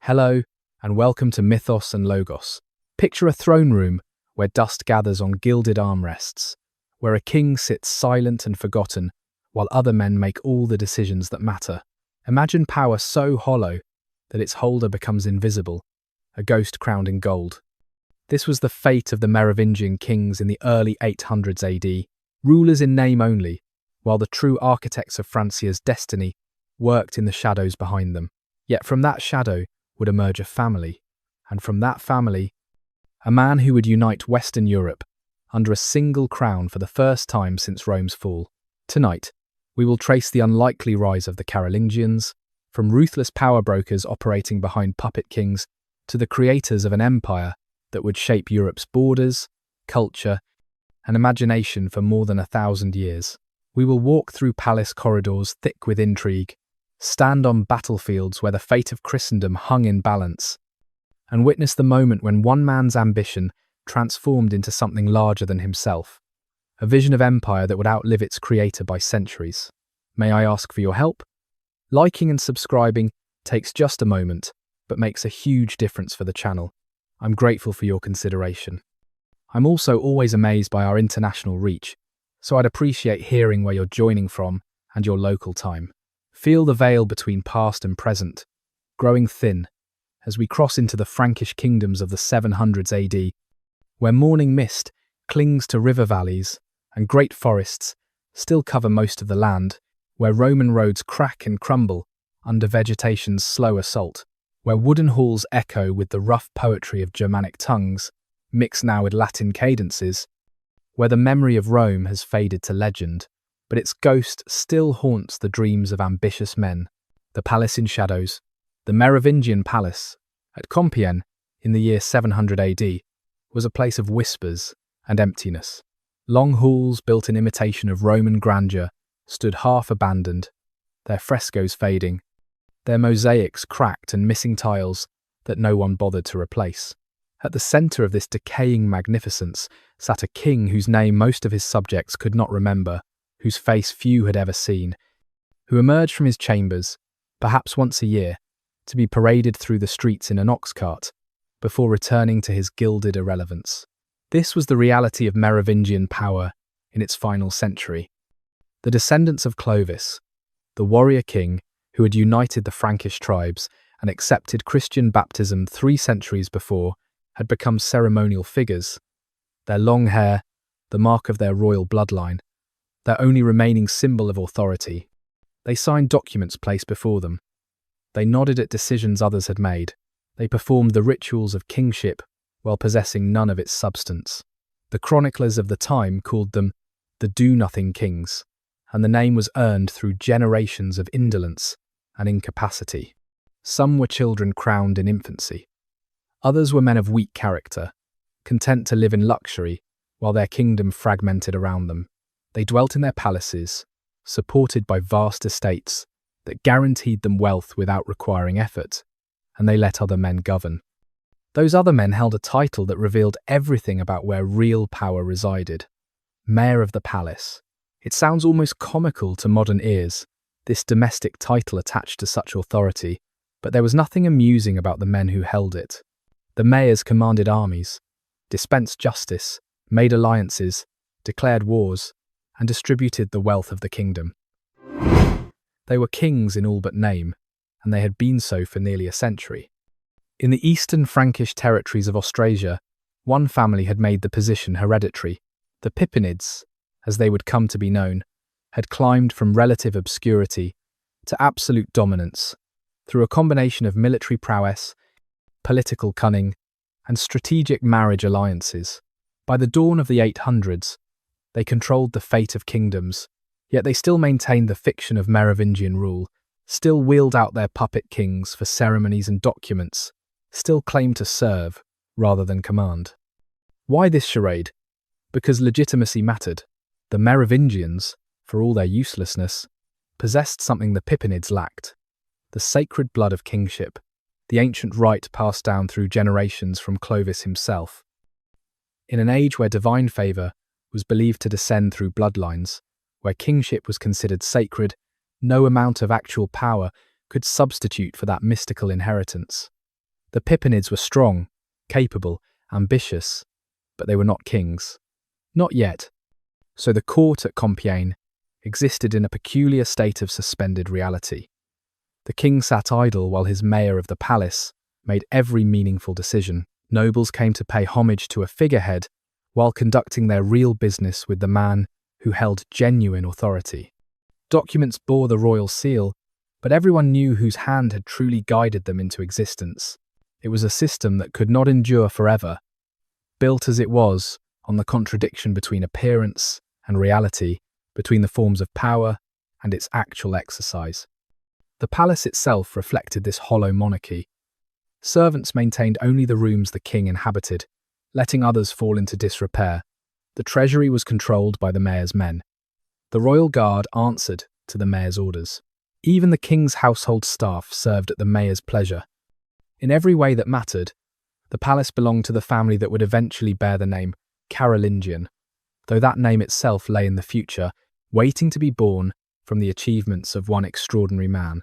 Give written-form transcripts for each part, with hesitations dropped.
Hello, and welcome to Mythos and Logos. Picture a throne room where dust gathers on gilded armrests, where a king sits silent and forgotten, while other men make all the decisions that matter. Imagine power so hollow that its holder becomes invisible, a ghost crowned in gold. This was the fate of the Merovingian kings in the early 800s AD, rulers in name only, while the true architects of Francia's destiny worked in the shadows behind them. Yet from that shadow would emerge a family, and from that family, a man who would unite Western Europe under a single crown for the first time since Rome's fall. Tonight, we will trace the unlikely rise of the Carolingians, from ruthless power brokers operating behind puppet kings to the creators of an empire that would shape Europe's borders, culture, and imagination for more than 1,000 years. We will walk through palace corridors thick with intrigue, stand on battlefields where the fate of Christendom hung in balance, and witness the moment when one man's ambition transformed into something larger than himself, a vision of empire that would outlive its creator by centuries. May I ask for your help? Liking and subscribing takes just a moment, but makes a huge difference for the channel. I'm grateful for your consideration. I'm also always amazed by our international reach, so I'd appreciate hearing where you're joining from and your local time. Feel the veil between past and present, growing thin, as we cross into the Frankish kingdoms of the 700s AD, where morning mist clings to river valleys and great forests still cover most of the land, where Roman roads crack and crumble under vegetation's slow assault, where wooden halls echo with the rough poetry of Germanic tongues, mixed now with Latin cadences, where the memory of Rome has faded to legend, but its ghost still haunts the dreams of ambitious men. The palace in shadows, the Merovingian palace at Compiègne in the year 700 AD, was a place of whispers and emptiness. Long halls built in imitation of Roman grandeur stood half abandoned, their frescoes fading, their mosaics cracked and missing tiles that no one bothered to replace. At the centre of this decaying magnificence sat a king whose name most of his subjects could not remember, whose face few had ever seen, who emerged from his chambers, perhaps once a year, to be paraded through the streets in an ox cart, before returning to his gilded irrelevance. This was the reality of Merovingian power in its final century. The descendants of Clovis, the warrior king who had united the Frankish tribes and accepted Christian baptism 3 centuries before, had become ceremonial figures. Their long hair, the mark of their royal bloodline, their only remaining symbol of authority. They signed documents placed before them. They nodded at decisions others had made. They performed the rituals of kingship while possessing none of its substance. The chroniclers of the time called them the do-nothing kings, and the name was earned through generations of indolence and incapacity. Some were children crowned in infancy. Others were men of weak character, content to live in luxury while their kingdom fragmented around them. They dwelt in their palaces, supported by vast estates that guaranteed them wealth without requiring effort, and they let other men govern. Those other men held a title that revealed everything about where real power resided. Mayor of the palace. It sounds almost comical to modern ears, this domestic title attached to such authority, but there was nothing amusing about the men who held it. The mayors commanded armies, dispensed justice, made alliances, declared wars, and distributed the wealth of the kingdom. They were kings in all but name, and they had been so for nearly a century. In the eastern Frankish territories of Austrasia, one family had made the position hereditary. The Pepinids, as they would come to be known, had climbed from relative obscurity to absolute dominance through a combination of military prowess, political cunning, and strategic marriage alliances. By the dawn of the 800s, they controlled the fate of kingdoms, yet they still maintained the fiction of Merovingian rule, still wheeled out their puppet kings for ceremonies and documents, still claimed to serve rather than command. Why this charade? Because legitimacy mattered. The Merovingians, for all their uselessness, possessed something the Pepinids lacked: the sacred blood of kingship, the ancient right passed down through generations from Clovis himself. In an age where divine favour was believed to descend through bloodlines, where kingship was considered sacred, no amount of actual power could substitute for that mystical inheritance. The Pepinids were strong, capable, ambitious, but they were not kings. Not yet. So the court at Compiègne existed in a peculiar state of suspended reality. The king sat idle while his mayor of the palace made every meaningful decision. Nobles came to pay homage to a figurehead while conducting their real business with the man who held genuine authority. Documents bore the royal seal, but everyone knew whose hand had truly guided them into existence. It was a system that could not endure forever, built as it was on the contradiction between appearance and reality, between the forms of power and its actual exercise. The palace itself reflected this hollow monarchy. Servants maintained only the rooms the king inhabited, letting others fall into disrepair. The treasury was controlled by the mayor's men. The royal guard answered to the mayor's orders. Even the king's household staff served at the mayor's pleasure. In every way that mattered, the palace belonged to the family that would eventually bear the name Carolingian, though that name itself lay in the future, waiting to be born from the achievements of one extraordinary man.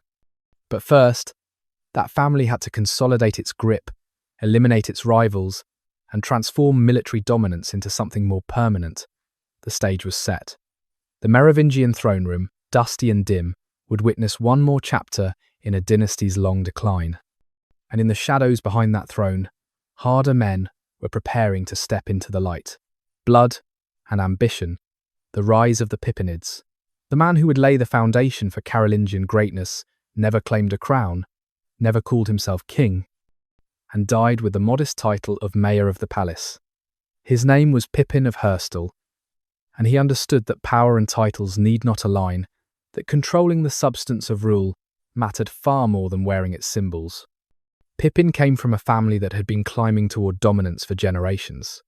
But first, that family had to consolidate its grip, eliminate its rivals, and transform military dominance into something more permanent. The stage was set. The Merovingian throne room, dusty and dim, would witness one more chapter in a dynasty's long decline. And in the shadows behind that throne, harder men were preparing to step into the light. Blood and ambition, the rise of the Pepinids. The man who would lay the foundation for Carolingian greatness never claimed a crown, never called himself king, and died with the modest title of mayor of the palace. His name was Pepin of Herstal, and he understood that power and titles need not align, that controlling the substance of rule mattered far more than wearing its symbols. Pepin came from a family that had been climbing toward dominance for generations.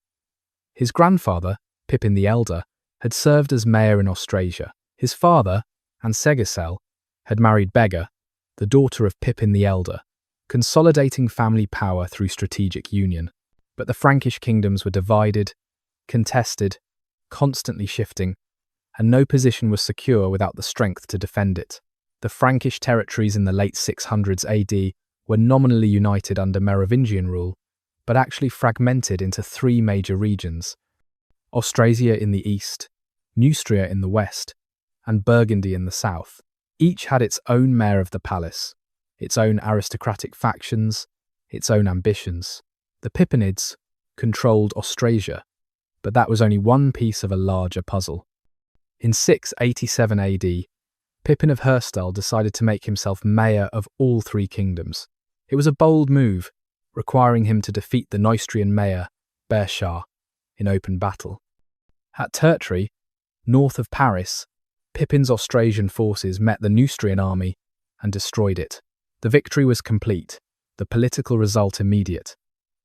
His grandfather, Pepin the Elder, had served as mayor in Austrasia. His father, Ansegisel, had married Bega, the daughter of Pepin the Elder, consolidating family power through strategic union. But the Frankish kingdoms were divided, contested, constantly shifting, and no position was secure without the strength to defend it. The Frankish territories in the late 600s AD were nominally united under Merovingian rule, but actually fragmented into three major regions: Austrasia in the east, Neustria in the west, and Burgundy in the south. Each had its own mayor of the palace, its own aristocratic factions, its own ambitions. The Pepinids controlled Austrasia, but that was only one piece of a larger puzzle. In 687 AD, Pepin of Herstal decided to make himself mayor of all three kingdoms. It was a bold move, requiring him to defeat the Neustrian mayor, Berchar, in open battle. At Tertry, north of Paris, Pepin's Austrasian forces met the Neustrian army and destroyed it. The victory was complete, the political result immediate.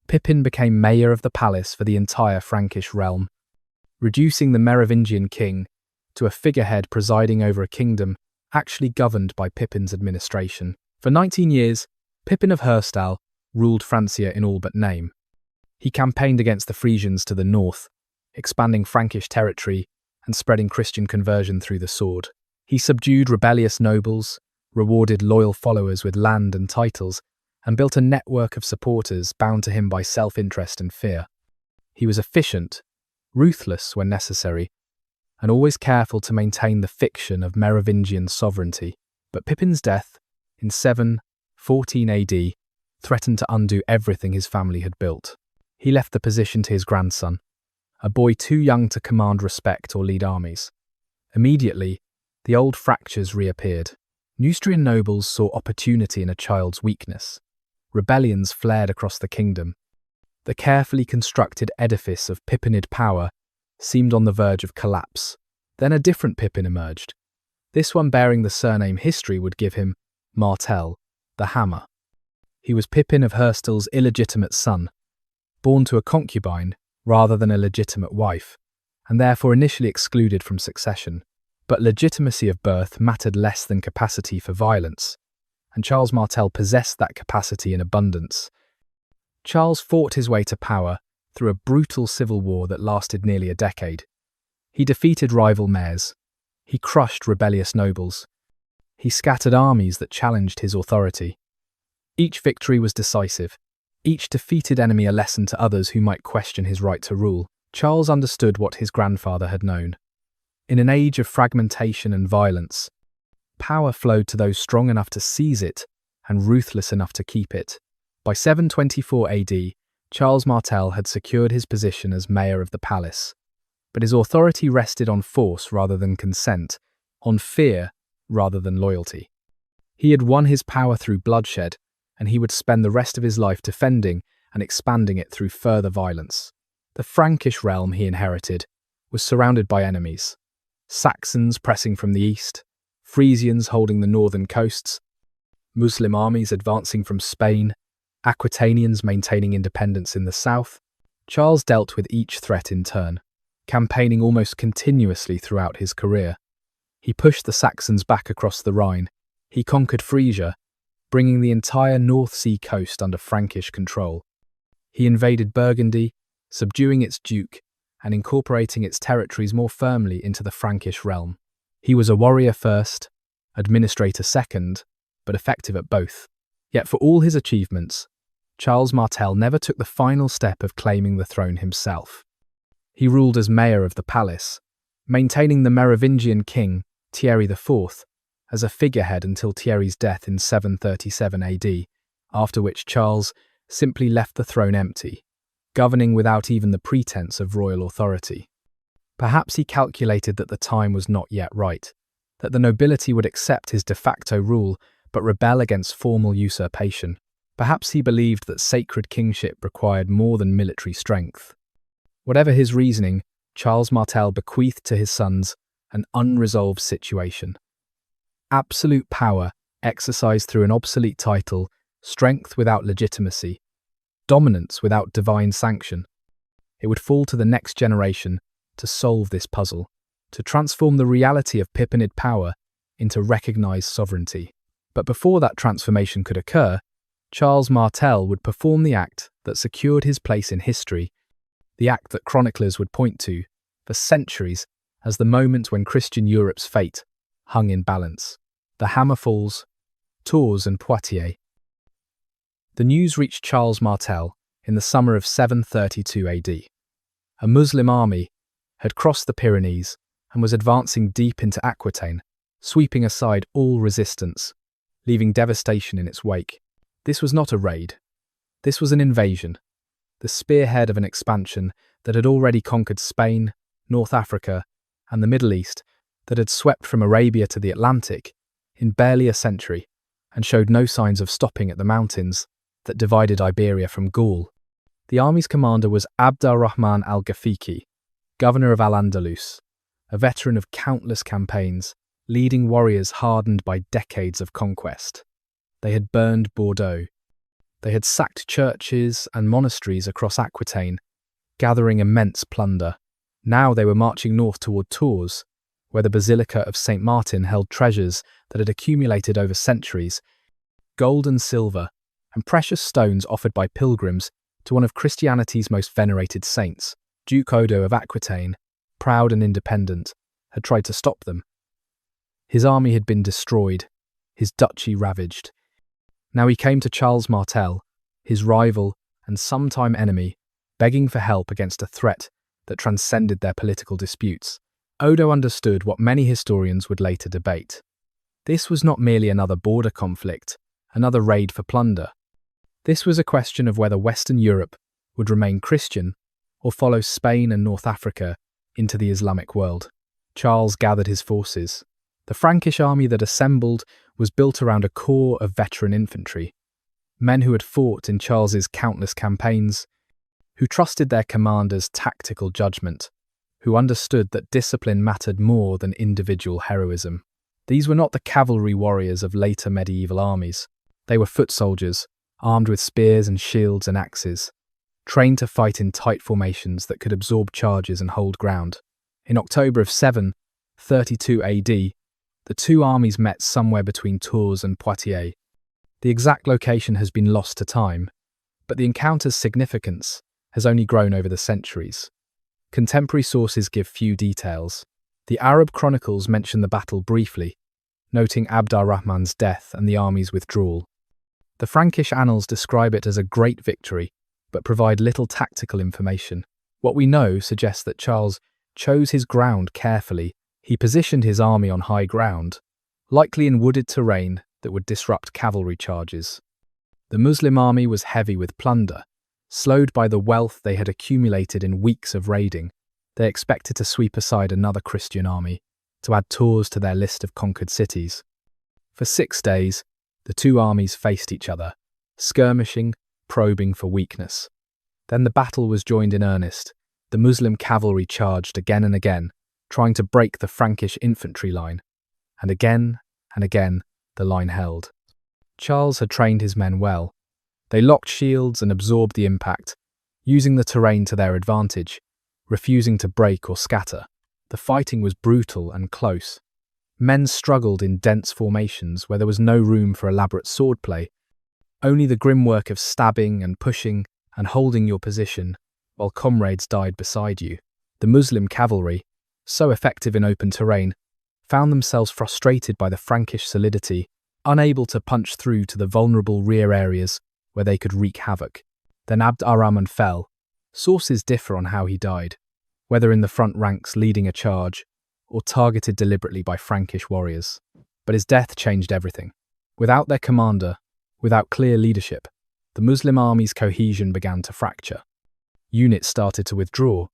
Pepin became mayor of the palace for the entire Frankish realm, reducing the Merovingian king to a figurehead presiding over a kingdom actually governed by Pepin's administration. For 19 years, Pepin of Herstal ruled Francia in all but name. He campaigned against the Frisians to the north, expanding Frankish territory and spreading Christian conversion through the sword. He subdued rebellious nobles, rewarded loyal followers with land and titles, and built a network of supporters bound to him by self-interest and fear. He was efficient, ruthless when necessary, and always careful to maintain the fiction of Merovingian sovereignty. But Pepin's death, in 714 AD, threatened to undo everything his family had built. He left the position to his grandson, a boy too young to command respect or lead armies. Immediately, the old fractures reappeared. Neustrian nobles saw opportunity in a child's weakness. Rebellions flared across the kingdom. The carefully constructed edifice of Pepinid power seemed on the verge of collapse. Then a different Pepin emerged. This one bearing the surname history would give him Martel, the Hammer. He was Pepin of Herstal's illegitimate son, born to a concubine rather than a legitimate wife, and therefore initially excluded from succession. But legitimacy of birth mattered less than capacity for violence, and Charles Martel possessed that capacity in abundance. Charles fought his way to power through a brutal civil war that lasted nearly a decade. He defeated rival mayors. He crushed rebellious nobles. He scattered armies that challenged his authority. Each victory was decisive, each defeated enemy a lesson to others who might question his right to rule. Charles understood what his grandfather had known. In an age of fragmentation and violence, power flowed to those strong enough to seize it and ruthless enough to keep it. By 724 AD, Charles Martel had secured his position as mayor of the palace, but his authority rested on force rather than consent, on fear rather than loyalty. He had won his power through bloodshed, and he would spend the rest of his life defending and expanding it through further violence. The Frankish realm he inherited was surrounded by enemies: Saxons pressing from the east, Frisians holding the northern coasts, Muslim armies advancing from Spain, Aquitanians maintaining independence in the south. Charles dealt with each threat in turn, campaigning almost continuously throughout his career. He pushed the Saxons back across the Rhine. He conquered Frisia, bringing the entire North Sea coast under Frankish control. He invaded Burgundy, subduing its duke and incorporating its territories more firmly into the Frankish realm. He was a warrior first, administrator second, but effective at both. Yet for all his achievements, Charles Martel never took the final step of claiming the throne himself. He ruled as mayor of the palace, maintaining the Merovingian king, Thierry IV, as a figurehead until Thierry's death in 737 AD, after which Charles simply left the throne empty, governing without even the pretense of royal authority. Perhaps he calculated that the time was not yet right, that the nobility would accept his de facto rule but rebel against formal usurpation. Perhaps he believed that sacred kingship required more than military strength. Whatever his reasoning, Charles Martel bequeathed to his sons an unresolved situation. Absolute power exercised through an obsolete title, strength without legitimacy, dominance without divine sanction. It would fall to the next generation to solve this puzzle, to transform the reality of Pepinid power into recognized sovereignty. But before that transformation could occur, Charles Martel would perform the act that secured his place in history, the act that chroniclers would point to for centuries as the moment when Christian Europe's fate hung in balance. The hammer falls, Tours and Poitiers. The news reached Charles Martel in the summer of 732 AD. A Muslim army had crossed the Pyrenees and was advancing deep into Aquitaine, sweeping aside all resistance, leaving devastation in its wake. This was not a raid. This was an invasion, the spearhead of an expansion that had already conquered Spain, North Africa, and the Middle East, that had swept from Arabia to the Atlantic in barely a century, and showed no signs of stopping at the mountains that divided Iberia from Gaul. The army's commander was Abd ar-Rahman al-Ghafiqi, governor of Al-Andalus, a veteran of countless campaigns, leading warriors hardened by decades of conquest. They had burned Bordeaux. They had sacked churches and monasteries across Aquitaine, gathering immense plunder. Now they were marching north toward Tours, where the Basilica of St. Martin held treasures that had accumulated over centuries, gold and silver, and precious stones offered by pilgrims to one of Christianity's most venerated saints. Duke Odo of Aquitaine, proud and independent, had tried to stop them. His army had been destroyed, his duchy ravaged. Now he came to Charles Martel, his rival and sometime enemy, begging for help against a threat that transcended their political disputes. Odo understood what many historians would later debate. This was not merely another border conflict, another raid for plunder. This was a question of whether Western Europe would remain Christian or follow Spain and North Africa into the Islamic world. Charles gathered his forces. The Frankish army that assembled was built around a core of veteran infantry, men who had fought in Charles's countless campaigns, who trusted their commander's tactical judgment, who understood that discipline mattered more than individual heroism. These were not the cavalry warriors of later medieval armies. They were foot soldiers, armed with spears and shields and axes, trained to fight in tight formations that could absorb charges and hold ground. In October of 732 AD, the two armies met somewhere between Tours and Poitiers. The exact location has been lost to time, but the encounter's significance has only grown over the centuries. Contemporary sources give few details. The Arab chronicles mention the battle briefly, noting Abd ar-Rahman's death and the army's withdrawal. The Frankish annals describe it as a great victory, but provide little tactical information. What we know suggests that Charles chose his ground carefully. He positioned his army on high ground, likely in wooded terrain that would disrupt cavalry charges. The Muslim army was heavy with plunder. Slowed by the wealth they had accumulated in weeks of raiding, they expected to sweep aside another Christian army to add Tours to their list of conquered cities. For 6 days, the two armies faced each other, skirmishing, probing for weakness. Then the battle was joined in earnest. The Muslim cavalry charged again and again, trying to break the Frankish infantry line. And again the line held. Charles had trained his men well. They locked shields and absorbed the impact, using the terrain to their advantage, refusing to break or scatter. The fighting was brutal and close. Men struggled in dense formations where there was no room for elaborate swordplay, only the grim work of stabbing and pushing and holding your position while comrades died beside you. The Muslim cavalry, so effective in open terrain, found themselves frustrated by the Frankish solidity, unable to punch through to the vulnerable rear areas where they could wreak havoc. Then Abd ar-Rahman fell. Sources differ on how he died, whether in the front ranks leading a charge or targeted deliberately by Frankish warriors. But his death changed everything. Without their commander, without clear leadership, the Muslim army's cohesion began to fracture. Units started to withdraw.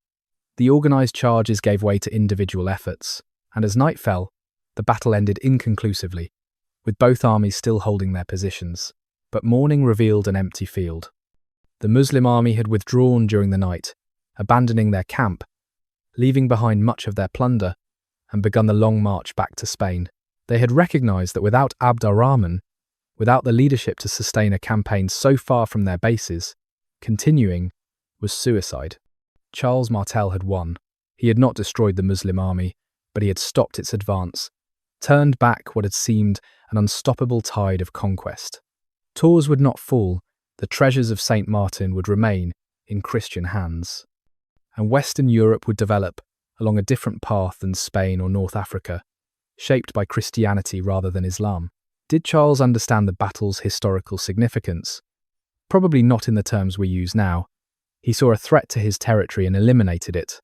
The organised charges gave way to individual efforts, and as night fell, the battle ended inconclusively, with both armies still holding their positions. But morning revealed an empty field. The Muslim army had withdrawn during the night, abandoning their camp, leaving behind much of their plunder, and begun the long march back to Spain. They had recognised that without Abd ar-Rahman, without the leadership to sustain a campaign so far from their bases, continuing was suicide. Charles Martel had won. He had not destroyed the Muslim army, but he had stopped its advance, turned back what had seemed an unstoppable tide of conquest. Tours would not fall, the treasures of St. Martin would remain in Christian hands. And Western Europe would develop along a different path than Spain or North Africa, shaped by Christianity rather than Islam. Did Charles understand the battle's historical significance? Probably not in the terms we use now. He saw a threat to his territory and eliminated it.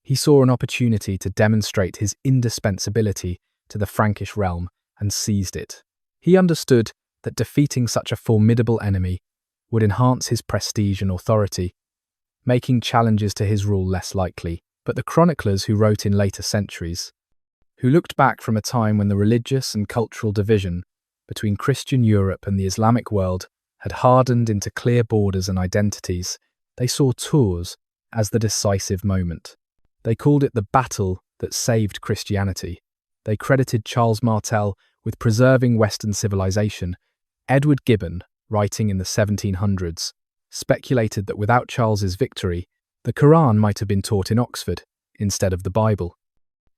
He saw an opportunity to demonstrate his indispensability to the Frankish realm and seized it. He understood that defeating such a formidable enemy would enhance his prestige and authority, making challenges to his rule less likely. But the chroniclers who wrote in later centuries, who looked back from a time when the religious and cultural division between Christian Europe and the Islamic world had hardened into clear borders and identities, they saw Tours as the decisive moment. They called it the battle that saved Christianity. They credited Charles Martel with preserving Western civilization. Edward Gibbon, writing in the 1700s, speculated that without Charles's victory, the Quran might have been taught in Oxford instead of the Bible.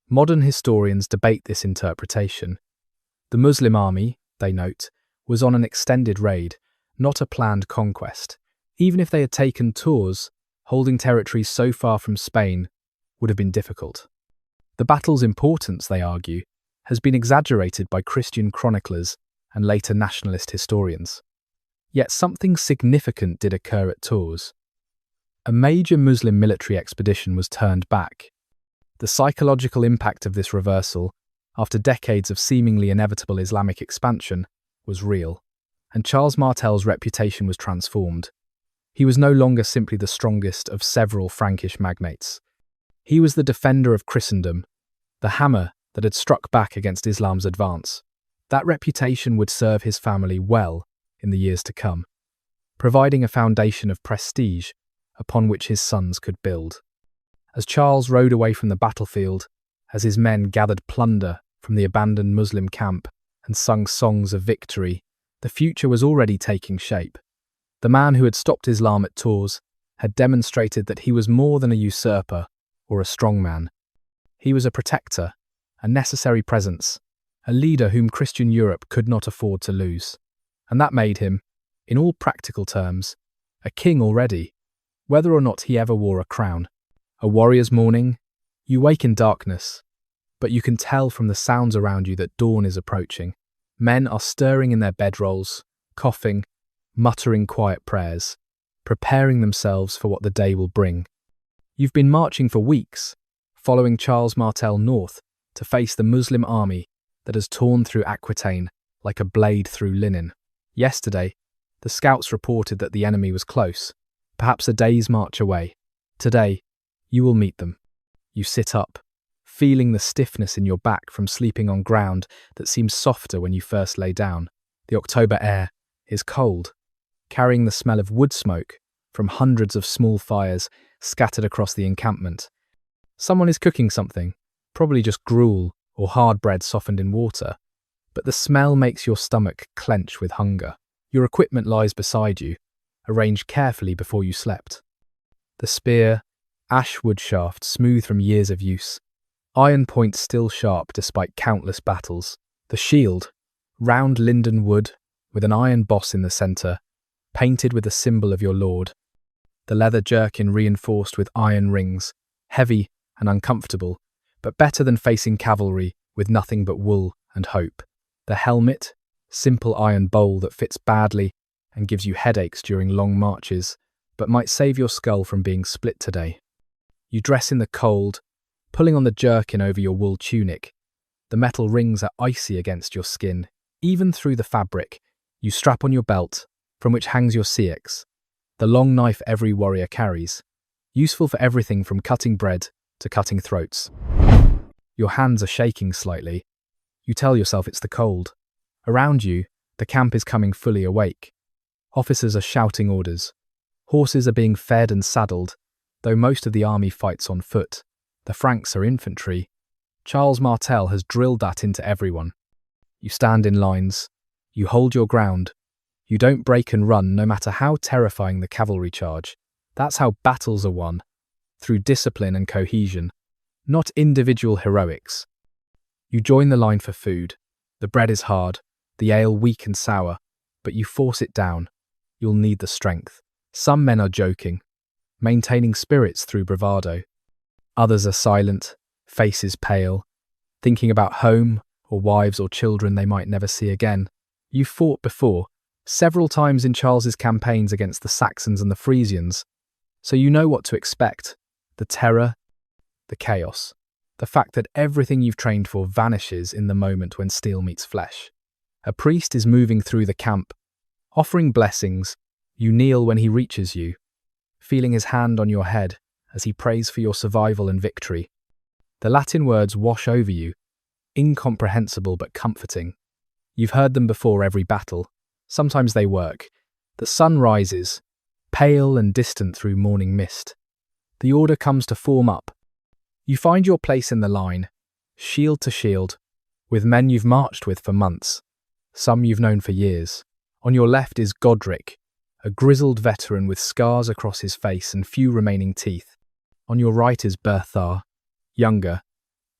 Modern historians debate this interpretation. The Muslim army, they note, was on an extended raid, not a planned conquest. Even if they had taken Tours, holding territories so far from Spain would have been difficult. The battle's importance, they argue, has been exaggerated by Christian chroniclers and later nationalist historians. Yet something significant did occur at Tours. A major Muslim military expedition was turned back. The psychological impact of this reversal, after decades of seemingly inevitable Islamic expansion, was real, and Charles Martel's reputation was transformed. He was no longer simply the strongest of several Frankish magnates. He was the defender of Christendom, the hammer that had struck back against Islam's advance. That reputation would serve his family well in the years to come, providing a foundation of prestige upon which his sons could build. As Charles rode away from the battlefield, as his men gathered plunder from the abandoned Muslim camp and sung songs of victory, the future was already taking shape. The man who had stopped Islam at Tours had demonstrated that he was more than a usurper or a strongman. He was a protector, a necessary presence, a leader whom Christian Europe could not afford to lose. And that made him, in all practical terms, a king already, whether or not he ever wore a crown. A warrior's morning, you wake in darkness, but you can tell from the sounds around you that dawn is approaching. Men are stirring in their bedrolls, coughing, muttering quiet prayers, preparing themselves for what the day will bring. You've been marching for weeks, following Charles Martel north to face the Muslim army that has torn through Aquitaine like a blade through linen. Yesterday, the scouts reported that the enemy was close, perhaps a day's march away. Today, you will meet them. You sit up, feeling the stiffness in your back from sleeping on ground that seems softer when you first lay down. The October air is cold, carrying the smell of wood smoke from hundreds of small fires scattered across the encampment. Someone is cooking something, probably just gruel or hard bread softened in water, but the smell makes your stomach clench with hunger. Your equipment lies beside you, arranged carefully before you slept. The spear, ash wood shaft smooth from years of use, iron point still sharp despite countless battles. The shield, round linden wood with an iron boss in the centre, painted with the symbol of your lord. The leather jerkin reinforced with iron rings, heavy and uncomfortable, but better than facing cavalry with nothing but wool and hope. The helmet, simple iron bowl that fits badly and gives you headaches during long marches, but might save your skull from being split today. You dress in the cold, pulling on the jerkin over your wool tunic. The metal rings are icy against your skin, even through the fabric. You strap on your belt, from which hangs your seax, the long knife every warrior carries, useful for everything from cutting bread to cutting throats. Your hands are shaking slightly. You tell yourself it's the cold. Around you, the camp is coming fully awake. Officers are shouting orders. Horses are being fed and saddled, though most of the army fights on foot. The Franks are infantry. Charles Martel has drilled that into everyone. You stand in lines. You hold your ground. You don't break and run no matter how terrifying the cavalry charge. That's how battles are won, through discipline and cohesion, not individual heroics. You join the line for food. The bread is hard, the ale weak and sour, but you force it down. You'll need the strength. Some men are joking, maintaining spirits through bravado. Others are silent, faces pale, thinking about home or wives or children they might never see again. You've fought before, several times in Charles's campaigns against the Saxons and the Frisians, so you know what to expect. The terror, the chaos, the fact that everything you've trained for vanishes in the moment when steel meets flesh. A priest is moving through the camp, offering blessings. You kneel when he reaches you, feeling his hand on your head as he prays for your survival and victory. The Latin words wash over you, incomprehensible but comforting. You've heard them before every battle. Sometimes they work. The sun rises, pale and distant through morning mist. The order comes to form up. You find your place in the line, shield to shield, with men you've marched with for months, some you've known for years. On your left is Godric, a grizzled veteran with scars across his face and few remaining teeth. On your right is Berthar, younger,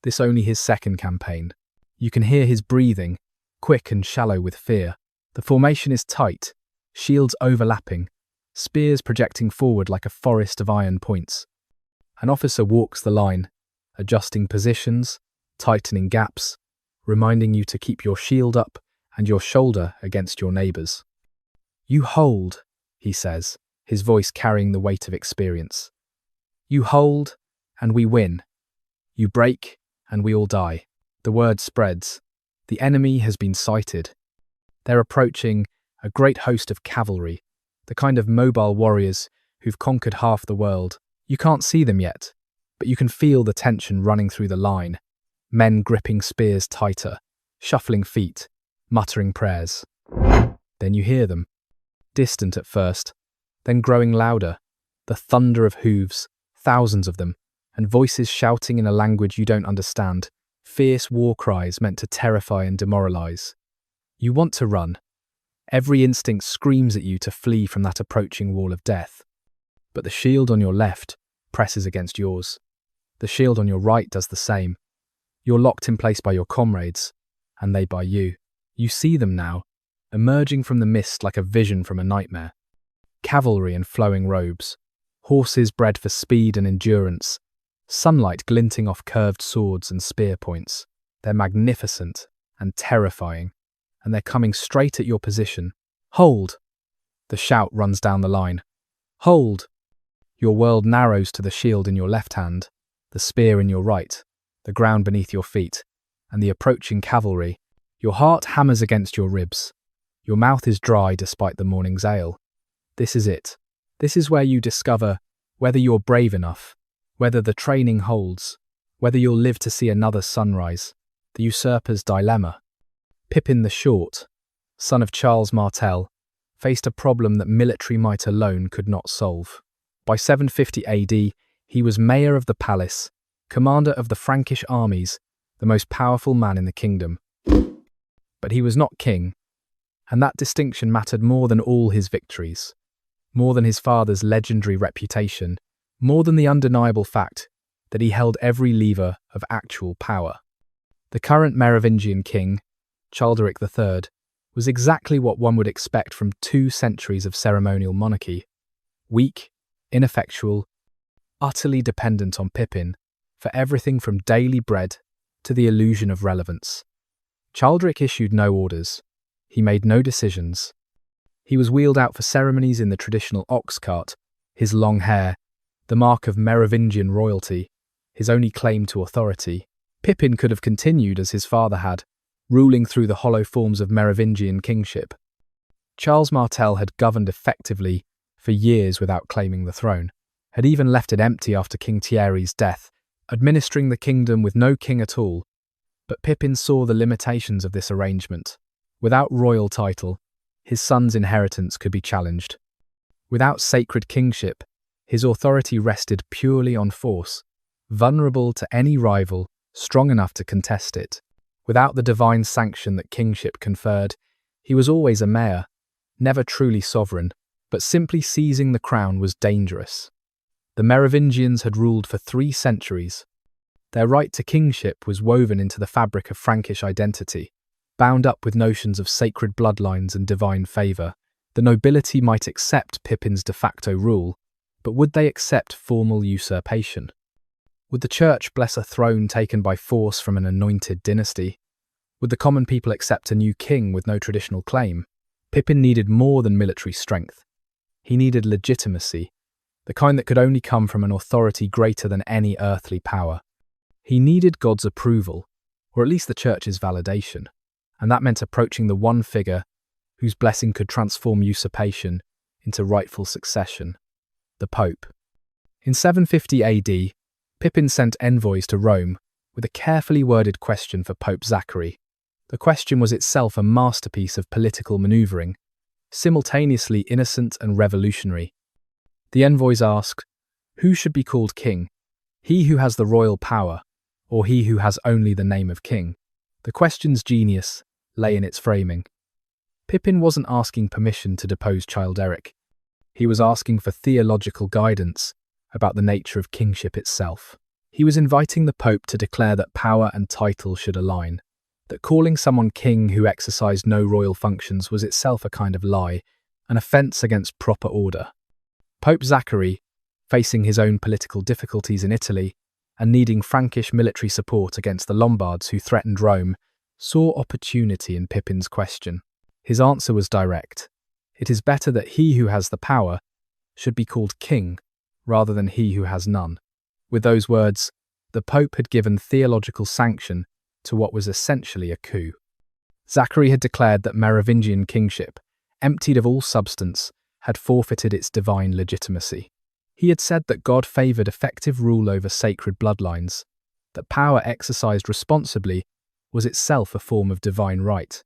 this only his second campaign. You can hear his breathing, quick and shallow with fear. The formation is tight, shields overlapping, spears projecting forward like a forest of iron points. An officer walks the line, adjusting positions, tightening gaps, reminding you to keep your shield up and your shoulder against your neighbours. You hold, he says, his voice carrying the weight of experience. You hold, and we win. You break, and we all die. The word spreads. The enemy has been sighted. They're approaching, a great host of cavalry, the kind of mobile warriors who've conquered half the world. You can't see them yet, but you can feel the tension running through the line, men gripping spears tighter, shuffling feet, muttering prayers. Then you hear them, distant at first, then growing louder, the thunder of hooves, thousands of them, and voices shouting in a language you don't understand, fierce war cries meant to terrify and demoralize. You want to run. Every instinct screams at you to flee from that approaching wall of death. But the shield on your left presses against yours. The shield on your right does the same. You're locked in place by your comrades, and they by you. You see them now, emerging from the mist like a vision from a nightmare. Cavalry in flowing robes, horses bred for speed and endurance, sunlight glinting off curved swords and spear points. They're magnificent and terrifying, and they're coming straight at your position. Hold! The shout runs down the line. Hold! Your world narrows to the shield in your left hand, the spear in your right, the ground beneath your feet, and the approaching cavalry. Your heart hammers against your ribs. Your mouth is dry despite the morning's ale. This is it. This is where you discover whether you're brave enough, whether the training holds, whether you'll live to see another sunrise. The usurper's dilemma. Pepin the Short, son of Charles Martel, faced a problem that military might alone could not solve. By 750 AD, he was mayor of the palace, commander of the Frankish armies, the most powerful man in the kingdom. But he was not king, and that distinction mattered more than all his victories, more than his father's legendary reputation, more than the undeniable fact that he held every lever of actual power. The current Merovingian king, Childeric III, was exactly what one would expect from 2 centuries of ceremonial monarchy: weak, ineffectual, utterly dependent on Pepin for everything from daily bread to the illusion of relevance. Childeric issued no orders. He made no decisions. He was wheeled out for ceremonies in the traditional ox cart, his long hair, the mark of Merovingian royalty, his only claim to authority. Pepin could have continued as his father had, ruling through the hollow forms of Merovingian kingship. Charles Martel had governed effectively for years without claiming the throne, had even left it empty after King Thierry's death, administering the kingdom with no king at all. But Pepin saw the limitations of this arrangement. Without royal title, his son's inheritance could be challenged. Without sacred kingship, his authority rested purely on force, vulnerable to any rival strong enough to contest it. Without the divine sanction that kingship conferred, he was always a mayor, never truly sovereign, but simply seizing the crown was dangerous. The Merovingians had ruled for 3 centuries. Their right to kingship was woven into the fabric of Frankish identity, bound up with notions of sacred bloodlines and divine favour. The nobility might accept Pepin's de facto rule, but would they accept formal usurpation? Would the church bless a throne taken by force from an anointed dynasty? Would the common people accept a new king with no traditional claim? Pepin needed more than military strength. He needed legitimacy, the kind that could only come from an authority greater than any earthly power. He needed God's approval, or at least the church's validation, and that meant approaching the one figure whose blessing could transform usurpation into rightful succession: the Pope. In 750 AD, Pepin sent envoys to Rome with a carefully worded question for Pope Zachary. The question was itself a masterpiece of political manoeuvring, simultaneously innocent and revolutionary. The envoys asked, who should be called king? He who has the royal power, or he who has only the name of king? The question's genius lay in its framing. Pepin wasn't asking permission to depose Childeric. He was asking for theological guidance about the nature of kingship itself. He was inviting the Pope to declare that power and title should align, that calling someone king who exercised no royal functions was itself a kind of lie, an offence against proper order. Pope Zachary, facing his own political difficulties in Italy and needing Frankish military support against the Lombards who threatened Rome, saw opportunity in Pepin's question. His answer was direct. It is better that he who has the power should be called king, rather than he who has none. With those words, the Pope had given theological sanction to what was essentially a coup. Zachary had declared that Merovingian kingship, emptied of all substance, had forfeited its divine legitimacy. He had said that God favoured effective rule over sacred bloodlines, that power exercised responsibly was itself a form of divine right.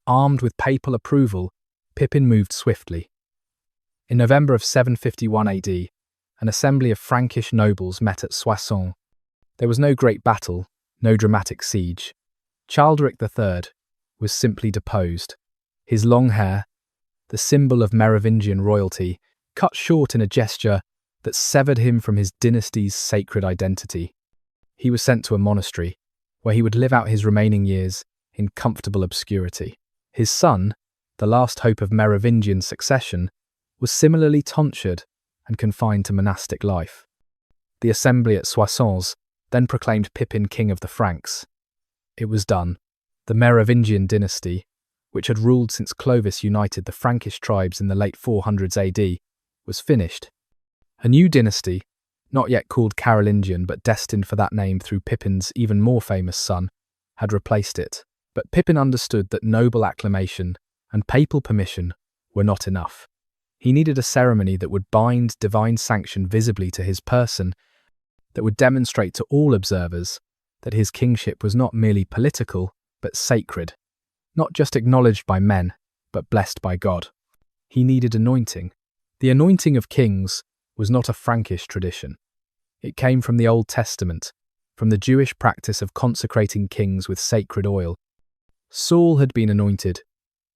Armed with papal approval, Pepin moved swiftly. In November of 751 AD, an assembly of Frankish nobles met at Soissons. There was no great battle, no dramatic siege. Childeric III was simply deposed. His long hair, the symbol of Merovingian royalty, cut short in a gesture that severed him from his dynasty's sacred identity. He was sent to a monastery, where he would live out his remaining years in comfortable obscurity. His son, the last hope of Merovingian succession, was similarly tonsured and confined to monastic life. The assembly at Soissons then proclaimed Pepin king of the Franks. It was done. The Merovingian dynasty, which had ruled since Clovis united the Frankish tribes in the late 400s AD, was finished. A new dynasty, not yet called Carolingian but destined for that name through Pepin's even more famous son, had replaced it. But Pepin understood that noble acclamation and papal permission were not enough. He needed a ceremony that would bind divine sanction visibly to his person, that would demonstrate to all observers that his kingship was not merely political, but sacred, not just acknowledged by men, but blessed by God. He needed anointing. The anointing of kings was not a Frankish tradition. It came from the Old Testament, from the Jewish practice of consecrating kings with sacred oil. Saul had been anointed.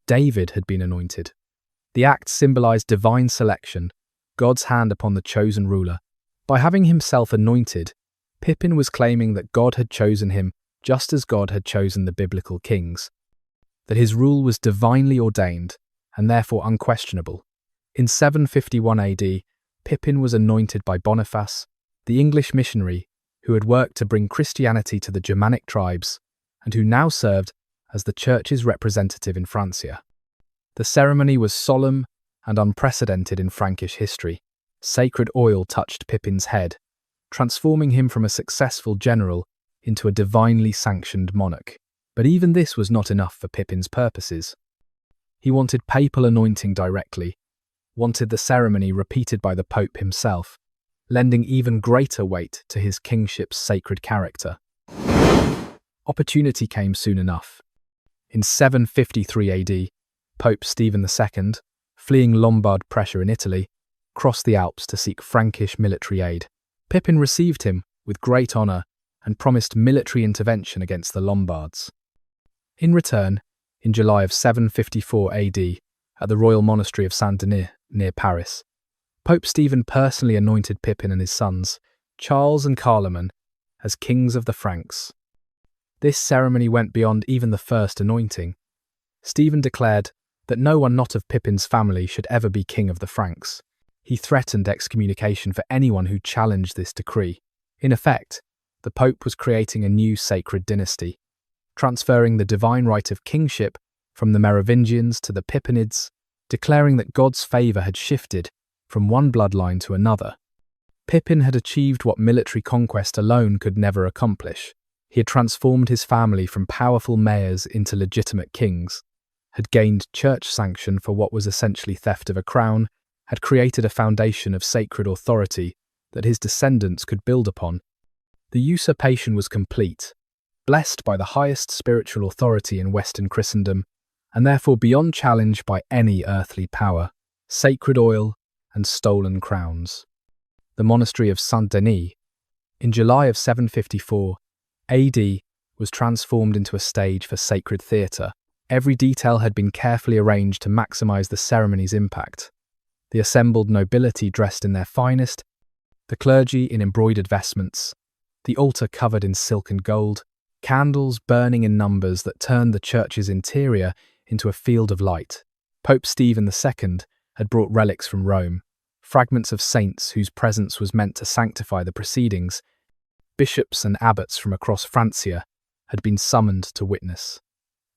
David had been anointed. The act symbolized divine selection, God's hand upon the chosen ruler. By having himself anointed, Pepin was claiming that God had chosen him just as God had chosen the biblical kings, that his rule was divinely ordained and therefore unquestionable. In 751 AD, Pepin was anointed by Boniface, the English missionary who had worked to bring Christianity to the Germanic tribes and who now served as the church's representative in Francia. The ceremony was solemn and unprecedented in Frankish history. Sacred oil touched Pepin's head, transforming him from a successful general into a divinely sanctioned monarch. But even this was not enough for Pepin's purposes. He wanted papal anointing directly, wanted the ceremony repeated by the Pope himself, lending even greater weight to his kingship's sacred character. Opportunity came soon enough. In 753 AD, Pope Stephen II, fleeing Lombard pressure in Italy, crossed the Alps to seek Frankish military aid. Pepin received him with great honour and promised military intervention against the Lombards. In return, in July of 754 AD, at the royal monastery of Saint-Denis near Paris, Pope Stephen personally anointed Pepin and his sons, Charles and Charlemagne, as kings of the Franks. This ceremony went beyond even the first anointing. Stephen declared that no one not of Pepin's family should ever be king of the Franks. He threatened excommunication for anyone who challenged this decree. In effect, the Pope was creating a new sacred dynasty, transferring the divine right of kingship from the Merovingians to the Pepinids, declaring that God's favour had shifted from one bloodline to another. Pepin had achieved what military conquest alone could never accomplish. He had transformed his family from powerful mayors into legitimate kings, had gained church sanction for what was essentially theft of a crown, had created a foundation of sacred authority that his descendants could build upon. The usurpation was complete, blessed by the highest spiritual authority in Western Christendom, and therefore beyond challenge by any earthly power, sacred oil and stolen crowns. The monastery of Saint-Denis, in July of 754 AD, was transformed into a stage for sacred theatre. Every detail had been carefully arranged to maximize the ceremony's impact. The assembled nobility dressed in their finest, the clergy in embroidered vestments, the altar covered in silk and gold, candles burning in numbers that turned the church's interior into a field of light. Pope Stephen II had brought relics from Rome, fragments of saints whose presence was meant to sanctify the proceedings. Bishops and abbots from across Francia had been summoned to witness.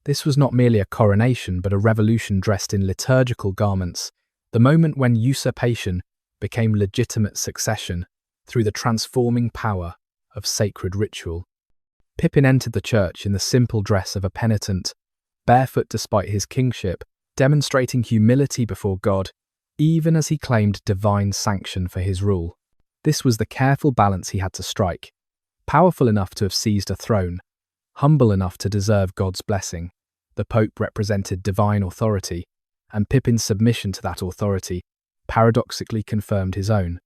This was not merely a coronation, but a revolution dressed in liturgical garments, the moment when usurpation became legitimate succession through the transforming power of sacred ritual. Pepin entered the church in the simple dress of a penitent, barefoot despite his kingship, demonstrating humility before God, even as he claimed divine sanction for his rule. This was the careful balance he had to strike, powerful enough to have seized a throne, humble enough to deserve God's blessing. The Pope represented divine authority, and Pepin's submission to that authority paradoxically confirmed his own.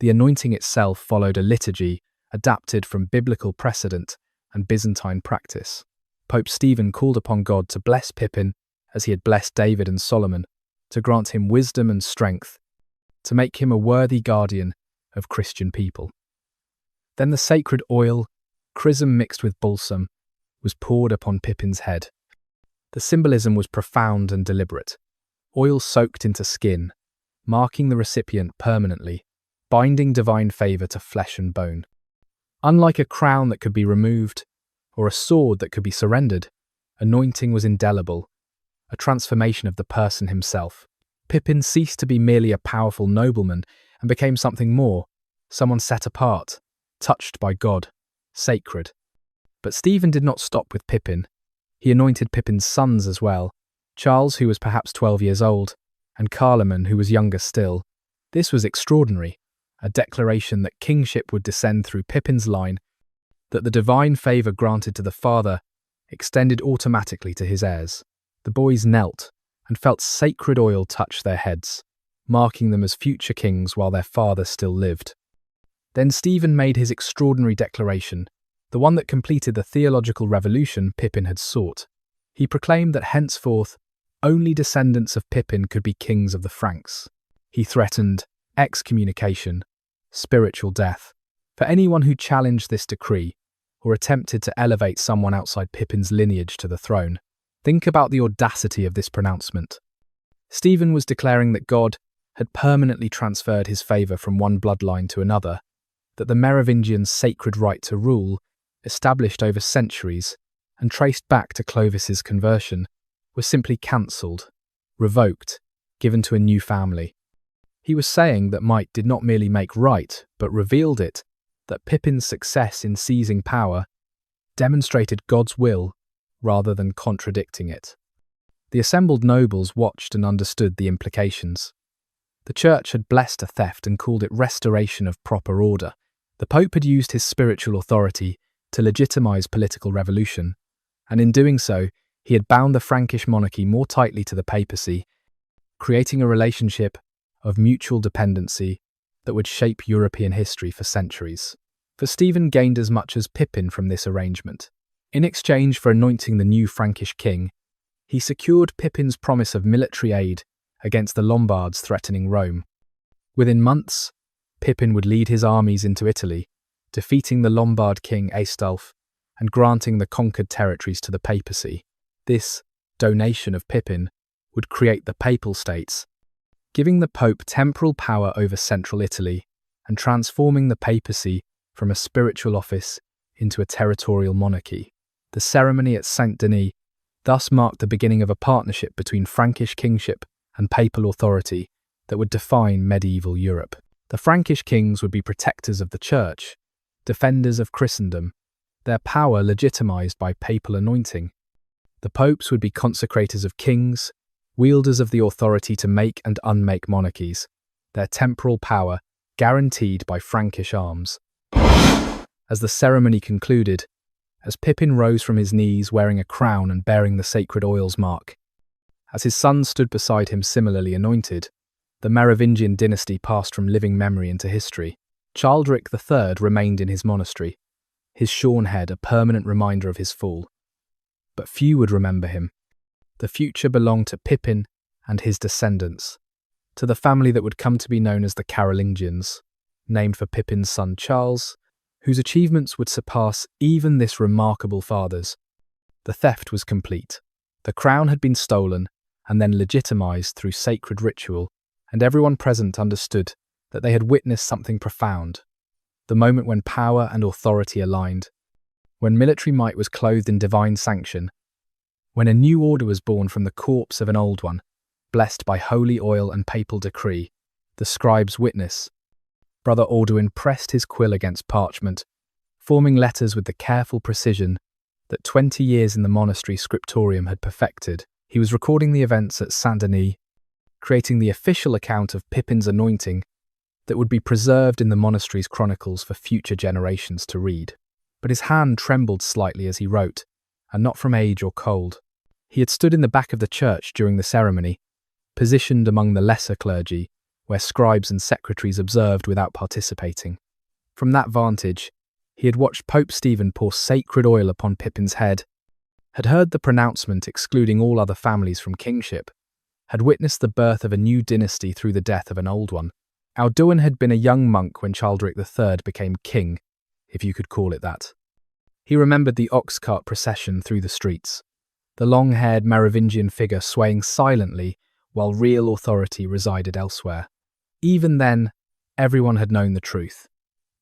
The anointing itself followed a liturgy adapted from biblical precedent and Byzantine practice. Pope Stephen called upon God to bless Pepin as he had blessed David and Solomon, to grant him wisdom and strength, to make him a worthy guardian of Christian people. Then the sacred oil, chrism mixed with balsam, was poured upon Pepin's head. The symbolism was profound and deliberate. Oil soaked into skin, marking the recipient permanently, binding divine favour to flesh and bone. Unlike a crown that could be removed, or a sword that could be surrendered, anointing was indelible, a transformation of the person himself. Pepin ceased to be merely a powerful nobleman and became something more, someone set apart, touched by God, sacred. But Stephen did not stop with Pepin. He anointed Pepin's sons as well, Charles, who was perhaps 12 years old, and Carloman, who was younger still. This was extraordinary, a declaration that kingship would descend through Pepin's line, that the divine favour granted to the father extended automatically to his heirs. The boys knelt and felt sacred oil touch their heads, marking them as future kings while their father still lived. Then Stephen made his extraordinary declaration, the one that completed the theological revolution Pepin had sought. He proclaimed that henceforth only descendants of Pepin could be kings of the Franks. He threatened excommunication, spiritual death, for anyone who challenged this decree or attempted to elevate someone outside Pepin's lineage to the throne. Think about the audacity of this pronouncement. Stephen was declaring that God had permanently transferred his favour from one bloodline to another, that the Merovingian sacred right to rule, established over centuries and traced back to Clovis's conversion, was simply cancelled, revoked, given to a new family. He was saying that might did not merely make right, but revealed it, that Pepin's success in seizing power demonstrated God's will rather than contradicting it. The assembled nobles watched and understood the implications. The church had blessed a theft and called it restoration of proper order. The Pope had used his spiritual authority to legitimize political revolution, and in doing so, he had bound the Frankish monarchy more tightly to the papacy, creating a relationship of mutual dependency that would shape European history for centuries. For Stephen gained as much as Pepin from this arrangement. In exchange for anointing the new Frankish king, he secured Pepin's promise of military aid against the Lombards threatening Rome. Within months, Pepin would lead his armies into Italy, defeating the Lombard king Aistulf and granting the conquered territories to the papacy. This donation of Pepin would create the Papal States, giving the Pope temporal power over central Italy and transforming the papacy from a spiritual office into a territorial monarchy. The ceremony at Saint-Denis thus marked the beginning of a partnership between Frankish kingship and papal authority that would define medieval Europe. The Frankish kings would be protectors of the church, defenders of Christendom, their power legitimized by papal anointing. The popes would be consecrators of kings, wielders of the authority to make and unmake monarchies, their temporal power guaranteed by Frankish arms. As the ceremony concluded, as Pepin rose from his knees wearing a crown and bearing the sacred oils mark, as his sons stood beside him similarly anointed, the Merovingian dynasty passed from living memory into history. Childeric III remained in his monastery, his shorn head a permanent reminder of his fall. But few would remember him. The future belonged to Pepin and his descendants, to the family that would come to be known as the Carolingians, named for Pepin's son Charles, whose achievements would surpass even this remarkable father's. The theft was complete. The crown had been stolen and then legitimized through sacred ritual, and everyone present understood that they had witnessed something profound, the moment when power and authority aligned, when military might was clothed in divine sanction, when a new order was born from the corpse of an old one, blessed by holy oil and papal decree. The scribe's witness. Brother Alduin pressed his quill against parchment, forming letters with the careful precision that 20 years in the monastery scriptorium had perfected. He was recording the events at Saint-Denis, creating the official account of Pepin's anointing that would be preserved in the monastery's chronicles for future generations to read. But his hand trembled slightly as he wrote, and not from age or cold. He had stood in the back of the church during the ceremony, positioned among the lesser clergy, where scribes and secretaries observed without participating. From that vantage, he had watched Pope Stephen pour sacred oil upon Pepin's head, had heard the pronouncement excluding all other families from kingship, had witnessed the birth of a new dynasty through the death of an old one. Alduin had been a young monk when Childeric III became king, if you could call it that. He remembered the ox cart procession through the streets, the long-haired Merovingian figure swaying silently while real authority resided elsewhere. Even then, everyone had known the truth.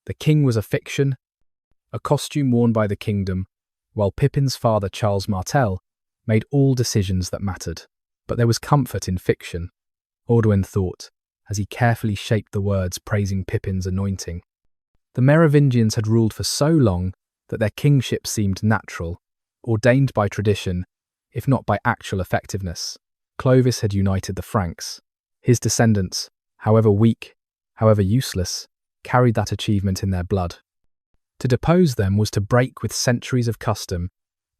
The king was a fiction, a costume worn by the kingdom, while Pepin's father Charles Martel made all decisions that mattered. But there was comfort in fiction, Audoin thought, as he carefully shaped the words praising Pipin's anointing. The Merovingians had ruled for so long that their kingship seemed natural, ordained by tradition, if not by actual effectiveness. Clovis had united the Franks. His descendants, however weak, however useless, carried that achievement in their blood. To depose them was to break with centuries of custom,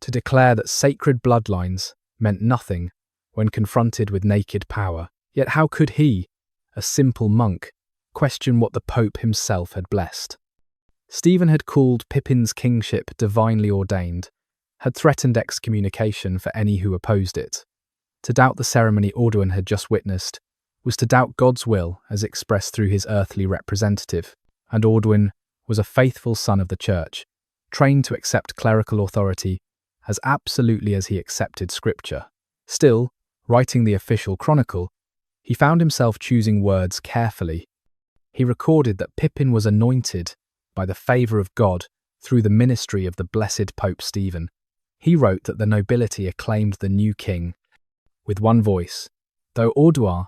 to declare that sacred bloodlines meant nothing when confronted with naked power. Yet how could he, a simple monk, question what the Pope himself had blessed? Stephen had called Pipin's kingship divinely ordained, had threatened excommunication for any who opposed it. To doubt the ceremony Audoin had just witnessed was to doubt God's will as expressed through his earthly representative, and Audoin was a faithful son of the Church, trained to accept clerical authority as absolutely as he accepted Scripture. Still, writing the official chronicle, he found himself choosing words carefully. He recorded that Pipin was anointed by the favour of God through the ministry of the blessed Pope Stephen. He wrote that the nobility acclaimed the new king with one voice, though Audoin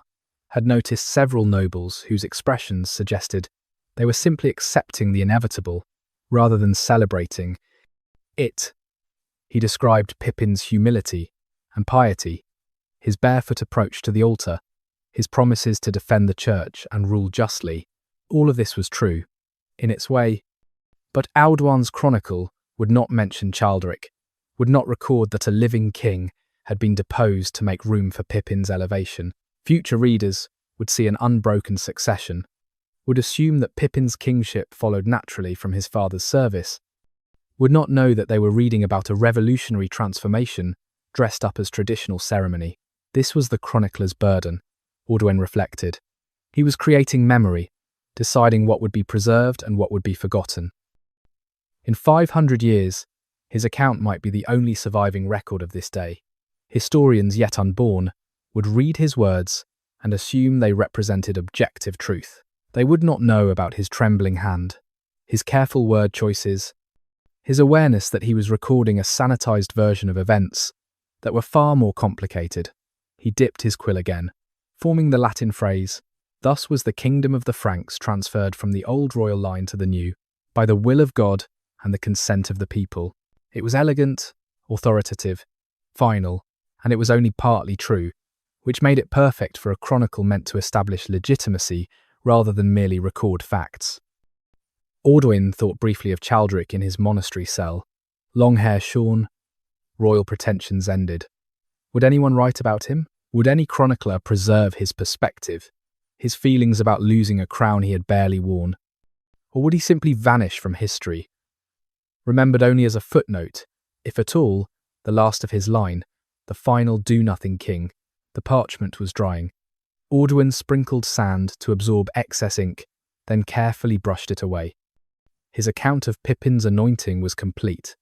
had noticed several nobles whose expressions suggested they were simply accepting the inevitable rather than celebrating it. He described Pipin's humility and piety, his barefoot approach to the altar, his promises to defend the church and rule justly. All of this was true, in its way, but Audoin's chronicle would not mention Childeric, would not record that a living king had been deposed to make room for Pipin's elevation. Future readers would see an unbroken succession, would assume that Pipin's kingship followed naturally from his father's service, would not know that they were reading about a revolutionary transformation dressed up as traditional ceremony. This was the chronicler's burden, Audoin reflected. He was creating memory, deciding what would be preserved and what would be forgotten. In 500 years, his account might be the only surviving record of this day. Historians yet unborn would read his words and assume they represented objective truth. They would not know about his trembling hand, his careful word choices, his awareness that he was recording a sanitized version of events that were far more complicated. He dipped his quill again, forming the Latin phrase, "Thus was the kingdom of the Franks transferred from the old royal line to the new, by the will of God and the consent of the people." It was elegant, authoritative, final, and it was only partly true, which made it perfect for a chronicle meant to establish legitimacy rather than merely record facts. Audoin thought briefly of Childeric in his monastery cell, long hair shorn, royal pretensions ended. Would anyone write about him? Would any chronicler preserve his perspective, his feelings about losing a crown he had barely worn? Or would he simply vanish from history, remembered only as a footnote, if at all, the last of his line, the final do-nothing king? The parchment was drying. Audoin sprinkled sand to absorb excess ink, then carefully brushed it away. His account of Pipin's anointing was complete,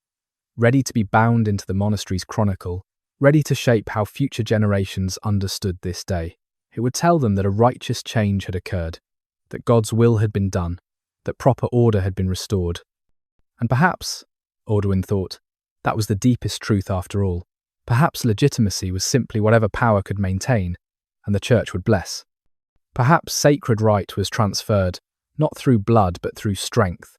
ready to be bound into the monastery's chronicle, ready to shape how future generations understood this day. It would tell them that a righteous change had occurred, that God's will had been done, that proper order had been restored. And perhaps, Audoin thought, that was the deepest truth after all. Perhaps legitimacy was simply whatever power could maintain, and the church would bless. Perhaps sacred right was transferred, not through blood but through strength,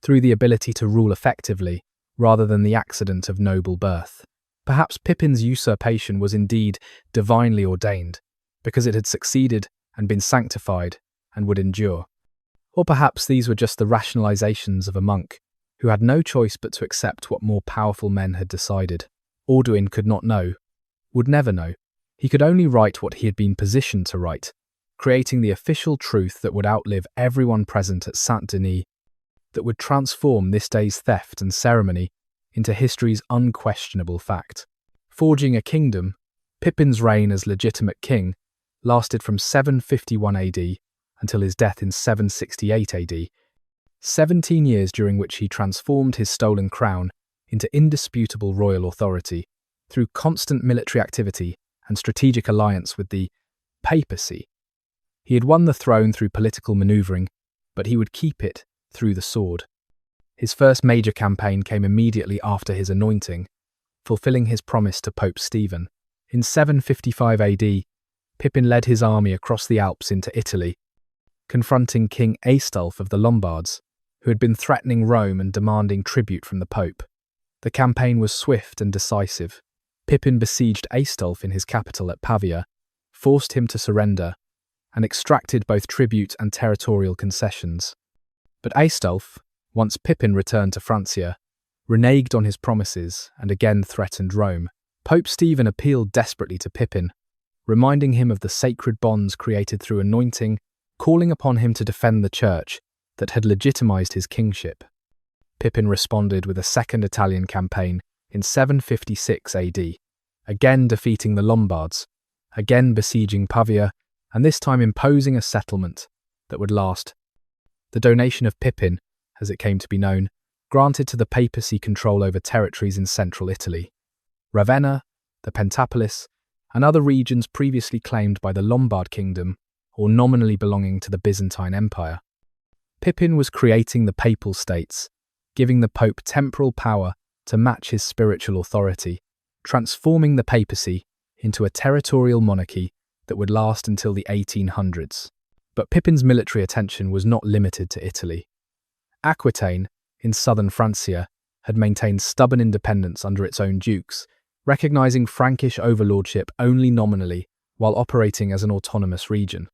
through the ability to rule effectively, rather than the accident of noble birth. Perhaps Pipin's usurpation was indeed divinely ordained, because it had succeeded and been sanctified and would endure. Or perhaps these were just the rationalizations of a monk who had no choice but to accept what more powerful men had decided. Audoin could not know, would never know. He could only write what he had been positioned to write, creating the official truth that would outlive everyone present at Saint-Denis, that would transform this day's theft and ceremony into history's unquestionable fact. Forging a kingdom, Pipin's reign as legitimate king lasted from 751 AD until his death in 768 AD, 17 years during which he transformed his stolen crown into indisputable royal authority through constant military activity and strategic alliance with the papacy. He had won the throne through political manoeuvring, but he would keep it through the sword. His first major campaign came immediately after his anointing, fulfilling his promise to Pope Stephen. In 755 AD, Pepin led his army across the Alps into Italy, confronting King Aistulf of the Lombards, who had been threatening Rome and demanding tribute from the Pope. The campaign was swift and decisive. Pepin besieged Aistulf in his capital at Pavia, forced him to surrender, and extracted both tribute and territorial concessions. But Aistulf, once Pepin returned to Francia, reneged on his promises and again threatened Rome. Pope Stephen appealed desperately to Pepin, reminding him of the sacred bonds created through anointing, calling upon him to defend the church that had legitimized his kingship. Pepin responded with a second Italian campaign in 756 AD, again defeating the Lombards, again besieging Pavia, and this time imposing a settlement that would last. The donation of Pepin, as it came to be known, granted to the papacy control over territories in central Italy. Ravenna, the Pentapolis, and other regions previously claimed by the Lombard kingdom or nominally belonging to the Byzantine Empire. Pepin was creating the papal states, giving the Pope temporal power to match his spiritual authority, transforming the papacy into a territorial monarchy that would last until the 1800s. But Pepin's military attention was not limited to Italy. Aquitaine, in southern Francia, had maintained stubborn independence under its own dukes, recognizing Frankish overlordship only nominally while operating as an autonomous region.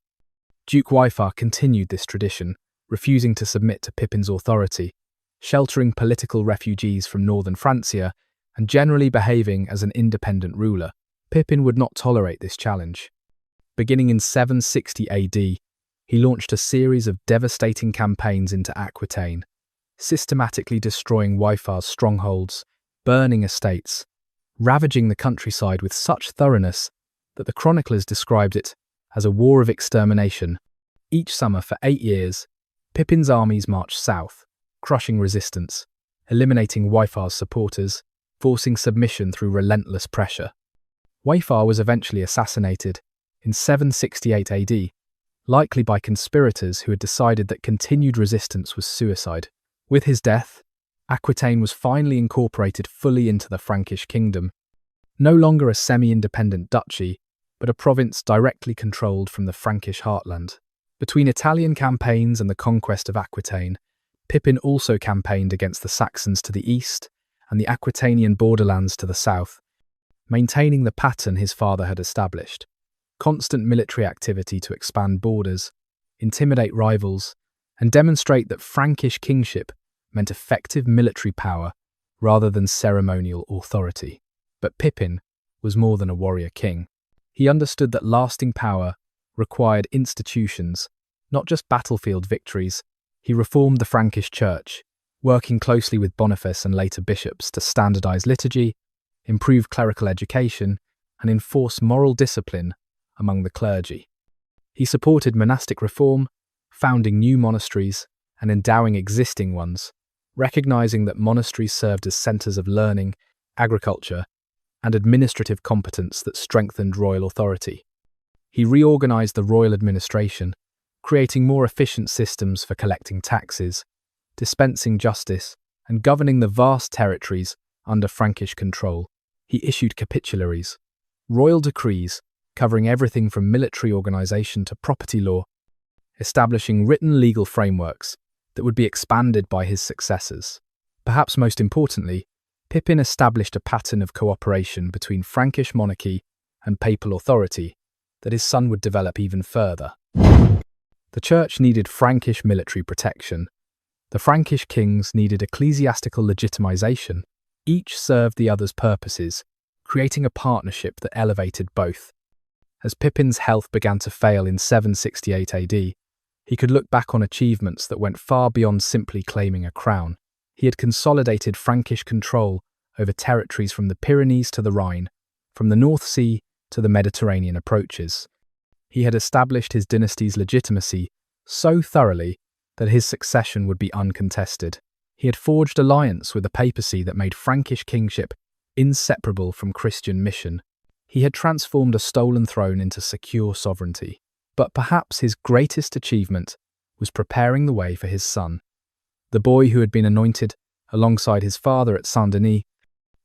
Duke Waifar continued this tradition, refusing to submit to Pepin's authority, sheltering political refugees from northern Francia and generally behaving as an independent ruler. Pepin would not tolerate this challenge. Beginning in 760 AD, he launched a series of devastating campaigns into Aquitaine, systematically destroying Waifar's strongholds, burning estates, ravaging the countryside with such thoroughness that the chroniclers described it as a war of extermination. Each summer for 8 years, Pepin's armies marched south, crushing resistance, eliminating Waifar's supporters, forcing submission through relentless pressure. Waifar was eventually assassinated in 768 AD, likely by conspirators who had decided that continued resistance was suicide. With his death, Aquitaine was finally incorporated fully into the Frankish kingdom, no longer a semi-independent duchy, but a province directly controlled from the Frankish heartland. Between Italian campaigns and the conquest of Aquitaine, Pepin also campaigned against the Saxons to the east and the Aquitanian borderlands to the south, maintaining the pattern his father had established: constant military activity to expand borders, intimidate rivals, and demonstrate that Frankish kingship meant effective military power rather than ceremonial authority. But Pepin was more than a warrior king. He understood that lasting power required institutions, not just battlefield victories. He reformed the Frankish church, working closely with Boniface and later bishops to standardize liturgy, improve clerical education, and enforce moral discipline among the clergy. He supported monastic reform, founding new monasteries and endowing existing ones, recognizing that monasteries served as centers of learning, agriculture, and administrative competence that strengthened royal authority. He reorganized the royal administration, creating more efficient systems for collecting taxes, dispensing justice, and governing the vast territories under Frankish control. He issued capitularies, royal decrees covering everything from military organization to property law, establishing written legal frameworks that would be expanded by his successors. Perhaps most importantly, Pepin established a pattern of cooperation between Frankish monarchy and papal authority that his son would develop even further. The church needed Frankish military protection. The Frankish kings needed ecclesiastical legitimization. Each served the other's purposes, creating a partnership that elevated both. As Pepin's health began to fail in 768 AD, he could look back on achievements that went far beyond simply claiming a crown. He had consolidated Frankish control over territories from the Pyrenees to the Rhine, from the North Sea to the Mediterranean approaches. He had established his dynasty's legitimacy so thoroughly that his succession would be uncontested. He had forged alliance with the papacy that made Frankish kingship inseparable from Christian mission. He had transformed a stolen throne into secure sovereignty. But perhaps his greatest achievement was preparing the way for his son, the boy who had been anointed alongside his father at Saint-Denis,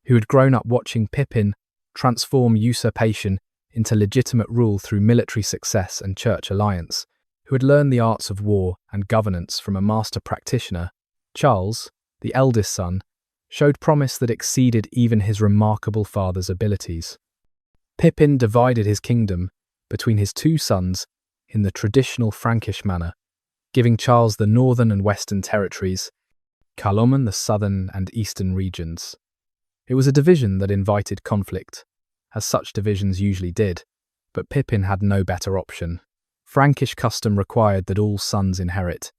who had grown up watching Pepin transform usurpation into legitimate rule through military success and church alliance, who had learned the arts of war and governance from a master practitioner. Charles, the eldest son, showed promise that exceeded even his remarkable father's abilities. Pepin divided his kingdom between his two sons in the traditional Frankish manner, giving Charles the northern and western territories, Carloman the southern and eastern regions. It was a division that invited conflict, as such divisions usually did, but Pepin had no better option. Frankish custom required that all sons inherit,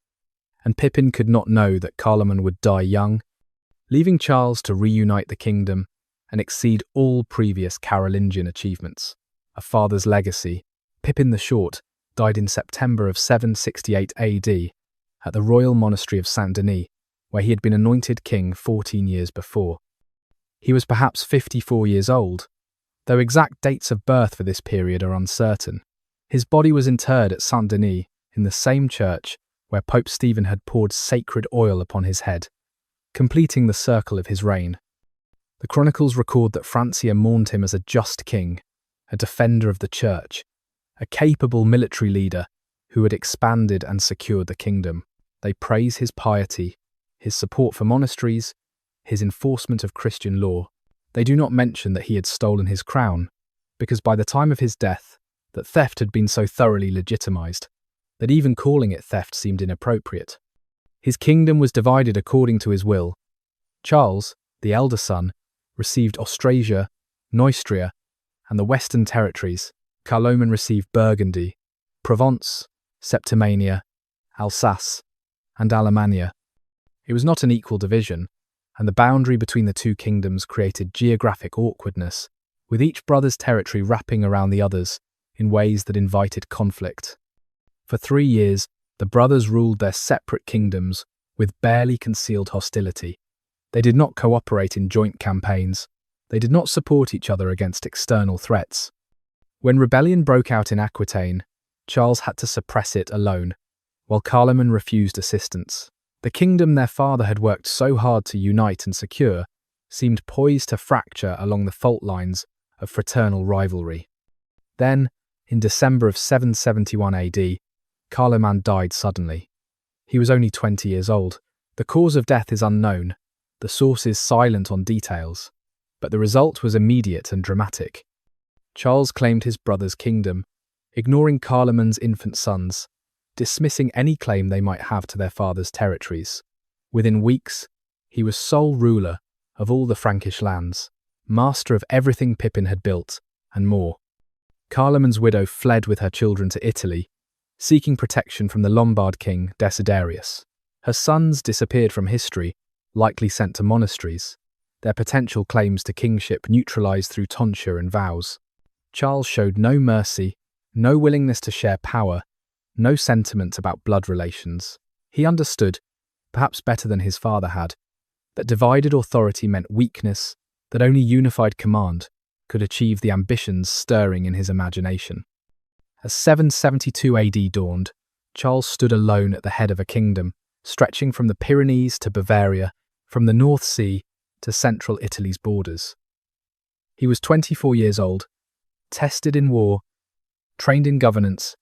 and Pepin could not know that Carloman would die young, leaving Charles to reunite the kingdom and exceed all previous Carolingian achievements. A father's legacy, Pepin the Short died in September of 768 AD at the royal monastery of Saint-Denis, where he had been anointed king 14 years before. He was perhaps 54 years old, though exact dates of birth for this period are uncertain. His body was interred at Saint-Denis in the same church where Pope Stephen had poured sacred oil upon his head, completing the circle of his reign. The chronicles record that Francia mourned him as a just king, a defender of the church, a capable military leader who had expanded and secured the kingdom. They praise his piety, his support for monasteries, his enforcement of Christian law. They do not mention that he had stolen his crown, because by the time of his death, that theft had been so thoroughly legitimized that even calling it theft seemed inappropriate. His kingdom was divided according to his will. Charles, the elder son, received Austrasia, Neustria, and the western territories. Carloman received Burgundy, Provence, Septimania, Alsace, and Alemannia. It was not an equal division, and the boundary between the two kingdoms created geographic awkwardness, with each brother's territory wrapping around the others in ways that invited conflict. For 3 years, the brothers ruled their separate kingdoms with barely concealed hostility. They did not cooperate in joint campaigns. They did not support each other against external threats. When rebellion broke out in Aquitaine, Charles had to suppress it alone, while Carloman refused assistance. The kingdom their father had worked so hard to unite and secure seemed poised to fracture along the fault lines of fraternal rivalry. Then, in December of 771 AD, Carloman died suddenly. He was only 20 years old. The cause of death is unknown, the sources silent on details, but the result was immediate and dramatic. Charles claimed his brother's kingdom, ignoring Carloman's infant sons, dismissing any claim they might have to their father's territories. Within weeks, he was sole ruler of all the Frankish lands, master of everything Pepin had built, and more. Carloman's widow fled with her children to Italy, seeking protection from the Lombard king Desiderius. Her sons disappeared from history, likely sent to monasteries, their potential claims to kingship neutralized through tonsure and vows. Charles showed no mercy, no willingness to share power, no sentiment about blood relations. He understood, perhaps better than his father had, that divided authority meant weakness, that only unified command could achieve the ambitions stirring in his imagination. As 772 AD dawned, Charles stood alone at the head of a kingdom, stretching from the Pyrenees to Bavaria, from the North Sea to central Italy's borders. He was 24 years old, tested in war, trained in governance,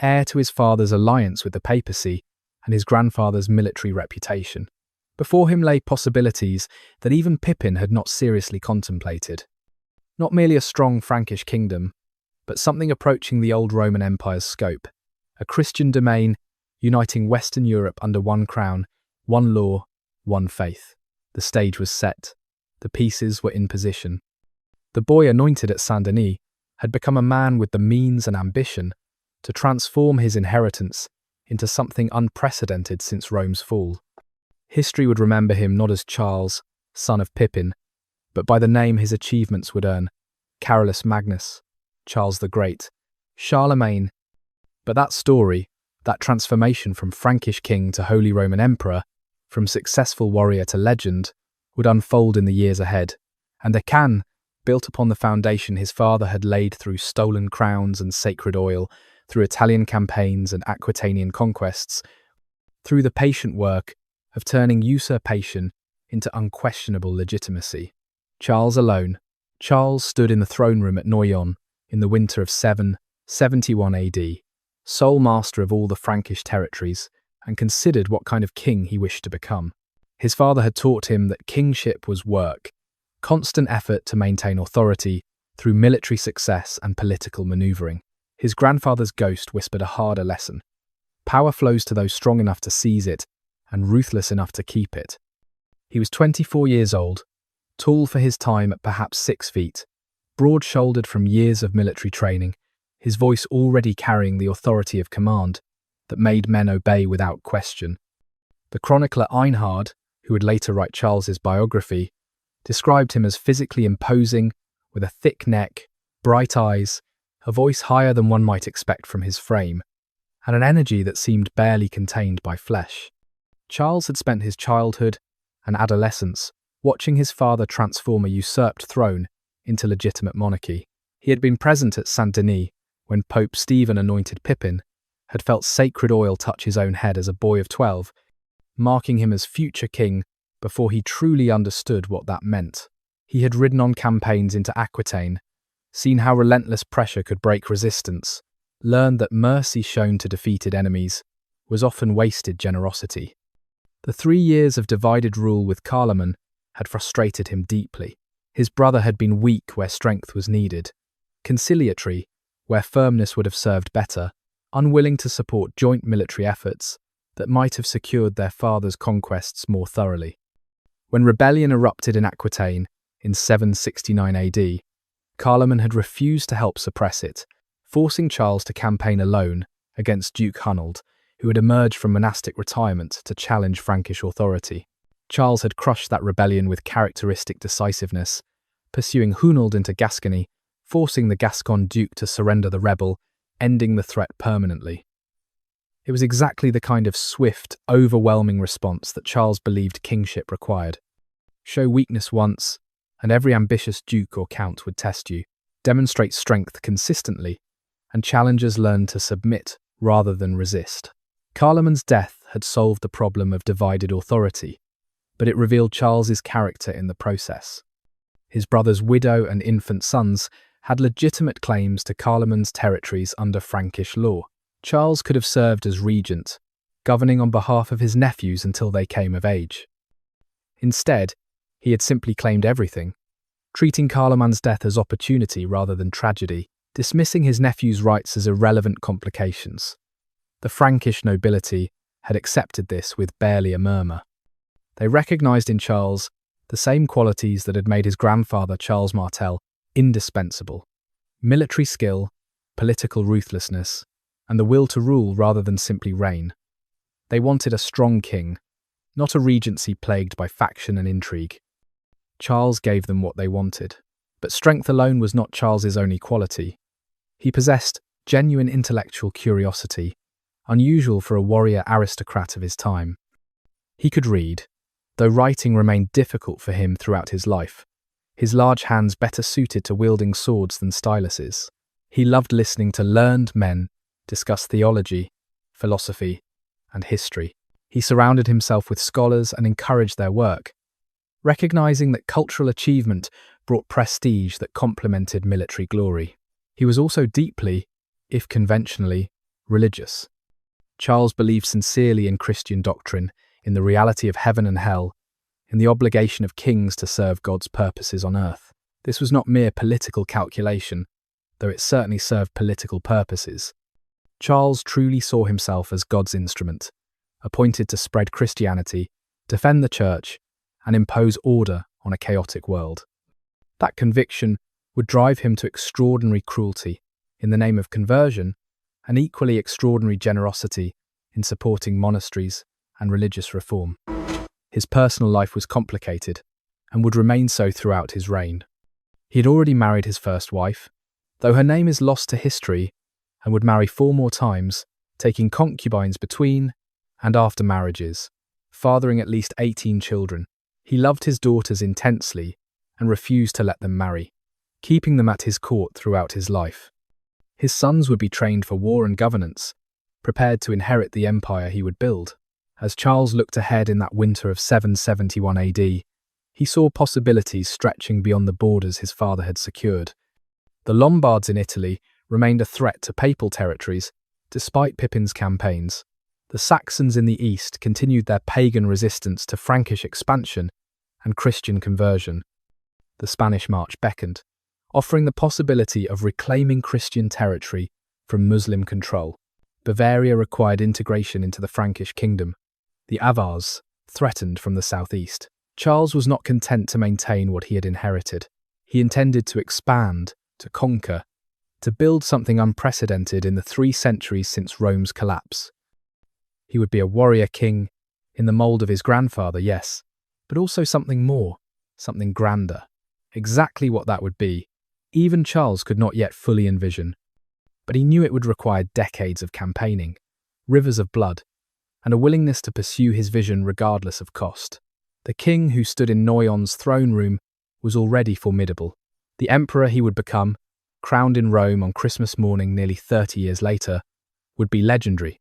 heir to his father's alliance with the papacy and his grandfather's military reputation. Before him lay possibilities that even Pepin had not seriously contemplated. Not merely a strong Frankish kingdom, but something approaching the old Roman Empire's scope, a Christian domain uniting Western Europe under one crown, one law, one faith. The stage was set. The pieces were in position. The boy anointed at Saint-Denis had become a man with the means and ambition to transform his inheritance into something unprecedented since Rome's fall. History would remember him not as Charles, son of Pepin, but by the name his achievements would earn: Carolus Magnus, Charles the Great, Charlemagne. But that story, that transformation from Frankish king to Holy Roman Emperor, from successful warrior to legend, would unfold in the years ahead, and the Khan, built upon the foundation his father had laid through stolen crowns and sacred oil, through Italian campaigns and Aquitanian conquests, through the patient work of turning usurpation into unquestionable legitimacy. Charles alone, Charles stood in the throne room at Noyon in the winter of 771 AD, sole master of all the Frankish territories, and considered what kind of king he wished to become. His father had taught him that kingship was work, constant effort to maintain authority through military success and political maneuvering. His grandfather's ghost whispered a harder lesson. Power flows to those strong enough to seize it and ruthless enough to keep it. He was 24 years old, tall for his time at perhaps 6 feet, broad-shouldered from years of military training, his voice already carrying the authority of command that made men obey without question. The chronicler Einhard, who would later write Charles's biography, described him as physically imposing, with a thick neck, bright eyes, a voice higher than one might expect from his frame, and an energy that seemed barely contained by flesh. Charles had spent his childhood and adolescence watching his father transform a usurped throne into legitimate monarchy. He had been present at Saint-Denis when Pope Stephen anointed Pepin, had felt sacred oil touch his own head as a boy of 12, marking him as future king before he truly understood what that meant. He had ridden on campaigns into Aquitaine, seen how relentless pressure could break resistance, learned that mercy shown to defeated enemies was often wasted generosity. The 3 years of divided rule with Charlemagne had frustrated him deeply. His brother had been weak where strength was needed, conciliatory where firmness would have served better, unwilling to support joint military efforts that might have secured their father's conquests more thoroughly. When rebellion erupted in Aquitaine in 769 AD, Charlemagne had refused to help suppress it, forcing Charles to campaign alone against Duke Hunald, who had emerged from monastic retirement to challenge Frankish authority. Charles had crushed that rebellion with characteristic decisiveness, pursuing Hunald into Gascony, forcing the Gascon duke to surrender the rebel, ending the threat permanently. It was exactly the kind of swift, overwhelming response that Charles believed kingship required. Show weakness once, and every ambitious duke or count would test you. Demonstrate strength consistently, and challengers learned to submit rather than resist. Charlemagne's death had solved the problem of divided authority, but it revealed Charles's character in the process. His brother's widow and infant sons had legitimate claims to Charlemagne's territories under Frankish law. Charles could have served as regent, governing on behalf of his nephews until they came of age. Instead, he had simply claimed everything, treating Charlemagne's death as opportunity rather than tragedy, dismissing his nephew's rights as irrelevant complications. The Frankish nobility had accepted this with barely a murmur. They recognized in Charles the same qualities that had made his grandfather Charles Martel indispensable: military skill, political ruthlessness, and the will to rule rather than simply reign. They wanted a strong king, not a regency plagued by faction and intrigue. Charles gave them what they wanted, but strength alone was not Charles's only quality. He possessed genuine intellectual curiosity, unusual for a warrior aristocrat of his time. He could read, though writing remained difficult for him throughout his life, his large hands better suited to wielding swords than styluses. He loved listening to learned men discuss theology, philosophy, and history. He surrounded himself with scholars and encouraged their work, recognizing that cultural achievement brought prestige that complemented military glory. He was also deeply, if conventionally, religious. Charles believed sincerely in Christian doctrine, in the reality of heaven and hell, in the obligation of kings to serve God's purposes on earth. This was not mere political calculation, though it certainly served political purposes. Charles truly saw himself as God's instrument, appointed to spread Christianity, defend the church, and impose order on a chaotic world. That conviction would drive him to extraordinary cruelty in the name of conversion, and equally extraordinary generosity in supporting monasteries and religious reform. His personal life was complicated, and would remain so throughout his reign. He had already married his first wife, though her name is lost to history, and would marry 4 more times, taking concubines between and after marriages, fathering at least 18 children. He loved his daughters intensely and refused to let them marry, keeping them at his court throughout his life. His sons would be trained for war and governance, prepared to inherit the empire he would build. As Charles looked ahead in that winter of 771 AD, he He saw possibilities stretching beyond the borders his father had secured. The Lombards in Italy remained a threat to papal territories, despite Pepin's campaigns. The Saxons in the east continued their pagan resistance to Frankish expansion and Christian conversion. The Spanish March beckoned, offering the possibility of reclaiming Christian territory from Muslim control. Bavaria required integration into the Frankish kingdom. The Avars threatened from the southeast. Charles was not content to maintain what he had inherited. He intended to expand, to conquer, to build something unprecedented in the 3 centuries since Rome's collapse. He would be a warrior king, in the mould of his grandfather, yes, but also something more, something grander. Exactly what that would be, even Charles could not yet fully envision. But he knew it would require decades of campaigning, rivers of blood, and a willingness to pursue his vision regardless of cost. The king who stood in Noyon's throne room was already formidable. The emperor he would become, crowned in Rome on Christmas morning nearly 30 years later, would be legendary.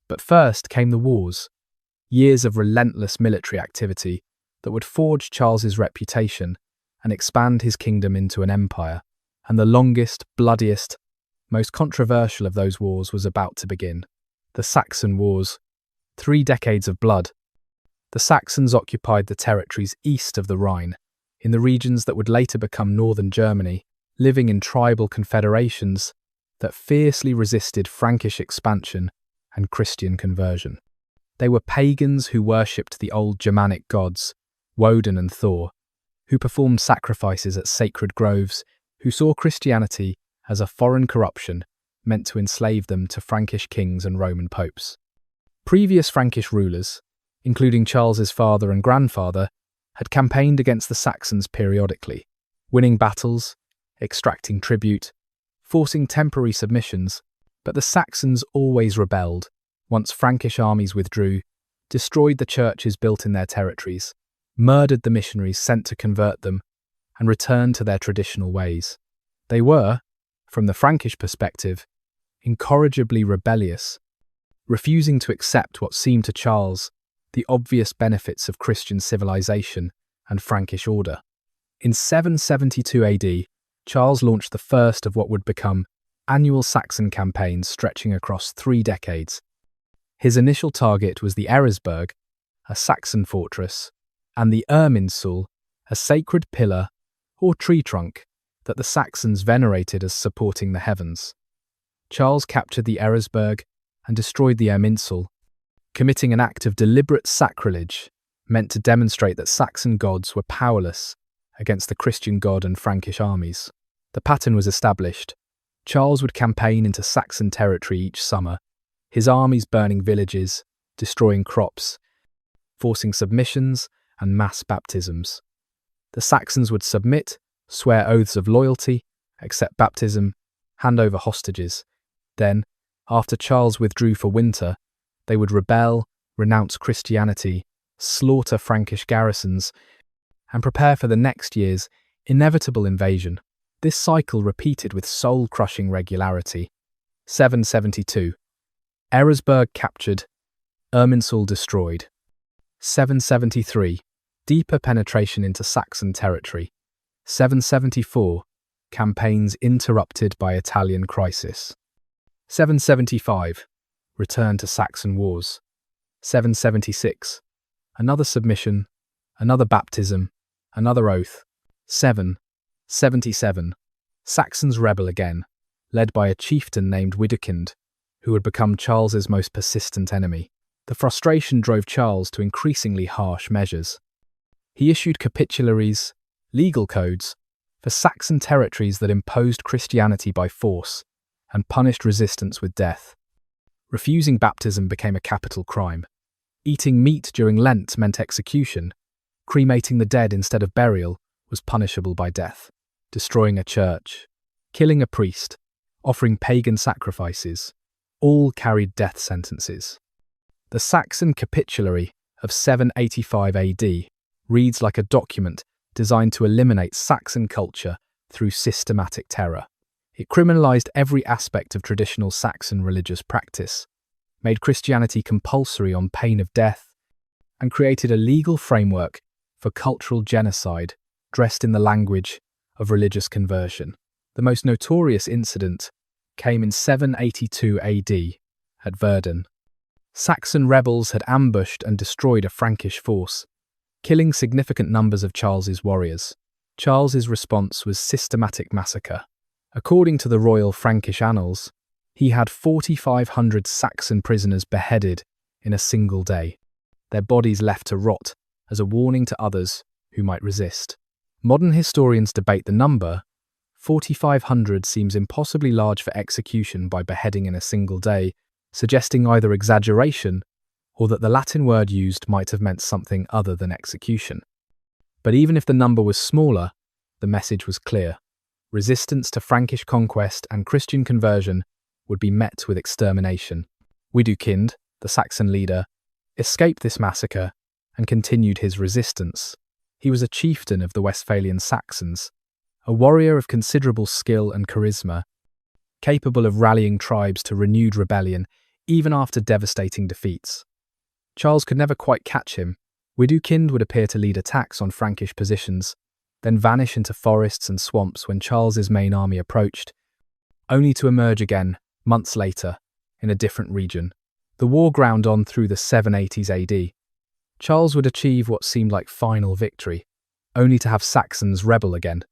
But first came the wars, years of relentless military activity that would forge Charles's reputation and expand his kingdom into an empire. And the longest, bloodiest, most controversial of those wars was about to begin. The Saxon Wars. 3 decades of blood. The Saxons occupied the territories east of the Rhine, in the regions that would later become northern Germany, living in tribal confederations that fiercely resisted Frankish expansion and Christian conversion. They were pagans who worshipped the old Germanic gods, Woden and Thor, who performed sacrifices at sacred groves, who saw Christianity as a foreign corruption meant to enslave them to Frankish kings and Roman popes. Previous Frankish rulers, including Charles's father and grandfather, had campaigned against the Saxons periodically, winning battles, extracting tribute, forcing temporary submissions, but the Saxons always rebelled once Frankish armies withdrew, destroyed the churches built in their territories, murdered the missionaries sent to convert them, and returned to their traditional ways. They were, from the Frankish perspective, incorrigibly rebellious, refusing to accept what seemed to Charles the obvious benefits of Christian civilization and Frankish order. In 772 AD, Charles launched the first of what would become annual Saxon campaigns stretching across 3 decades. His initial target was the Eresburg, a Saxon fortress, and the Irminsul, a sacred pillar or tree trunk that the Saxons venerated as supporting the heavens. Charles captured the Eresburg and destroyed the Irminsul, committing an act of deliberate sacrilege meant to demonstrate that Saxon gods were powerless against the Christian god and Frankish armies. The pattern was established. Charles would campaign into Saxon territory each summer, his armies burning villages, destroying crops, forcing submissions and mass baptisms. The Saxons would submit, swear oaths of loyalty, accept baptism, hand over hostages. Then, after Charles withdrew for winter, they would rebel, renounce Christianity, slaughter Frankish garrisons, and prepare for the next year's inevitable invasion. This cycle repeated with soul-crushing regularity. 772. Eresburg captured, Irminsul destroyed. 773. Deeper penetration into Saxon territory. 774. Campaigns interrupted by Italian crisis. 775. Return to Saxon wars. 776. Another submission, another baptism, another oath. 777. Saxons rebel again, led by a chieftain named Widukind, who would become Charles's most persistent enemy. The frustration drove Charles to increasingly harsh measures. He issued capitularies, legal codes, for Saxon territories that imposed Christianity by force and punished resistance with death. Refusing baptism became a capital crime. Eating meat during Lent meant execution. Cremating the dead instead of burial was punishable by death. Destroying a church, killing a priest, offering pagan sacrifices, all carried death sentences. The Saxon Capitulary of 785 AD reads like a document designed to eliminate Saxon culture through systematic terror. It criminalized every aspect of traditional Saxon religious practice, made Christianity compulsory on pain of death, and created a legal framework for cultural genocide, dressed in the language of religious conversion. The most notorious incident came in 782 AD at Verdun. Saxon rebels had ambushed and destroyed a Frankish force, killing significant numbers of Charles's warriors. Charles's response was systematic massacre. According to the Royal Frankish Annals, he had 4,500 Saxon prisoners beheaded in a single day, their bodies left to rot as a warning to others who might resist. Modern historians debate the number. 4,500 seems impossibly large for execution by beheading in a single day, suggesting either exaggeration or that the Latin word used might have meant something other than execution. But even if the number was smaller, the message was clear. Resistance to Frankish conquest and Christian conversion would be met with extermination. Widukind, the Saxon leader, escaped this massacre and continued his resistance. He was a chieftain of the Westphalian Saxons, a warrior of considerable skill and charisma, capable of rallying tribes to renewed rebellion even after devastating defeats. Charles could never quite catch him. Widukind would appear to lead attacks on Frankish positions, then vanish into forests and swamps when Charles's main army approached, only to emerge again, months later, in a different region. The war ground on through the 780s AD. Charles would achieve what seemed like final victory, only to have Saxons rebel again.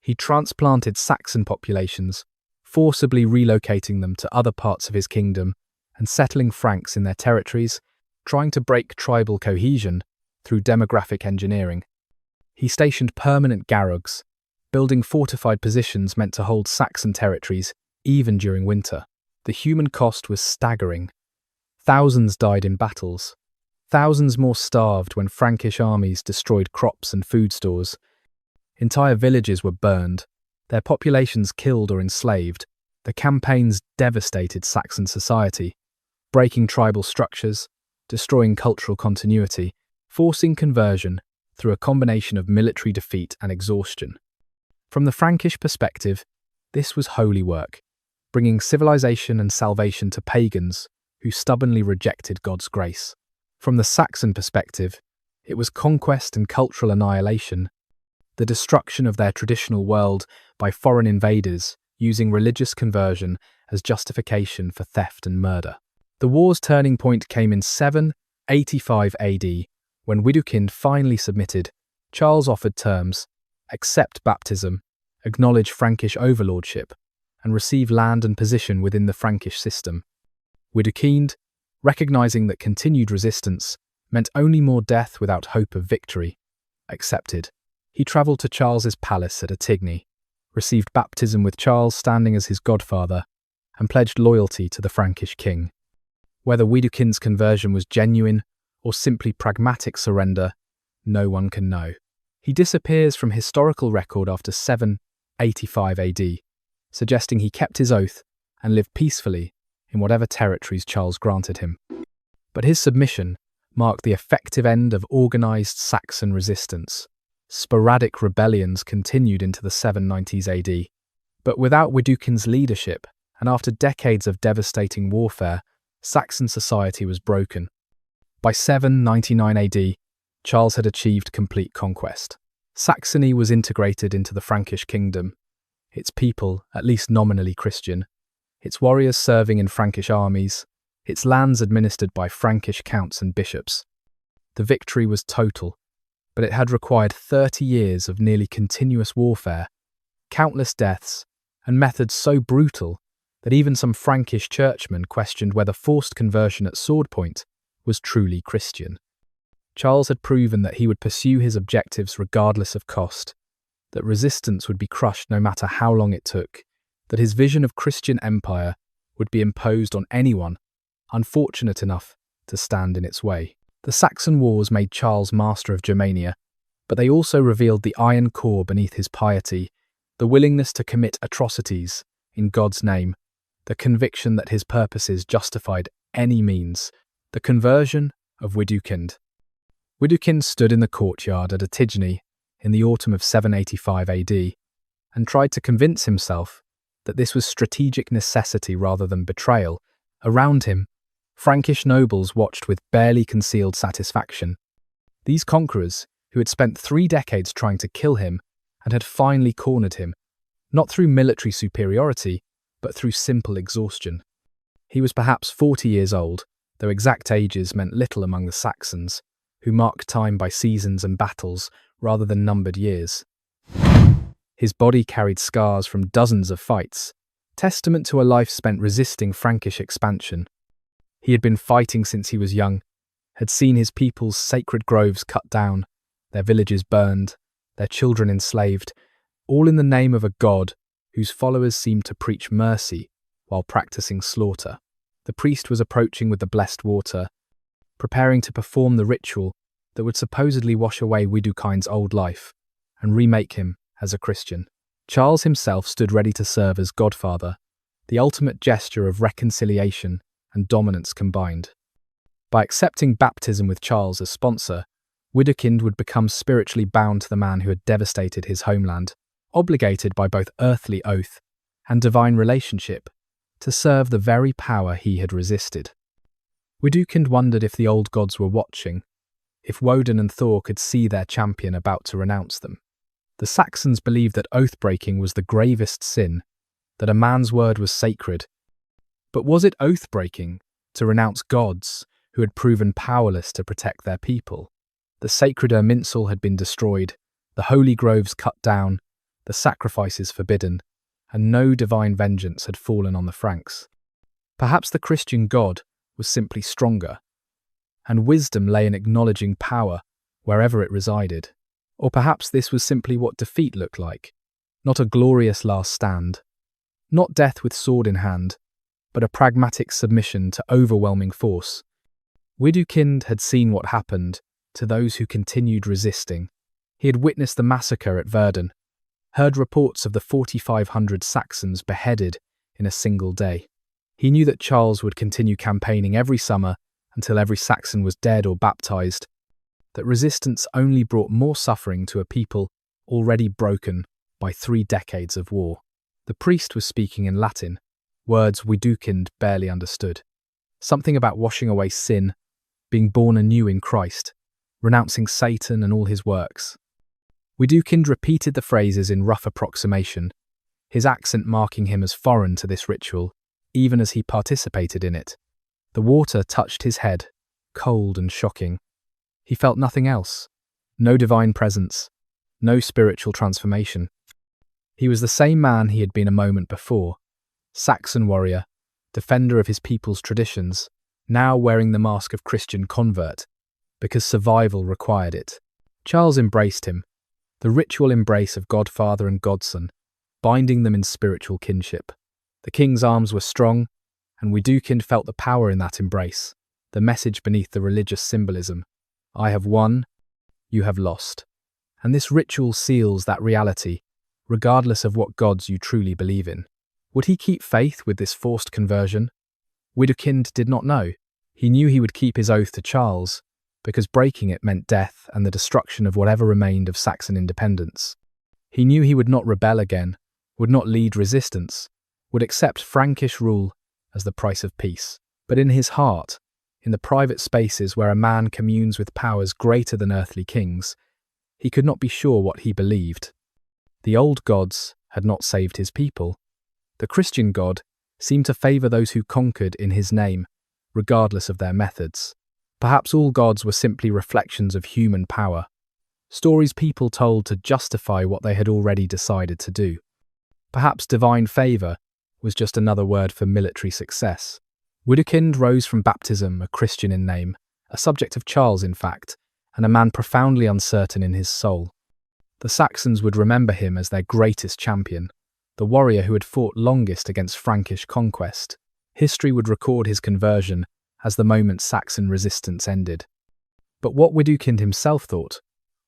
He transplanted Saxon populations, forcibly relocating them to other parts of his kingdom and settling Franks in their territories, trying to break tribal cohesion through demographic engineering. He stationed permanent garrugs, building fortified positions meant to hold Saxon territories even during winter. The human cost was staggering. Thousands died in battles. Thousands more starved when Frankish armies destroyed crops and food stores. Entire villages were burned, their populations killed or enslaved. The campaigns devastated Saxon society, breaking tribal structures, destroying cultural continuity, forcing conversion through a combination of military defeat and exhaustion. From the Frankish perspective, this was holy work, bringing civilization and salvation to pagans who stubbornly rejected God's grace. From the Saxon perspective, it was conquest and cultural annihilation, the destruction of their traditional world by foreign invaders using religious conversion as justification for theft and murder. The war's turning point came in 785 AD, when Widukind finally submitted. Charles offered terms: accept baptism, acknowledge Frankish overlordship, and receive land and position within the Frankish system. Widukind, recognizing that continued resistance meant only more death without hope of victory, accepted. He travelled to Charles's palace at Attigny, received baptism with Charles standing as his godfather, and pledged loyalty to the Frankish king. Whether Widukind's conversion was genuine or simply pragmatic surrender, no one can know. He disappears from historical record after 785 AD, suggesting he kept his oath and lived peacefully in whatever territories Charles granted him. But his submission marked the effective end of organised Saxon resistance. Sporadic rebellions continued into the 790s AD, but without Widukind's leadership, and after decades of devastating warfare, Saxon society was broken. By 799 AD, Charles had achieved complete conquest. Saxony was integrated into the Frankish kingdom, its people at least nominally Christian, its warriors serving in Frankish armies, its lands administered by Frankish counts and bishops. The victory was total, but it had required 30 years of nearly continuous warfare, countless deaths, and methods so brutal that even some Frankish churchmen questioned whether forced conversion at sword point was truly Christian. Charles had proven that he would pursue his objectives regardless of cost, that resistance would be crushed no matter how long it took, that his vision of Christian empire would be imposed on anyone unfortunate enough to stand in its way. The Saxon wars made Charles master of Germania, but they also revealed the iron core beneath his piety, the willingness to commit atrocities in God's name, the conviction that his purposes justified any means. The conversion of Widukind. Widukind stood in the courtyard at Attigny in the autumn of 785 AD and tried to convince himself that this was strategic necessity rather than betrayal. Around him, Frankish nobles watched with barely concealed satisfaction. These conquerors, who had spent 3 decades trying to kill him and had finally cornered him, not through military superiority, but through simple exhaustion. He was perhaps 40 years old, though exact ages meant little among the Saxons, who marked time by seasons and battles rather than numbered years. His body carried scars from dozens of fights, testament to a life spent resisting Frankish expansion. He had been fighting since he was young, had seen his people's sacred groves cut down, their villages burned, their children enslaved, all in the name of a god whose followers seemed to preach mercy while practicing slaughter. The priest was approaching with the blessed water, preparing to perform the ritual that would supposedly wash away Widukind's old life and remake him as a Christian. Charles himself stood ready to serve as godfather, the ultimate gesture of reconciliation and dominance combined. By accepting baptism with Charles as sponsor, Widukind would become spiritually bound to the man who had devastated his homeland, obligated by both earthly oath and divine relationship to serve the very power he had resisted. Widukind wondered if the old gods were watching, if Woden and Thor could see their champion about to renounce them. The Saxons believed that oath-breaking was the gravest sin, that a man's word was sacred. But was it oath-breaking to renounce gods who had proven powerless to protect their people? The sacred Irminsul had been destroyed, the holy groves cut down, the sacrifices forbidden, and no divine vengeance had fallen on the Franks. Perhaps the Christian God was simply stronger, and wisdom lay in acknowledging power wherever it resided. Or perhaps this was simply what defeat looked like, not a glorious last stand, not death with sword in hand, but a pragmatic submission to overwhelming force. Widukind had seen what happened to those who continued resisting. He had witnessed the massacre at Verdun, heard reports of the 4,500 Saxons beheaded in a single day. He knew that Charles would continue campaigning every summer until every Saxon was dead or baptized, that resistance only brought more suffering to a people already broken by 3 decades of war. The priest was speaking in Latin, words Widukind barely understood. Something about washing away sin, being born anew in Christ, renouncing Satan and all his works. Widukind repeated the phrases in rough approximation, his accent marking him as foreign to this ritual, even as he participated in it. The water touched his head, cold and shocking. He felt nothing else, no divine presence, no spiritual transformation. He was the same man he had been a moment before, Saxon warrior, defender of his people's traditions, now wearing the mask of Christian convert, because survival required it. Charles embraced him, the ritual embrace of godfather and godson, binding them in spiritual kinship. The king's arms were strong, and Widukind felt the power in that embrace, the message beneath the religious symbolism. I have won, you have lost. And this ritual seals that reality, regardless of what gods you truly believe in. Would he keep faith with this forced conversion? Widukind did not know. He knew he would keep his oath to Charles, because breaking it meant death and the destruction of whatever remained of Saxon independence. He knew he would not rebel again, would not lead resistance, would accept Frankish rule as the price of peace. But in his heart, in the private spaces where a man communes with powers greater than earthly kings, he could not be sure what he believed. The old gods had not saved his people. The Christian God seemed to favour those who conquered in his name, regardless of their methods. Perhaps all gods were simply reflections of human power, stories people told to justify what they had already decided to do. Perhaps divine favour was just another word for military success. Widukind rose from baptism, a Christian in name, a subject of Charles in fact, and a man profoundly uncertain in his soul. The Saxons would remember him as their greatest champion, the warrior who had fought longest against Frankish conquest. History would record his conversion as the moment Saxon resistance ended. But what Widukind himself thought,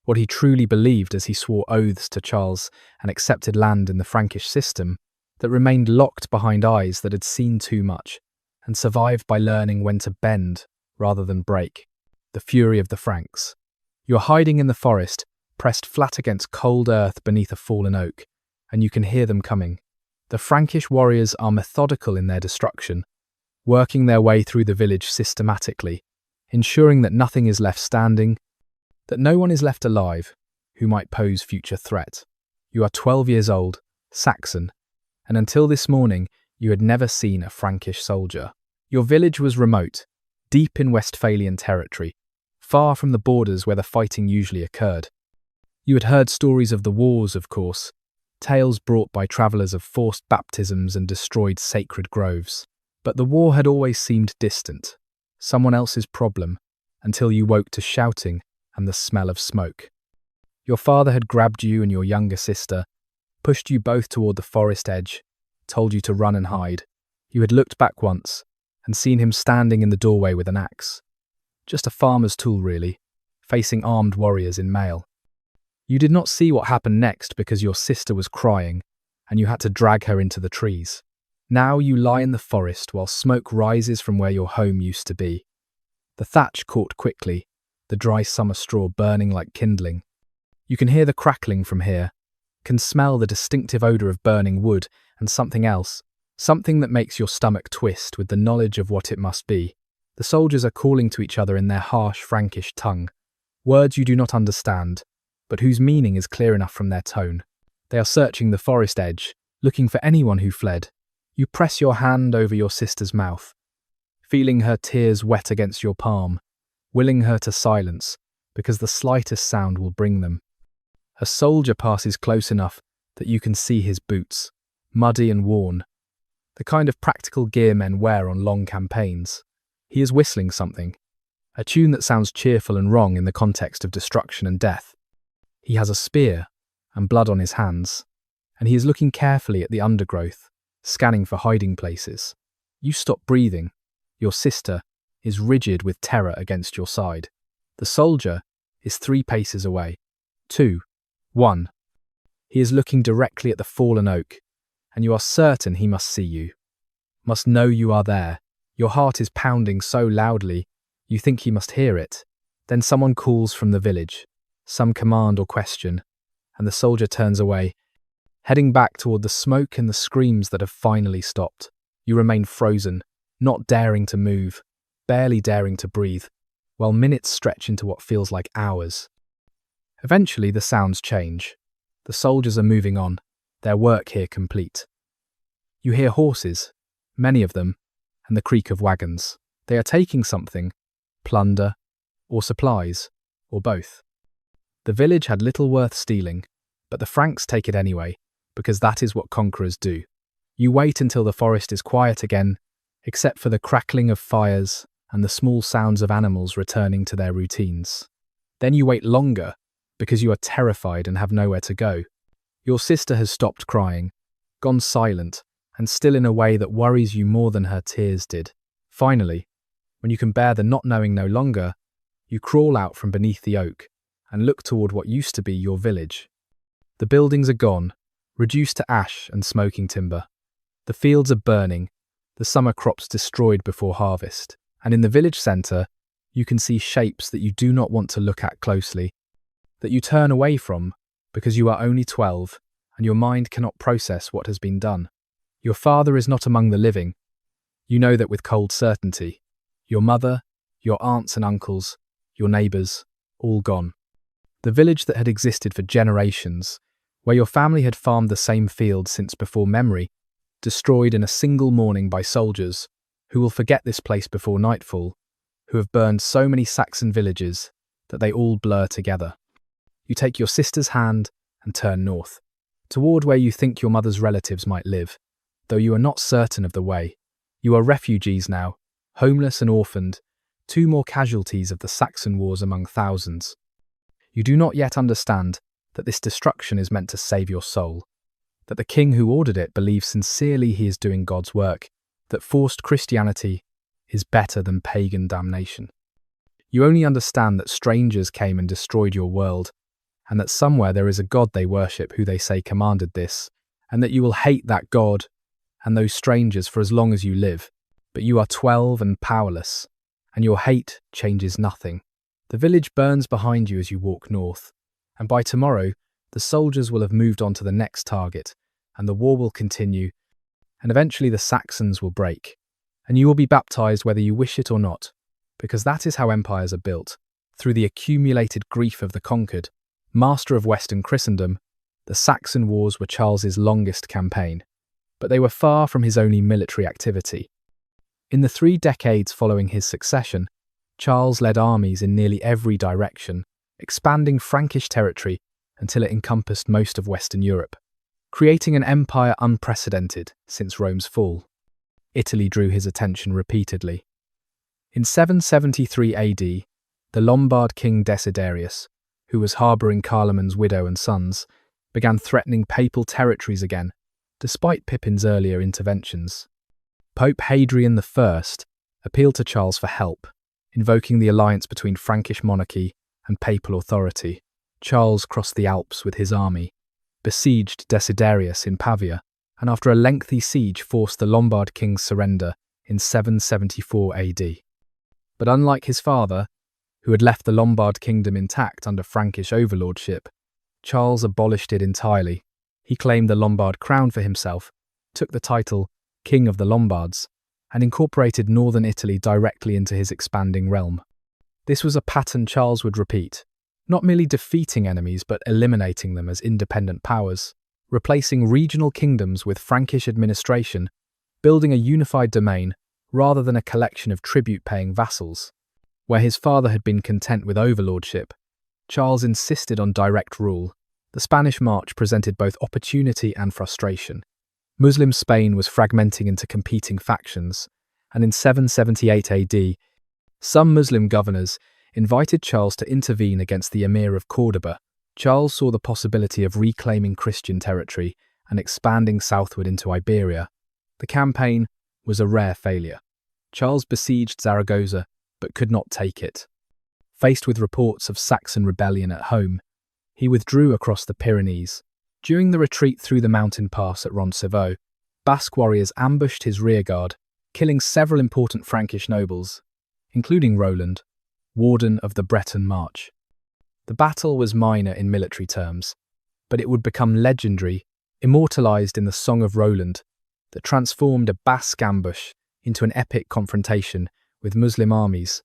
what he truly believed as he swore oaths to Charles and accepted land in the Frankish system that remained locked behind eyes that had seen too much, and survived by learning when to bend rather than break. The fury of the Franks. You're hiding in the forest, pressed flat against cold earth beneath a fallen oak, and you can hear them coming. The Frankish warriors are methodical in their destruction, working their way through the village systematically, ensuring that nothing is left standing. that no one is left alive who might pose future threat. You are 12 years old, Saxon, and until this morning you had never seen a Frankish soldier. Your village was remote, deep in Westphalian territory, far from the borders where the fighting usually occurred. You had heard stories of the wars, of course, tales brought by travellers of forced baptisms and destroyed sacred groves. But the war had always seemed distant, someone else's problem, until you woke to shouting and the smell of smoke. Your father had grabbed you and your younger sister, pushed you both toward the forest edge, told you to run and hide. You had looked back once and seen him standing in the doorway with an axe. Just a farmer's tool, really, facing armed warriors in mail. You did not see what happened next because your sister was crying and you had to drag her into the trees. Now you lie in the forest while smoke rises from where your home used to be. The thatch caught quickly, the dry summer straw burning like kindling. You can hear the crackling from here, can smell the distinctive odour of burning wood and something else, something that makes your stomach twist with the knowledge of what it must be. The soldiers are calling to each other in their harsh Frankish tongue, words you do not understand, but whose meaning is clear enough from their tone. They are searching the forest edge, looking for anyone who fled. You press your hand over your sister's mouth, feeling her tears wet against your palm, willing her to silence, because the slightest sound will bring them. A soldier passes close enough that you can see his boots, muddy and worn, the kind of practical gear men wear on long campaigns. He is whistling something, a tune that sounds cheerful and wrong in the context of destruction and death. He has a spear and blood on his hands, and he is looking carefully at the undergrowth, scanning for hiding places. You stop breathing. Your sister is rigid with terror against your side. The soldier is 3 paces away. 2, 1. He is looking directly at the fallen oak, and you are certain he must see you, must know you are there. Your heart is pounding so loudly, you think he must hear it. Then someone calls from the village, some command or question, and the soldier turns away, heading back toward the smoke and the screams that have finally stopped. You remain frozen, not daring to move, barely daring to breathe, while minutes stretch into what feels like hours. Eventually the sounds change. The soldiers are moving on, their work here complete. You hear horses, many of them, and the creak of wagons. They are taking something, plunder, or supplies, or both. The village had little worth stealing, but the Franks take it anyway, because that is what conquerors do. You wait until the forest is quiet again, except for the crackling of fires and the small sounds of animals returning to their routines. Then you wait longer, because you are terrified and have nowhere to go. Your sister has stopped crying, gone silent, and still in a way that worries you more than her tears did. Finally, when you can bear the not knowing no longer, you crawl out from beneath the oak and look toward what used to be your village. The buildings are gone, reduced to ash and smoking timber. The fields are burning, the summer crops destroyed before harvest, and in the village centre, you can see shapes that you do not want to look at closely, that you turn away from because you are only 12 and your mind cannot process what has been done. Your father is not among the living. You know that with cold certainty. Your mother, your aunts and uncles, your neighbours, all gone. The village that had existed for generations, where your family had farmed the same field since before memory, destroyed in a single morning by soldiers who will forget this place before nightfall, who have burned so many Saxon villages that they all blur together. You take your sister's hand and turn north, toward where you think your mother's relatives might live, though you are not certain of the way. You are refugees now, homeless and orphaned, 2 more casualties of the Saxon wars among thousands. You do not yet understand that this destruction is meant to save your soul, that the king who ordered it believes sincerely he is doing God's work, that forced Christianity is better than pagan damnation. You only understand that strangers came and destroyed your world, and that somewhere there is a God they worship who they say commanded this, and that you will hate that God and those strangers for as long as you live. But you are 12 and powerless, and your hate changes nothing. The village burns behind you as you walk north, and by tomorrow, the soldiers will have moved on to the next target, and the war will continue, and eventually the Saxons will break, and you will be baptized whether you wish it or not, because that is how empires are built, Through the accumulated grief of the conquered, master of Western Christendom, the Saxon Wars were Charles's longest campaign, but they were far from his only military activity. In the 3 decades following his succession, Charles led armies in nearly every direction, expanding Frankish territory until it encompassed most of Western Europe, creating an empire unprecedented since Rome's fall. Italy drew his attention repeatedly. In 773 AD, the Lombard king Desiderius, who was harbouring Carloman's widow and sons, began threatening papal territories again, despite Pepin's earlier interventions. Pope Hadrian I appealed to Charles for help, invoking the alliance between Frankish monarchy and papal authority. Charles crossed the Alps with his army, besieged Desiderius in Pavia, and after a lengthy siege forced the Lombard king's surrender in 774 AD. But unlike his father, who had left the Lombard kingdom intact under Frankish overlordship, Charles abolished it entirely. He claimed the Lombard crown for himself, took the title King of the Lombards, and incorporated northern Italy directly into his expanding realm. This was a pattern Charles would repeat, not merely defeating enemies but eliminating them as independent powers, replacing regional kingdoms with Frankish administration, building a unified domain rather than a collection of tribute-paying vassals. Where his father had been content with overlordship, Charles insisted on direct rule. The Spanish March presented both opportunity and frustration. Muslim Spain was fragmenting into competing factions, and in 778 AD, some Muslim governors invited Charles to intervene against the Emir of Córdoba. Charles saw the possibility of reclaiming Christian territory and expanding southward into Iberia. The campaign was a rare failure. Charles besieged Zaragoza, but could not take it. Faced with reports of Saxon rebellion at home, he withdrew across the Pyrenees. During the retreat through the mountain pass at Roncesvalles, Basque warriors ambushed his rearguard, killing several important Frankish nobles, including Roland, warden of the Breton March. The battle was minor in military terms, but it would become legendary, immortalized in the Song of Roland, that transformed a Basque ambush into an epic confrontation with Muslim armies.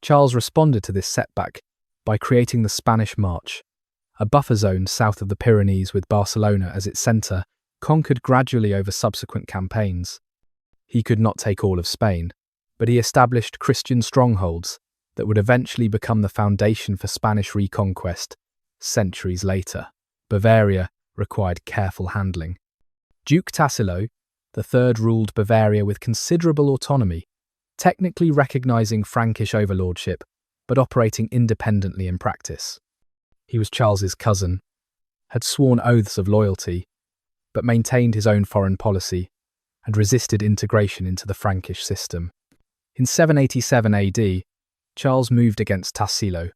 Charles responded to this setback by creating the Spanish March, a buffer zone south of the Pyrenees with Barcelona as its centre, conquered gradually over subsequent campaigns. He could not take all of Spain, but he established Christian strongholds that would eventually become the foundation for Spanish reconquest centuries later. Bavaria required careful handling. Duke Tassilo III ruled Bavaria with considerable autonomy, technically recognising Frankish overlordship, but operating independently in practice. He was Charles's cousin, had sworn oaths of loyalty, but maintained his own foreign policy and resisted integration into the Frankish system. In 787 AD, Charles moved against Tassilo,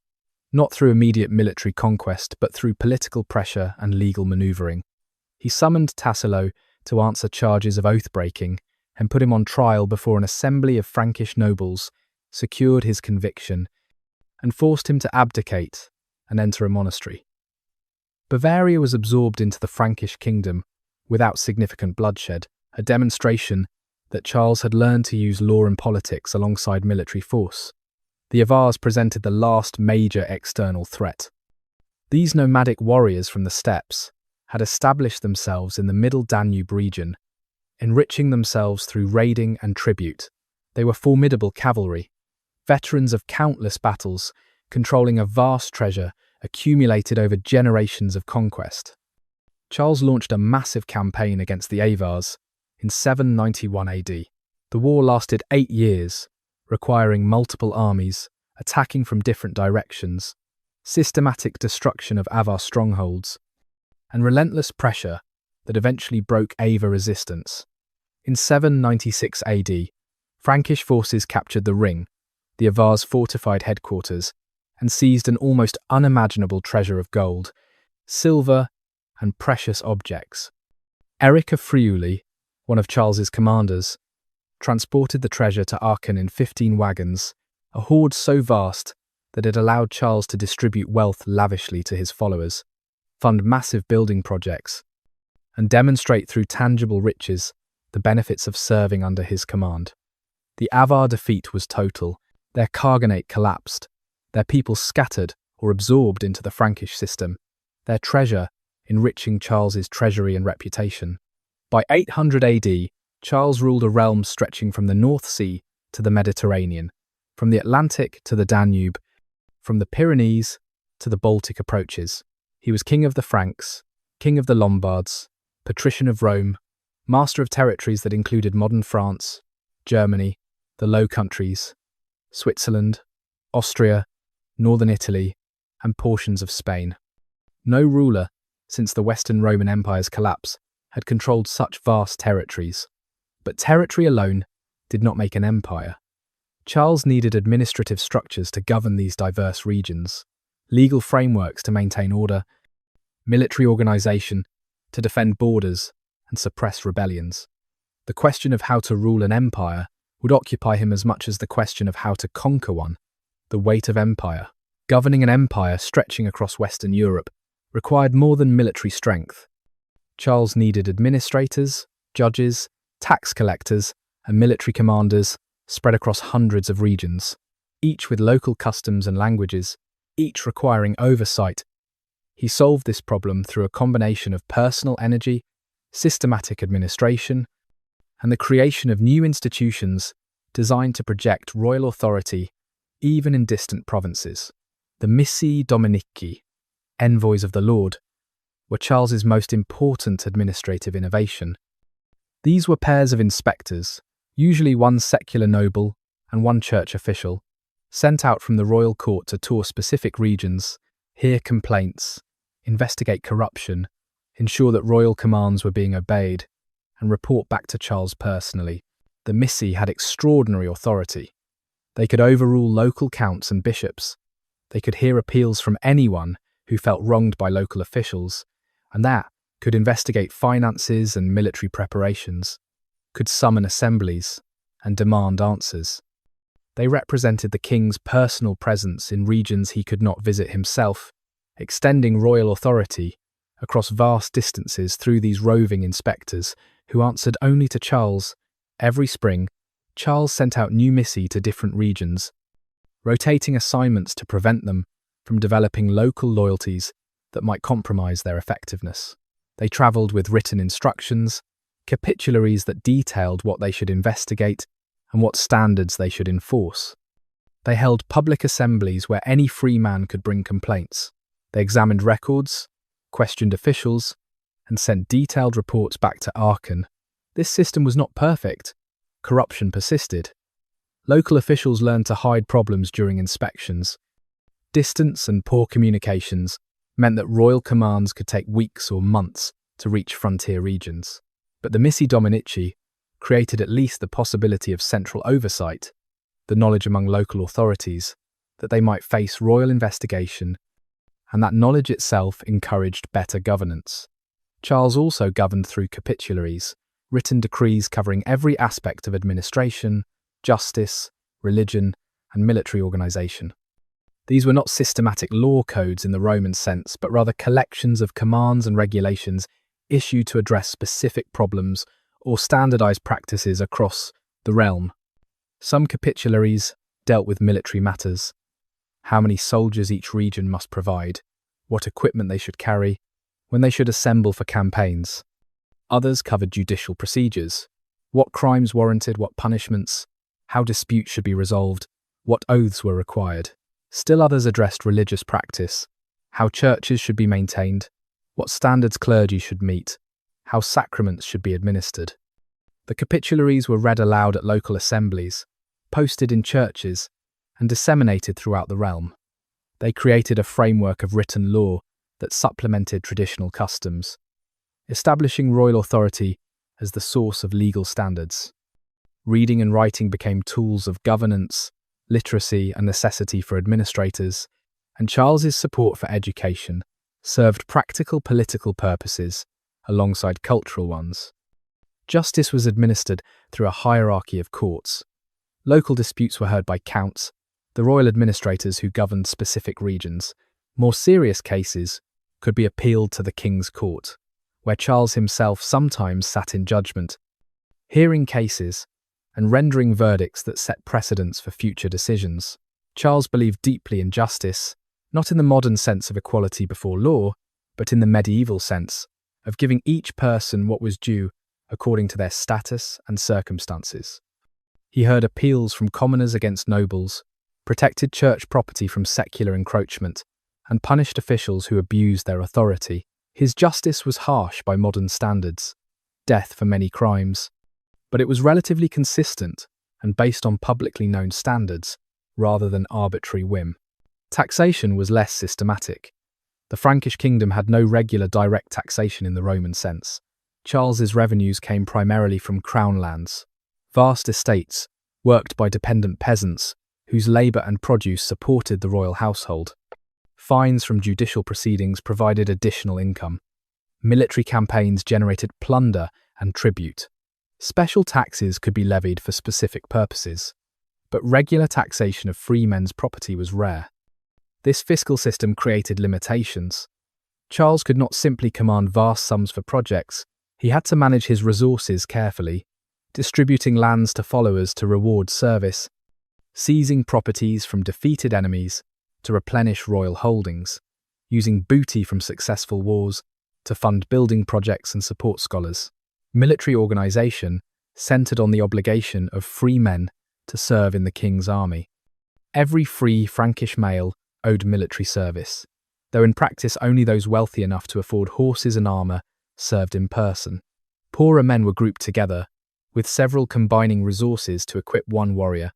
not through immediate military conquest but through political pressure and legal manoeuvring. He summoned Tassilo to answer charges of oath-breaking and put him on trial before an assembly of Frankish nobles, secured his conviction, and forced him to abdicate and enter a monastery. Bavaria was absorbed into the Frankish kingdom without significant bloodshed, a demonstration that Charles had learned to use law and politics alongside military force. The Avars presented the last major external threat. These nomadic warriors from the steppes had established themselves in the Middle Danube region, enriching themselves through raiding and tribute. They were formidable cavalry, veterans of countless battles, controlling a vast treasure accumulated over generations of conquest. Charles launched a massive campaign against the Avars in 791 AD. The war lasted 8 years, requiring multiple armies, attacking from different directions, systematic destruction of Avar strongholds, and relentless pressure that eventually broke Avar resistance. In 796 AD, Frankish forces captured the Ring, the Avars' fortified headquarters, and seized an almost unimaginable treasure of gold, silver, and precious objects. Eric of Friuli, one of Charles's commanders, transported the treasure to Aachen in 15 wagons, a hoard so vast that it allowed Charles to distribute wealth lavishly to his followers, fund massive building projects, and demonstrate through tangible riches the benefits of serving under his command. The Avar defeat was total. Their khaganate collapsed, their people scattered or absorbed into the Frankish system, their treasure enriching Charles's treasury and reputation. By 800 AD, Charles ruled a realm stretching from the North Sea to the Mediterranean, from the Atlantic to the Danube, from the Pyrenees to the Baltic approaches. He was king of the Franks, king of the Lombards, patrician of Rome, master of territories that included modern France, Germany, the Low Countries, Switzerland, Austria, northern Italy, and portions of Spain. No ruler, since the Western Roman Empire's collapse, had controlled such vast territories. But territory alone did not make an empire. Charles needed administrative structures to govern these diverse regions, legal frameworks to maintain order, military organization to defend borders and suppress rebellions. The question of how to rule an empire would occupy him as much as the question of how to conquer one. The weight of empire. Governing an empire stretching across Western Europe required more than military strength. Charles needed administrators, judges, tax collectors, and military commanders spread across hundreds of regions, each with local customs and languages, each requiring oversight. He solved this problem through a combination of personal energy, systematic administration, and the creation of new institutions designed to project royal authority even in distant provinces. The Missi Dominici, envoys of the Lord, were Charles's most important administrative innovation. These were pairs of inspectors, usually one secular noble and one church official, sent out from the royal court to tour specific regions, hear complaints, investigate corruption, ensure that royal commands were being obeyed, and report back to Charles personally. The missi had extraordinary authority. They could overrule local counts and bishops. They could hear appeals from anyone who felt wronged by local officials, and that could investigate finances and military preparations, could summon assemblies and demand answers. They represented the king's personal presence in regions he could not visit himself, extending royal authority across vast distances through these roving inspectors who answered only to Charles. Every spring, Charles sent out new missi to different regions, rotating assignments to prevent them from developing local loyalties that might compromise their effectiveness. They travelled with written instructions, capitularies that detailed what they should investigate and what standards they should enforce. They held public assemblies where any free man could bring complaints. They examined records, questioned officials, and sent detailed reports back to Aachen. This system was not perfect. Corruption persisted. Local officials learned to hide problems during inspections. Distance and poor communications meant that royal commands could take weeks or months to reach frontier regions. But the Missi Dominici created at least the possibility of central oversight, the knowledge among local authorities that they might face royal investigation, and that knowledge itself encouraged better governance. Charles also governed through capitularies, written decrees covering every aspect of administration, justice, religion, and military organization. These were not systematic law codes in the Roman sense, but rather collections of commands and regulations issued to address specific problems or standardized practices across the realm. Some capitularies dealt with military matters, how many soldiers each region must provide, what equipment they should carry, when they should assemble for campaigns. Others covered judicial procedures, what crimes warranted what punishments, how disputes should be resolved, what oaths were required. Still others addressed religious practice, how churches should be maintained, what standards clergy should meet, how sacraments should be administered. The capitularies were read aloud at local assemblies, posted in churches, and disseminated throughout the realm. They created a framework of written law that supplemented traditional customs, establishing royal authority as the source of legal standards. Reading and writing became tools of governance, literacy, and necessity for administrators, and Charles's support for education served practical political purposes alongside cultural ones. Justice was administered through a hierarchy of courts. Local disputes were heard by counts, the royal administrators who governed specific regions. More serious cases could be appealed to the king's court, where Charles himself sometimes sat in judgment, hearing cases and rendering verdicts that set precedents for future decisions. Charles believed deeply in justice, not in the modern sense of equality before law, but in the medieval sense of giving each person what was due according to their status and circumstances. He heard appeals from commoners against nobles, protected church property from secular encroachment, and punished officials who abused their authority. His justice was harsh by modern standards, death for many crimes, but it was relatively consistent and based on publicly known standards rather than arbitrary whim. Taxation was less systematic. The Frankish kingdom had no regular direct taxation in the Roman sense. Charles's revenues came primarily from crown lands, vast estates worked by dependent peasants whose labour and produce supported the royal household. Fines from judicial proceedings provided additional income. Military campaigns generated plunder and tribute. Special taxes could be levied for specific purposes, but regular taxation of free men's property was rare. This fiscal system created limitations. Charles could not simply command vast sums for projects. He had to manage his resources carefully, distributing lands to followers to reward service, seizing properties from defeated enemies to replenish royal holdings, using booty from successful wars to fund building projects and support scholars. Military organisation centred on the obligation of free men to serve in the king's army. Every free Frankish male owed military service, though in practice only those wealthy enough to afford horses and armour served in person. Poorer men were grouped together, with several combining resources to equip one warrior.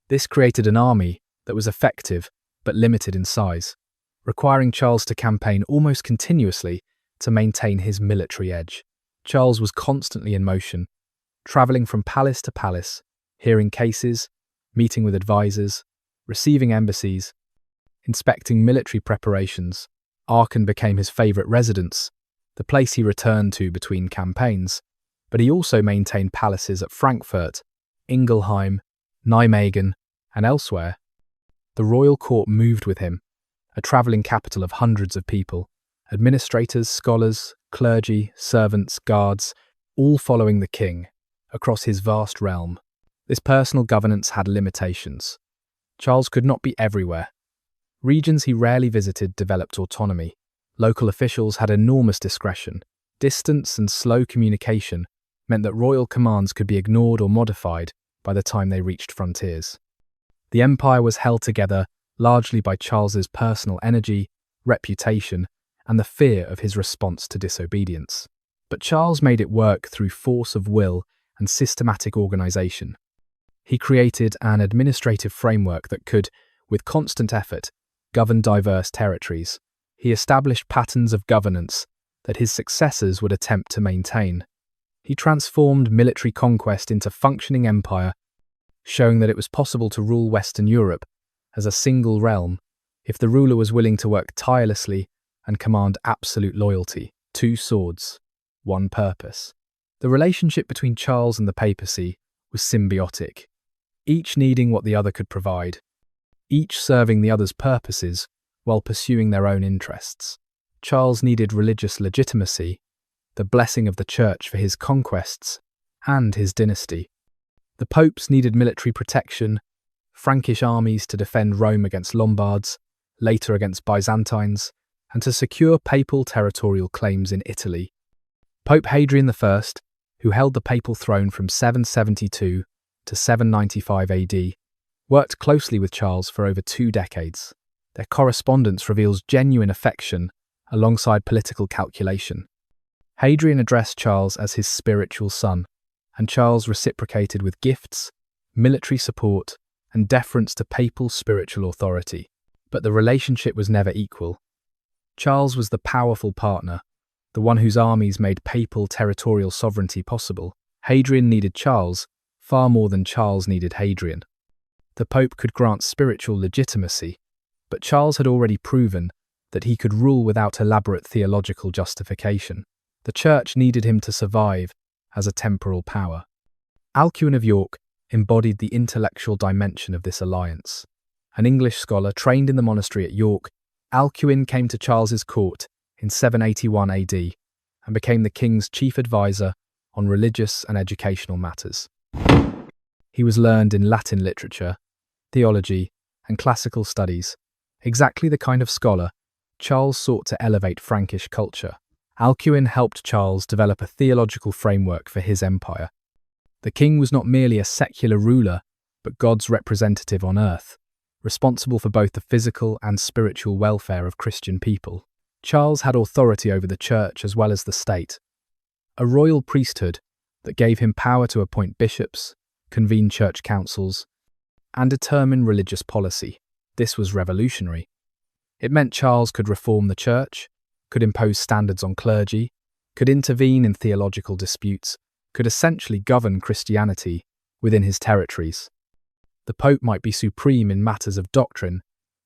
This created an army that was effective but limited in size, requiring Charles to campaign almost continuously to maintain his military edge. Charles was constantly in motion, travelling from palace to palace, hearing cases, meeting with advisors, receiving embassies, inspecting military preparations. Aachen became his favourite residence, the place he returned to between campaigns, but he also maintained palaces at Frankfurt, Ingelheim, Nijmegen, and elsewhere. The royal court moved with him, a travelling capital of hundreds of people, administrators, scholars, clergy, servants, guards, all following the king, across his vast realm. This personal governance had limitations. Charles could not be everywhere. Regions he rarely visited developed autonomy. Local officials had enormous discretion. Distance and slow communication meant that royal commands could be ignored or modified by the time they reached frontiers. The empire was held together largely by Charles's personal energy, reputation, and the fear of his response to disobedience. But Charles made it work through force of will and systematic organisation. He created an administrative framework that could, with constant effort, govern diverse territories. He established patterns of governance that his successors would attempt to maintain. He transformed military conquest into functioning empire, showing that it was possible to rule Western Europe as a single realm if the ruler was willing to work tirelessly and command absolute loyalty. Two swords, one purpose. The relationship between Charles and the papacy was symbiotic, each needing what the other could provide, each serving the other's purposes while pursuing their own interests. Charles needed religious legitimacy, the blessing of the church for his conquests and his dynasty. The popes needed military protection, Frankish armies to defend Rome against Lombards, later against Byzantines, and to secure papal territorial claims in Italy. Pope Hadrian I, who held the papal throne from 772 to 795 AD, worked closely with Charles for over 2 decades. Their correspondence reveals genuine affection alongside political calculation. Hadrian addressed Charles as his spiritual son, and Charles reciprocated with gifts, military support, and deference to papal spiritual authority. But the relationship was never equal. Charles was the powerful partner, the one whose armies made papal territorial sovereignty possible. Hadrian needed Charles far more than Charles needed Hadrian. The Pope could grant spiritual legitimacy, but Charles had already proven that he could rule without elaborate theological justification. The Church needed him to survive as a temporal power. Alcuin of York embodied the intellectual dimension of this alliance. An English scholar trained in the monastery at York, Alcuin came to Charles's court in 781 AD and became the king's chief advisor on religious and educational matters. He was learned in Latin literature, theology, and classical studies. Exactly the kind of scholar Charles sought to elevate Frankish culture. Alcuin helped Charles develop a theological framework for his empire. The king was not merely a secular ruler, but God's representative on earth, responsible for both the physical and spiritual welfare of Christian people. Charles had authority over the church as well as the state, a royal priesthood that gave him power to appoint bishops, convene church councils, and determine religious policy. This was revolutionary. It meant Charles could reform the church, could impose standards on clergy, could intervene in theological disputes, could essentially govern Christianity within his territories. The Pope might be supreme in matters of doctrine,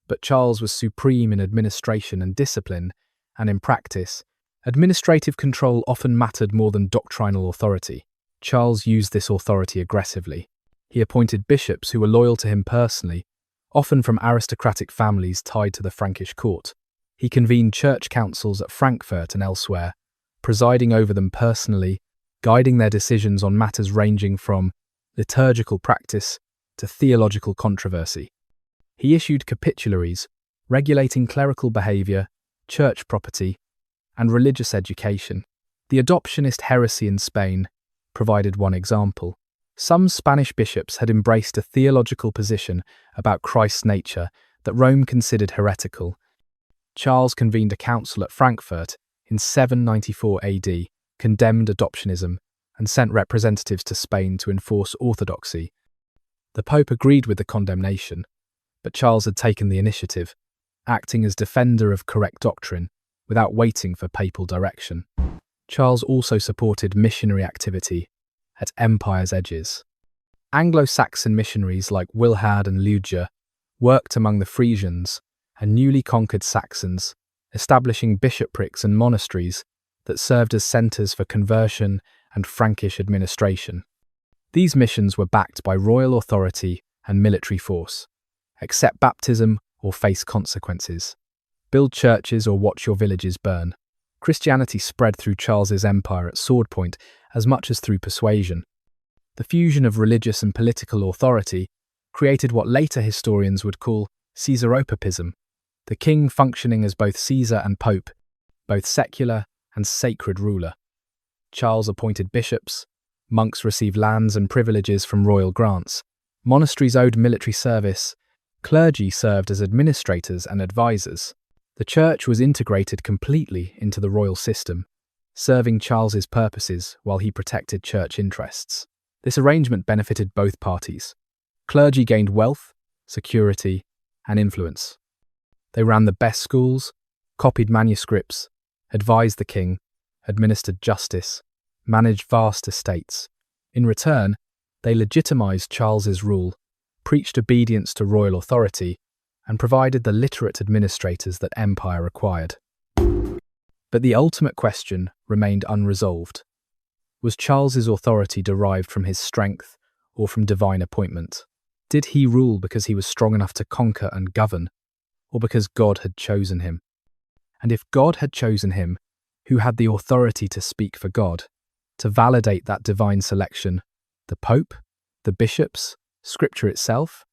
but Charles was supreme in administration and discipline, and in practice, administrative control often mattered more than doctrinal authority. Charles used this authority aggressively. He appointed bishops who were loyal to him personally, often from aristocratic families tied to the Frankish court. He convened church councils at Frankfurt and elsewhere, presiding over them personally, guiding their decisions on matters ranging from liturgical practice to theological controversy. He issued capitularies, regulating clerical behaviour, church property, and religious education. The adoptionist heresy in Spain provided one example. Some Spanish bishops had embraced a theological position about Christ's nature that Rome considered heretical. Charles convened a council at Frankfurt in 794 AD, condemned adoptionism, and sent representatives to Spain to enforce orthodoxy. The Pope agreed with the condemnation, but Charles had taken the initiative, acting as defender of correct doctrine without waiting for papal direction. Charles also supported missionary activity at empire's edges. Anglo-Saxon missionaries like Wilhad and Lugia worked among the Frisians and newly conquered Saxons, establishing bishoprics and monasteries that served as centres for conversion and Frankish administration. These missions were backed by royal authority and military force. Accept baptism or face consequences. Build churches or watch your villages burn. Christianity spread through Charles's empire at sword point as much as through persuasion. The fusion of religious and political authority created what later historians would call Caesaropapism, the king functioning as both Caesar and Pope, both secular and sacred ruler. Charles appointed bishops, monks received lands and privileges from royal grants, monasteries owed military service, clergy served as administrators and advisors. The church was integrated completely into the royal system, serving Charles's purposes while he protected church interests. This arrangement benefited both parties. Clergy gained wealth, security, and influence. They ran the best schools, copied manuscripts, advised the king, administered justice, managed vast estates. In return, they legitimized Charles's rule, preached obedience to royal authority, and provided the literate administrators that empire required. But the ultimate question remained unresolved. Was Charles's authority derived from his strength or from divine appointment? Did he rule because he was strong enough to conquer and govern, or because God had chosen him? And if God had chosen him, who had the authority to speak for God, to validate that divine selection? The Pope? The bishops? Scripture itself?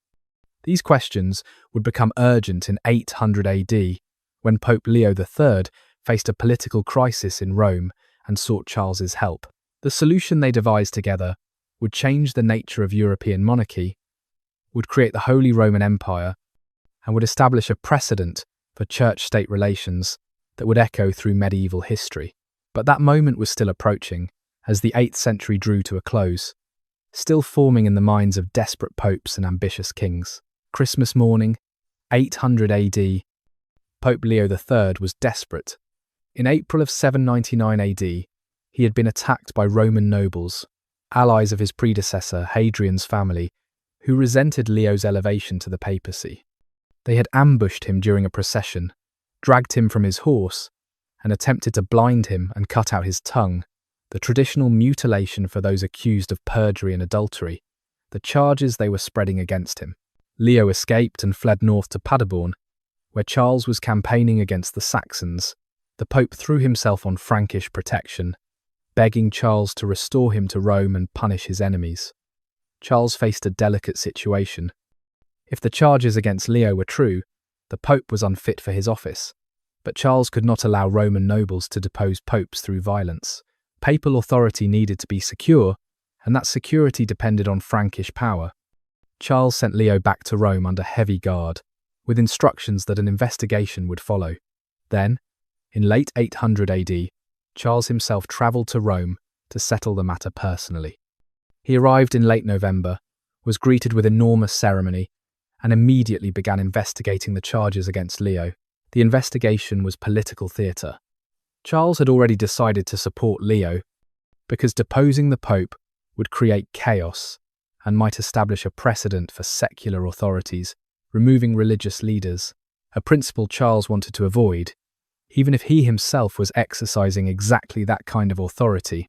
These questions would become urgent in 800 AD, when Pope Leo III faced a political crisis in Rome and sought Charles's help. The solution they devised together would change the nature of European monarchy, would create the Holy Roman Empire, and would establish a precedent for church-state relations that would echo through medieval history. But that moment was still approaching, as the 8th century drew to a close, still forming in the minds of desperate popes and ambitious kings. Christmas morning, 800 AD, Pope Leo III was desperate. In April of 799 AD, he had been attacked by Roman nobles, allies of his predecessor Hadrian's family, who resented Leo's elevation to the papacy. They had ambushed him during a procession, dragged him from his horse, and attempted to blind him and cut out his tongue, the traditional mutilation for those accused of perjury and adultery, the charges they were spreading against him. Leo escaped and fled north to Paderborn, where Charles was campaigning against the Saxons. The Pope threw himself on Frankish protection, begging Charles to restore him to Rome and punish his enemies. Charles faced a delicate situation. If the charges against Leo were true, the Pope was unfit for his office. But Charles could not allow Roman nobles to depose popes through violence. Papal authority needed to be secure, and that security depended on Frankish power. Charles sent Leo back to Rome under heavy guard, with instructions that an investigation would follow. Then, in late 800 AD, Charles himself travelled to Rome to settle the matter personally. He arrived in late November, was greeted with enormous ceremony, and immediately began investigating the charges against Leo. The investigation was political theatre. Charles had already decided to support Leo because deposing the Pope would create chaos and might establish a precedent for secular authorities, removing religious leaders, a principle Charles wanted to avoid, even if he himself was exercising exactly that kind of authority.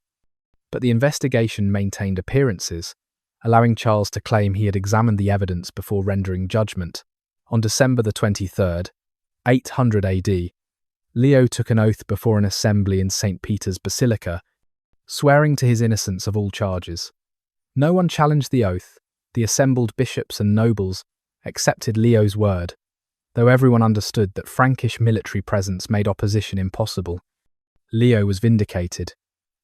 But the investigation maintained appearances, allowing Charles to claim he had examined the evidence before rendering judgment. On December the 23rd, 800 AD, Leo took an oath before an assembly in St. Peter's Basilica, swearing to his innocence of all charges. No one challenged the oath. The assembled bishops and nobles accepted Leo's word, though everyone understood that Frankish military presence made opposition impossible. Leo was vindicated,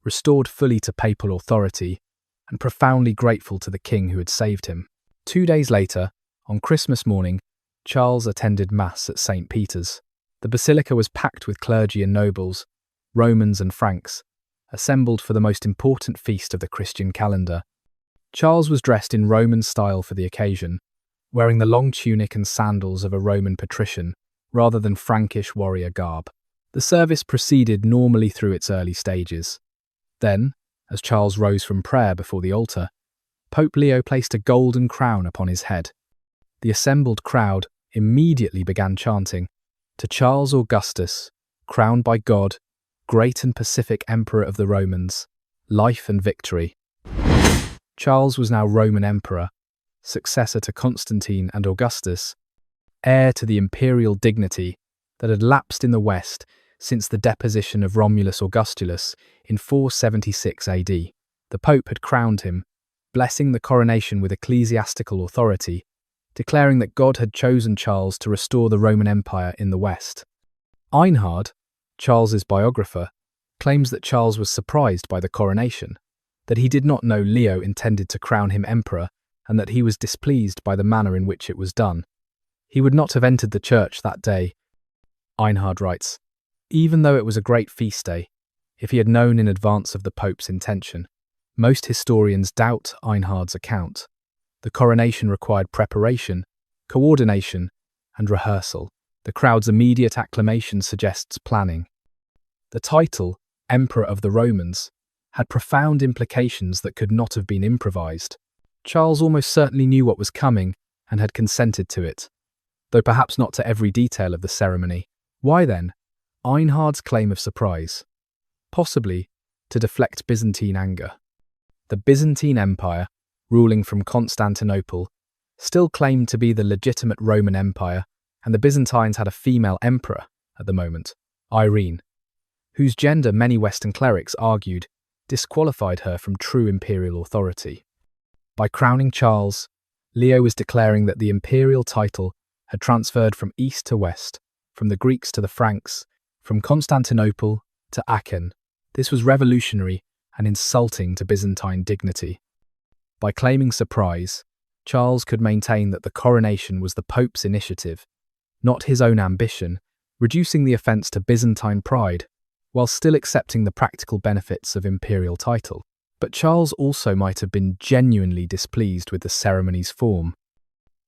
restored fully to papal authority, and profoundly grateful to the king who had saved him. 2 days later, on Christmas morning, Charles attended Mass at St. Peter's. The basilica was packed with clergy and nobles, Romans and Franks, assembled for the most important feast of the Christian calendar. Charles was dressed in Roman style for the occasion, wearing the long tunic and sandals of a Roman patrician, rather than Frankish warrior garb. The service proceeded normally through its early stages. Then, as Charles rose from prayer before the altar, Pope Leo placed a golden crown upon his head. The assembled crowd immediately began chanting, "To Charles Augustus, crowned by God, great and pacific Emperor of the Romans, life and victory." Charles was now Roman Emperor, successor to Constantine and Augustus, heir to the imperial dignity that had lapsed in the West since the deposition of Romulus Augustulus in 476 AD. The Pope had crowned him, blessing the coronation with ecclesiastical authority, declaring that God had chosen Charles to restore the Roman Empire in the West. Einhard, Charles's biographer, claims that Charles was surprised by the coronation, that he did not know Leo intended to crown him emperor, and that he was displeased by the manner in which it was done. He would not have entered the church that day. Einhard writes, even though it was a great feast day, if he had known in advance of the Pope's intention. Most historians doubt Einhard's account. The coronation required preparation, coordination, and rehearsal. The crowd's immediate acclamation suggests planning. The title, Emperor of the Romans, had profound implications that could not have been improvised. Charles almost certainly knew what was coming and had consented to it, though perhaps not to every detail of the ceremony. Why then, Einhard's claim of surprise? Possibly to deflect Byzantine anger. The Byzantine Empire, ruling from Constantinople, still claimed to be the legitimate Roman Empire, and the Byzantines had a female emperor at the moment, Irene, whose gender many Western clerics argued disqualified her from true imperial authority. By crowning Charles, Leo was declaring that the imperial title had transferred from east to west, from the Greeks to the Franks, from Constantinople to Aachen. This was revolutionary and insulting to Byzantine dignity. By claiming surprise, Charles could maintain that the coronation was the Pope's initiative, not his own ambition, reducing the offence to Byzantine pride, while still accepting the practical benefits of imperial title. But Charles also might have been genuinely displeased with the ceremony's form.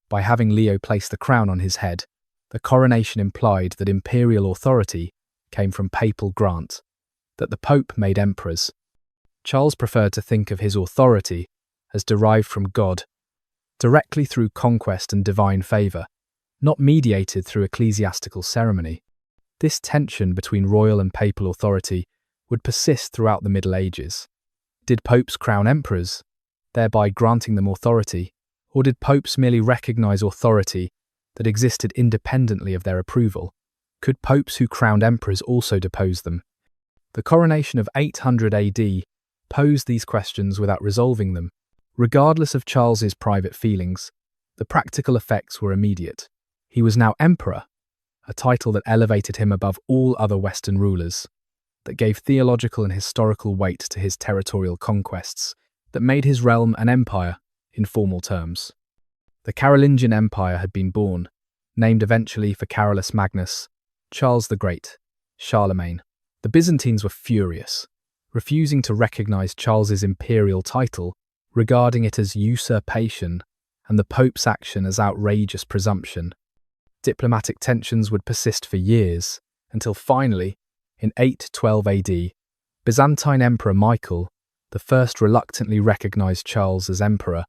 By having Leo place the crown on his head, the coronation implied that imperial authority came from papal grant, that the Pope made emperors. Charles preferred to think of his authority as derived from God, directly through conquest and divine favour, not mediated through ecclesiastical ceremony. This tension between royal and papal authority would persist throughout the Middle Ages. Did popes crown emperors, thereby granting them authority, or did popes merely recognise authority that existed independently of their approval? Could popes who crowned emperors also depose them? The coronation of 800 AD posed these questions without resolving them. Regardless of Charles's private feelings, The practical effects were immediate. He was now emperor, a title that elevated him above all other Western rulers, that gave theological and historical weight to his territorial conquests, that made his realm an empire in formal terms. The Carolingian Empire had been born, named eventually for Carolus Magnus, Charles the Great, Charlemagne. The Byzantines were furious, refusing to recognize Charles's imperial title, regarding it as usurpation and the Pope's action as outrageous presumption. Diplomatic tensions would persist for years, until finally, in 812 AD, Byzantine Emperor Michael I reluctantly recognized Charles as emperor,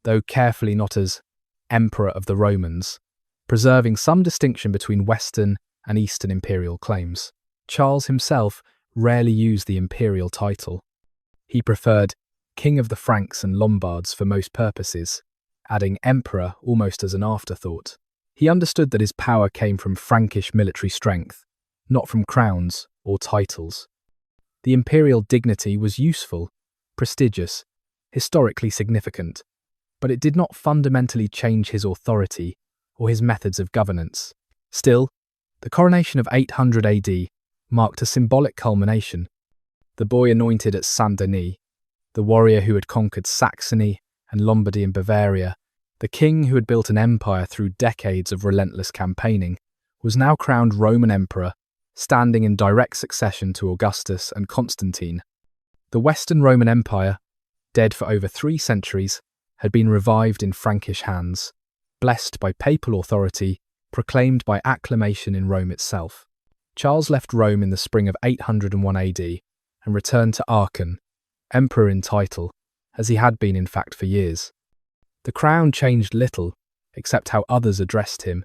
though carefully not as Emperor of the Romans, preserving some distinction between Western and Eastern imperial claims. Charles himself rarely used the imperial title. He preferred King of the Franks and Lombards for most purposes, adding emperor almost as an afterthought. He understood that his power came from Frankish military strength, not from crowns or titles. The imperial dignity was useful, prestigious, historically significant, but it did not fundamentally change his authority or his methods of governance. Still, the coronation of 800 AD marked a symbolic culmination. The boy anointed at Saint-Denis, the warrior who had conquered Saxony and Lombardy and Bavaria, the king who had built an empire through decades of relentless campaigning, was now crowned Roman emperor, standing in direct succession to Augustus and Constantine. The Western Roman Empire, dead for over 3 centuries, had been revived in Frankish hands, blessed by papal authority, proclaimed by acclamation in Rome itself. Charles left Rome in the spring of 801 AD and returned to Aachen, emperor in title, as he had been in fact for years. The crown changed little, except how others addressed him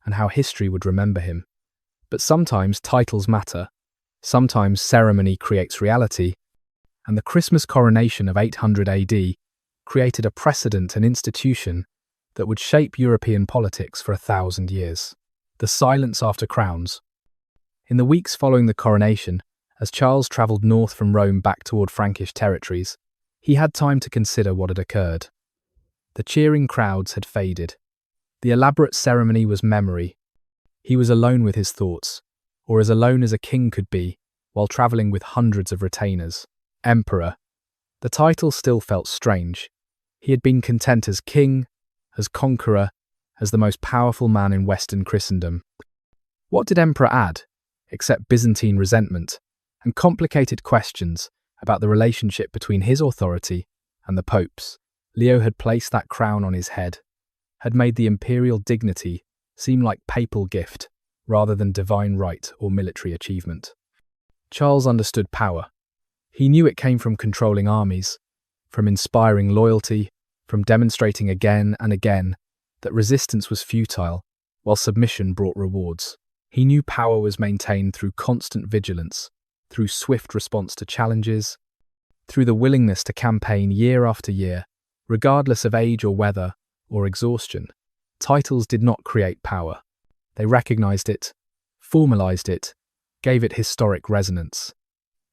and how history would remember him. But sometimes titles matter, sometimes ceremony creates reality, and the Christmas coronation of 800 AD created a precedent and institution that would shape European politics for 1,000 years. The silence after crowns. In the weeks following the coronation, as Charles travelled north from Rome back toward Frankish territories, he had time to consider what had occurred. The cheering crowds had faded. The elaborate ceremony was memory. He was alone with his thoughts, or as alone as a king could be, while travelling with hundreds of retainers. Emperor. The title still felt strange. He had been content as king, as conqueror, as the most powerful man in Western Christendom. What did emperor add, except Byzantine resentment and complicated questions about the relationship between his authority and the Pope's? Leo had placed that crown on his head, had made the imperial dignity seem like papal gift rather than divine right or military achievement. Charles understood power. He knew it came from controlling armies, from inspiring loyalty, from demonstrating again and again that resistance was futile, while submission brought rewards. He knew power was maintained through constant vigilance, through swift response to challenges, through the willingness to campaign year after year, regardless of age or weather or exhaustion. Titles did not create power. They recognized it, formalized it, gave it historic resonance.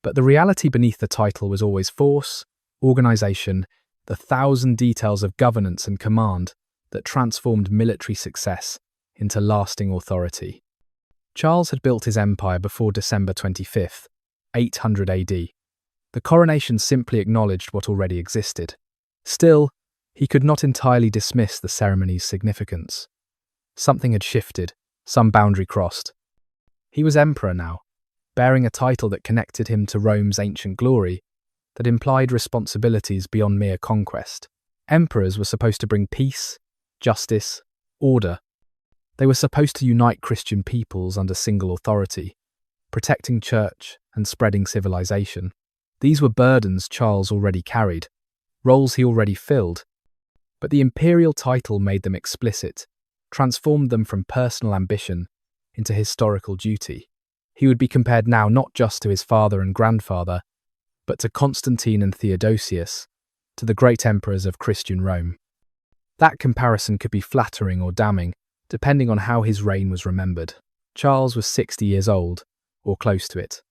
But the reality beneath the title was always force, organization, the 1,000 details of governance and command that transformed military success into lasting authority. Charles had built his empire before December 25th, 800 AD. The coronation simply acknowledged what already existed. Still, he could not entirely dismiss the ceremony's significance. Something had shifted, some boundary crossed. He was emperor now, bearing a title that connected him to Rome's ancient glory, that implied responsibilities beyond mere conquest. Emperors were supposed to bring peace, justice, order. They were supposed to unite Christian peoples under single authority, protecting church and spreading civilization. These were burdens Charles already carried, roles he already filled, but the imperial title made them explicit, transformed them from personal ambition into historical duty. He would be compared now not just to his father and grandfather, but to Constantine and Theodosius, to the great emperors of Christian Rome. That comparison could be flattering or damning, depending on how his reign was remembered. Charles was 60 years old, or close to it.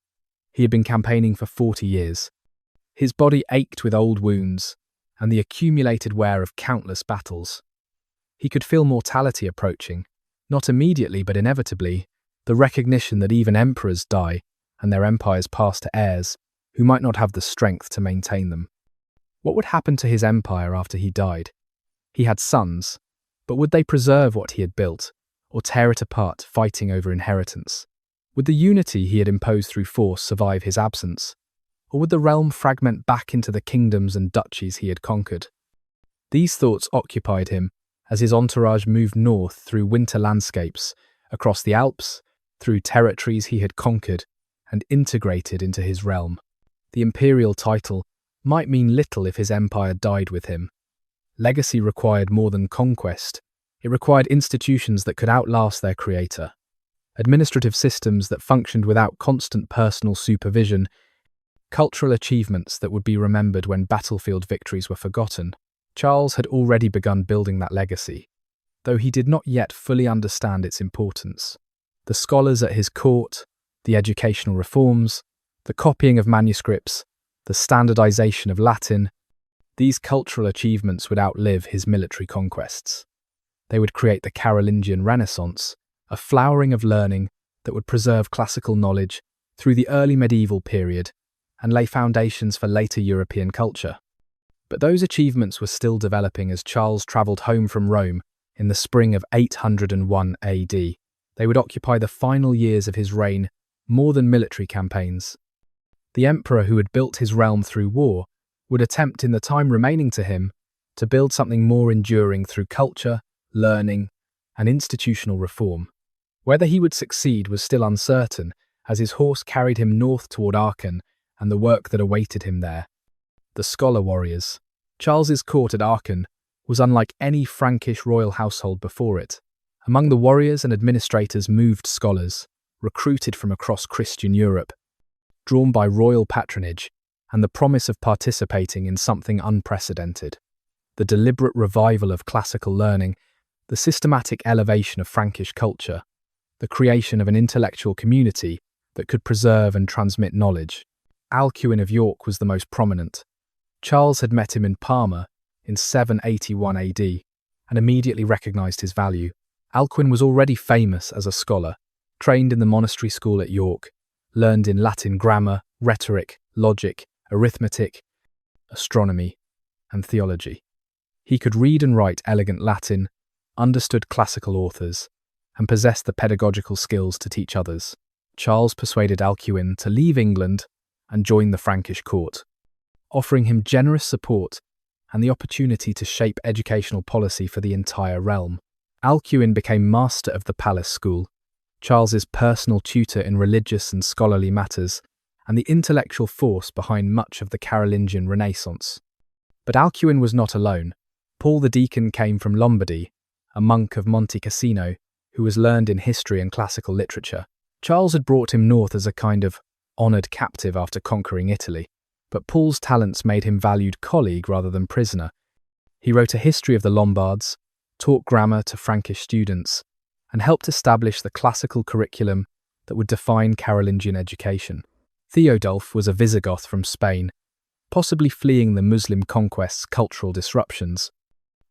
He had been campaigning for 40 years. His body ached with old wounds and the accumulated wear of countless battles. He could feel mortality approaching, not immediately but inevitably, the recognition that even emperors die and their empires pass to heirs who might not have the strength to maintain them. What would happen to his empire after he died? He had sons, but would they preserve what he had built, or tear it apart, fighting over inheritance? Would the unity he had imposed through force survive his absence, or would the realm fragment back into the kingdoms and duchies he had conquered? These thoughts occupied him as his entourage moved north through winter landscapes, across the Alps, through territories he had conquered and integrated into his realm. The imperial title might mean little if his empire died with him. Legacy required more than conquest. It required institutions that could outlast their creator, administrative systems that functioned without constant personal supervision, cultural achievements that would be remembered when battlefield victories were forgotten. Charles had already begun building that legacy, though he did not yet fully understand its importance. The scholars at his court, the educational reforms, the copying of manuscripts, the standardization of Latin, these cultural achievements would outlive his military conquests. They would create the Carolingian Renaissance, a flowering of learning that would preserve classical knowledge through the early medieval period and lay foundations for later European culture. But those achievements were still developing as Charles travelled home from Rome in the spring of 801 AD. They would occupy the final years of his reign more than military campaigns. The emperor who had built his realm through war would attempt in the time remaining to him to build something more enduring through culture, learning, and institutional reform. Whether he would succeed was still uncertain, as his horse carried him north toward Aachen and the work that awaited him there. The scholar warriors. Charles's court at Aachen was unlike any Frankish royal household before it. Among the warriors and administrators moved scholars, recruited from across Christian Europe, drawn by royal patronage and the promise of participating in something unprecedented. The deliberate revival of classical learning, the systematic elevation of Frankish culture, the creation of an intellectual community that could preserve and transmit knowledge. Alcuin of York was the most prominent. Charles had met him in Parma in 781 AD and immediately recognized his value. Alcuin was already famous as a scholar, trained in the monastery school at York, learned in Latin grammar, rhetoric, logic, arithmetic, astronomy, and theology. He could read and write elegant Latin, understood classical authors, and possessed the pedagogical skills to teach others. Charles persuaded Alcuin to leave England and join the Frankish court, offering him generous support and the opportunity to shape educational policy for the entire realm. Alcuin became master of the palace school, Charles's personal tutor in religious and scholarly matters, and the intellectual force behind much of the Carolingian Renaissance. But Alcuin was not alone. Paul the Deacon came from Lombardy, a monk of Monte Cassino, who was learned in history and classical literature. Charles had brought him north as a kind of honoured captive after conquering Italy, but Paul's talents made him valued colleague rather than prisoner. He wrote a history of the Lombards, taught grammar to Frankish students, and helped establish the classical curriculum that would define Carolingian education. Theodulf was a Visigoth from Spain, possibly fleeing the Muslim conquest's cultural disruptions,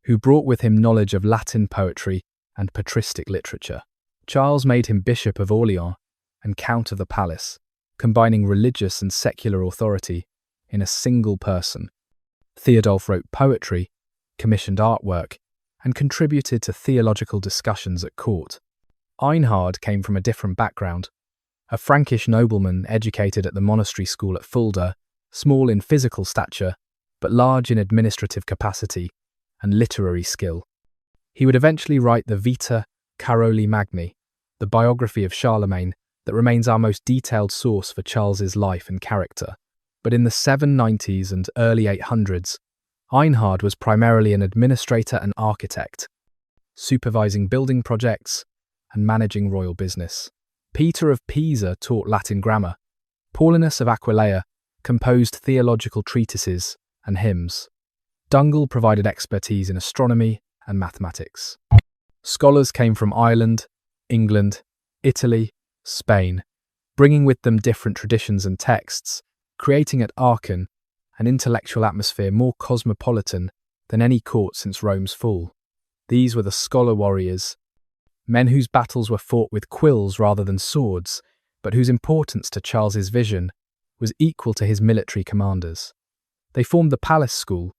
who brought with him knowledge of Latin poetry and patristic literature. Charles made him Bishop of Orleans and Count of the Palace, combining religious and secular authority in a single person. Theodulf wrote poetry, commissioned artwork, and contributed to theological discussions at court. Einhard came from a different background, a Frankish nobleman educated at the monastery school at Fulda, small in physical stature, but large in administrative capacity and literary skill. He would eventually write the Vita Caroli Magni, the biography of Charlemagne that remains our most detailed source for Charles's life and character. But in the 790s and early 800s, Einhard was primarily an administrator and architect, supervising building projects and managing royal business. Peter of Pisa taught Latin grammar. Paulinus of Aquileia composed theological treatises and hymns. Dungal provided expertise in astronomy and mathematics. Scholars came from Ireland, England, Italy, Spain, bringing with them different traditions and texts, creating at Aachen an intellectual atmosphere more cosmopolitan than any court since Rome's fall. These were the scholar warriors, men whose battles were fought with quills rather than swords, but whose importance to Charles's vision was equal to his military commanders. They formed the palace school,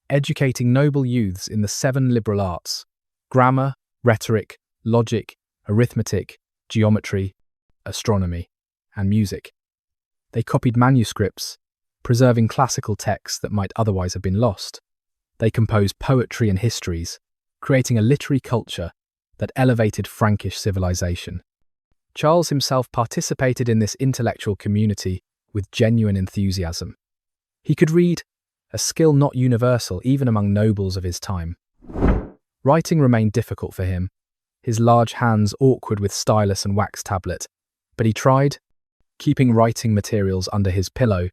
educating noble youths in the 7 liberal arts: grammar, rhetoric, logic, arithmetic, geometry, astronomy, and music. They copied manuscripts, preserving classical texts that might otherwise have been lost. They composed poetry and histories, creating a literary culture that elevated Frankish civilization. Charles himself participated in this intellectual community with genuine enthusiasm. He could read, a skill not universal even among nobles of his time. Writing remained difficult for him, his large hands awkward with stylus and wax tablet, but he tried, keeping writing materials under his pillow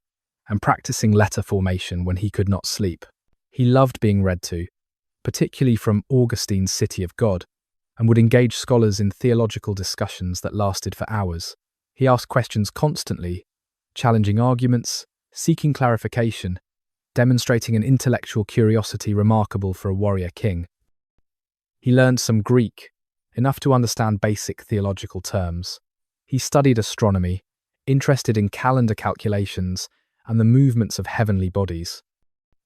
and practicing letter formation when he could not sleep. He loved being read to, particularly from Augustine's City of God, and would engage scholars in theological discussions that lasted for hours. He asked questions constantly, challenging arguments, seeking clarification, demonstrating an intellectual curiosity remarkable for a warrior king. He learned some Greek, enough to understand basic theological terms. He studied astronomy, interested in calendar calculations and the movements of heavenly bodies.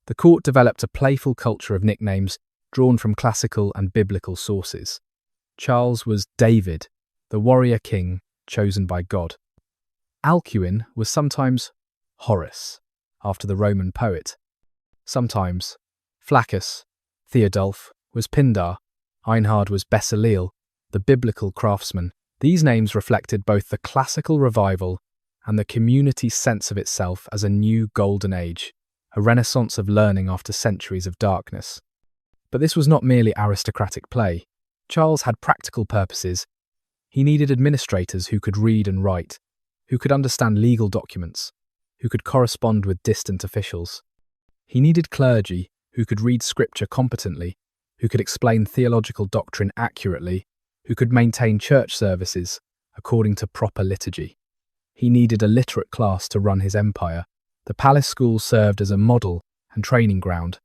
The court developed a playful culture of nicknames drawn from classical and biblical sources. Charles was David, the warrior king chosen by God. Alcuin was sometimes Horace, after the Roman poet. Sometimes Flaccus, Theodulf was Pindar, Einhard was Bezaleel, the biblical craftsman. These names reflected both the classical revival and the community's sense of itself as a new golden age, a renaissance of learning after centuries of darkness. But this was not merely aristocratic play. Charles had practical purposes. He needed administrators who could read and write, who could understand legal documents, who could correspond with distant officials. He needed clergy who could read scripture competently, who could explain theological doctrine accurately, who could maintain church services according to proper liturgy. He needed a literate class to run his empire. The palace school served as a model and training ground.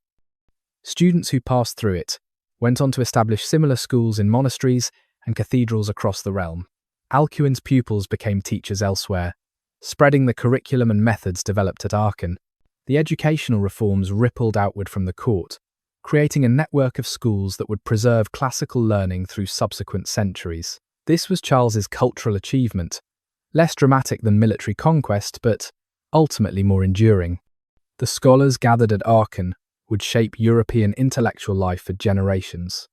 Students who passed through it went on to establish similar schools in monasteries and cathedrals across the realm. Alcuin's pupils became teachers elsewhere, spreading the curriculum and methods developed at Aachen. The educational reforms rippled outward from the court, creating a network of schools that would preserve classical learning through subsequent centuries. This was Charles's cultural achievement, less dramatic than military conquest, but ultimately more enduring. The scholars gathered at Aachen would shape European intellectual life for generations.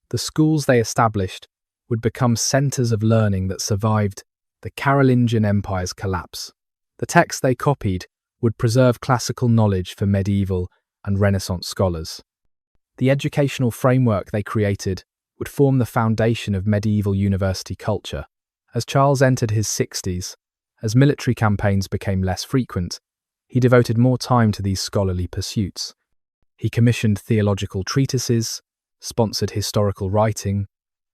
The schools they established would become centers of learning that survived the Carolingian Empire's collapse. The texts they copied would preserve classical knowledge for medieval and Renaissance scholars. The educational framework they created would form the foundation of medieval university culture. As Charles entered his 60s, as military campaigns became less frequent, he devoted more time to these scholarly pursuits. He commissioned theological treatises, sponsored historical writing,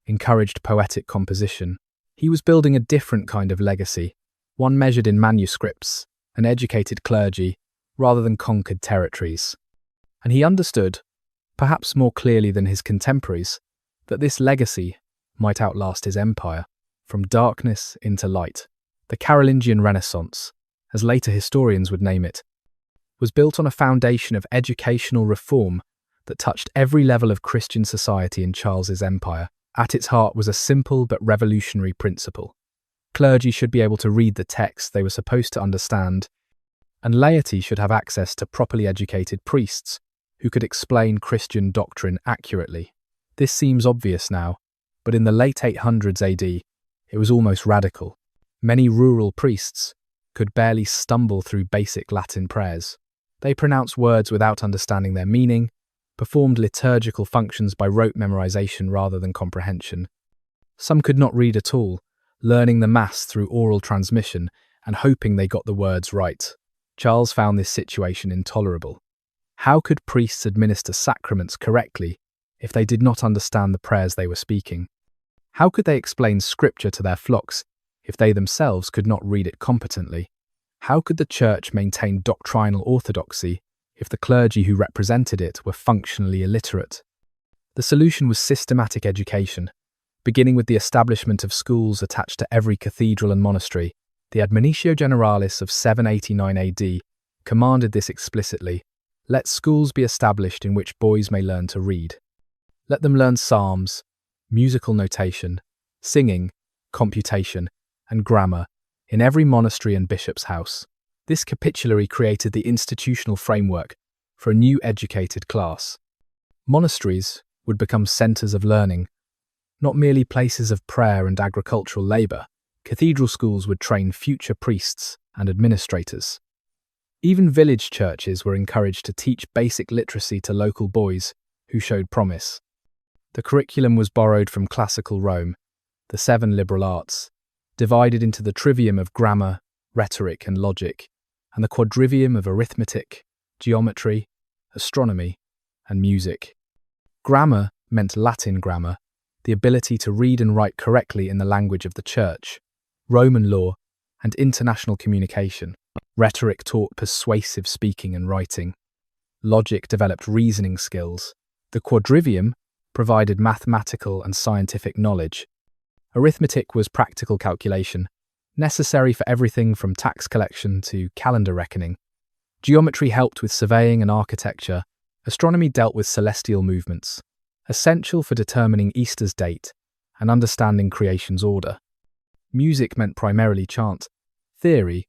encouraged poetic composition. He was building a different kind of legacy, one measured in manuscripts, an educated clergy, rather than conquered territories. And he understood, perhaps more clearly than his contemporaries, that this legacy might outlast his empire, from darkness into light. The Carolingian Renaissance, as later historians would name it, was built on a foundation of educational reform that touched every level of Christian society in Charles's empire. At its heart was a simple but revolutionary principle. Clergy should be able to read the texts they were supposed to understand, and laity should have access to properly educated priests who could explain Christian doctrine accurately. This seems obvious now, but in the late 800s AD, it was almost radical. Many rural priests could barely stumble through basic Latin prayers. They pronounced words without understanding their meaning, performed liturgical functions by rote memorization rather than comprehension. Some could not read at all, learning the Mass through oral transmission and hoping they got the words right. Charles found this situation intolerable. How could priests administer sacraments correctly if they did not understand the prayers they were speaking? How could they explain scripture to their flocks if they themselves could not read it competently? How could the Church maintain doctrinal orthodoxy if the clergy who represented it were functionally illiterate? The solution was systematic education, beginning with the establishment of schools attached to every cathedral and monastery. The Admonitio Generalis of 789 AD commanded this explicitly. Let schools be established in which boys may learn to read. Let them learn psalms, musical notation, singing, computation, and grammar in every monastery and bishop's house. This capitulary created the institutional framework for a new educated class. Monasteries would become centres of learning, not merely places of prayer and agricultural labour. Cathedral schools would train future priests and administrators. Even village churches were encouraged to teach basic literacy to local boys who showed promise. The curriculum was borrowed from classical Rome, the 7 liberal arts, divided into the trivium of grammar, rhetoric, and logic, and the quadrivium of arithmetic, geometry, astronomy, and music. Grammar meant Latin grammar, the ability to read and write correctly in the language of the Church, Roman law, and international communication. Rhetoric taught persuasive speaking and writing. Logic developed reasoning skills. The quadrivium provided mathematical and scientific knowledge. Arithmetic was practical calculation, necessary for everything from tax collection to calendar reckoning. Geometry helped with surveying and architecture. Astronomy dealt with celestial movements, essential for determining Easter's date and understanding creation's order. Music meant primarily chant, theory,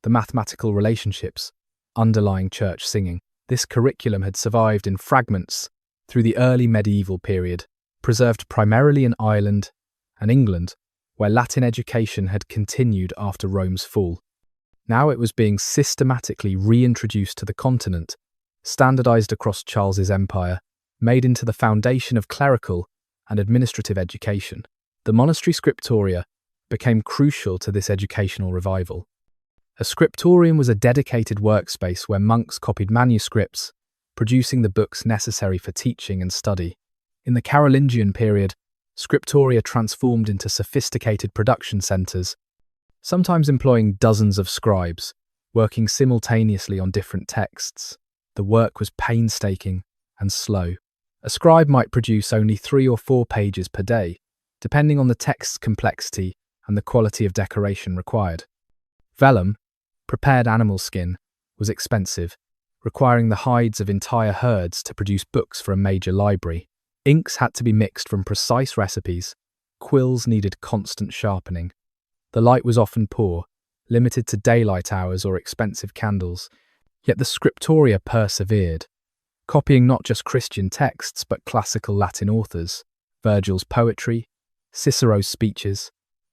the mathematical relationships underlying church singing. This curriculum had survived in fragments through the early medieval period, preserved primarily in Ireland and England, where Latin education had continued after Rome's fall. Now it was being systematically reintroduced to the continent, standardized across Charles's empire, made into the foundation of clerical and administrative education. The monastery scriptoria became crucial to this educational revival. A scriptorium was a dedicated workspace where monks copied manuscripts, producing the books necessary for teaching and study. In the Carolingian period, scriptoria transformed into sophisticated production centres, sometimes employing dozens of scribes, working simultaneously on different texts. The work was painstaking and slow. A scribe might produce only 3 or 4 pages per day, depending on the text's complexity and the quality of decoration required. Vellum, prepared animal skin, was expensive, requiring the hides of entire herds to produce books for a major library. Inks had to be mixed from precise recipes. Quills needed constant sharpening. The light was often poor, limited to daylight hours or expensive candles. Yet the scriptoria persevered, copying not just Christian texts but classical Latin authors, Virgil's poetry, Cicero's speeches,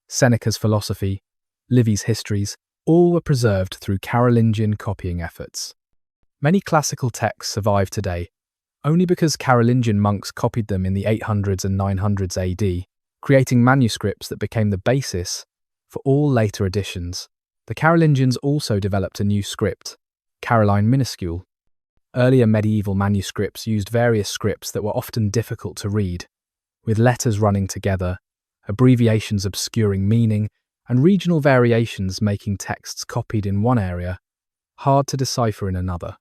Seneca's philosophy, Livy's histories. All were preserved through Carolingian copying efforts. Many classical texts survive today only because Carolingian monks copied them in the 800s and 900s AD, creating manuscripts that became the basis for all later editions. The Carolingians also developed a new script, Caroline minuscule. Earlier medieval manuscripts used various scripts that were often difficult to read, with letters running together, abbreviations obscuring meaning, and regional variations making texts copied in one area hard to decipher in another.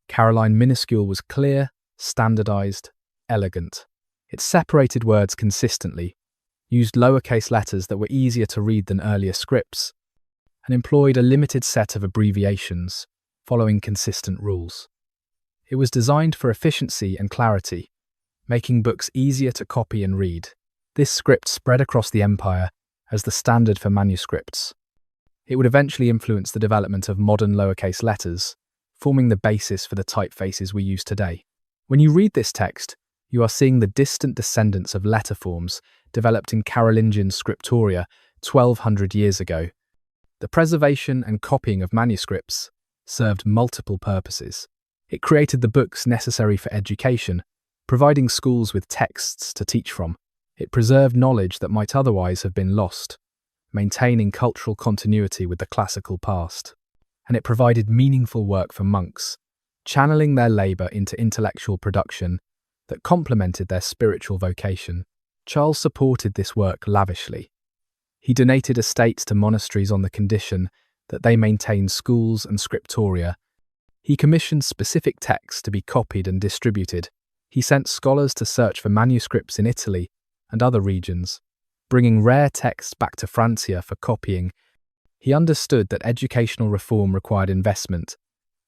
Caroline minuscule was clear, standardized, elegant. It separated words consistently, used lowercase letters that were easier to read than earlier scripts, and employed a limited set of abbreviations, following consistent rules. It was designed for efficiency and clarity, making books easier to copy and read. This script spread across the empire as the standard for manuscripts. It would eventually influence the development of modern lowercase letters, forming the basis for the typefaces we use today. When you read this text, you are seeing the distant descendants of letter forms developed in Carolingian scriptoria 1200 years ago. The preservation and copying of manuscripts served multiple purposes. It created the books necessary for education, providing schools with texts to teach from. It preserved knowledge that might otherwise have been lost, maintaining cultural continuity with the classical past. And it provided meaningful work for monks, channeling their labour into intellectual production that complemented their spiritual vocation. Charles supported this work lavishly. He donated estates to monasteries on the condition that they maintained schools and scriptoria. He commissioned specific texts to be copied and distributed, He sent scholars to search for manuscripts in Italy and other regions, bringing rare texts back to Francia for copying. He understood that educational reform required investment,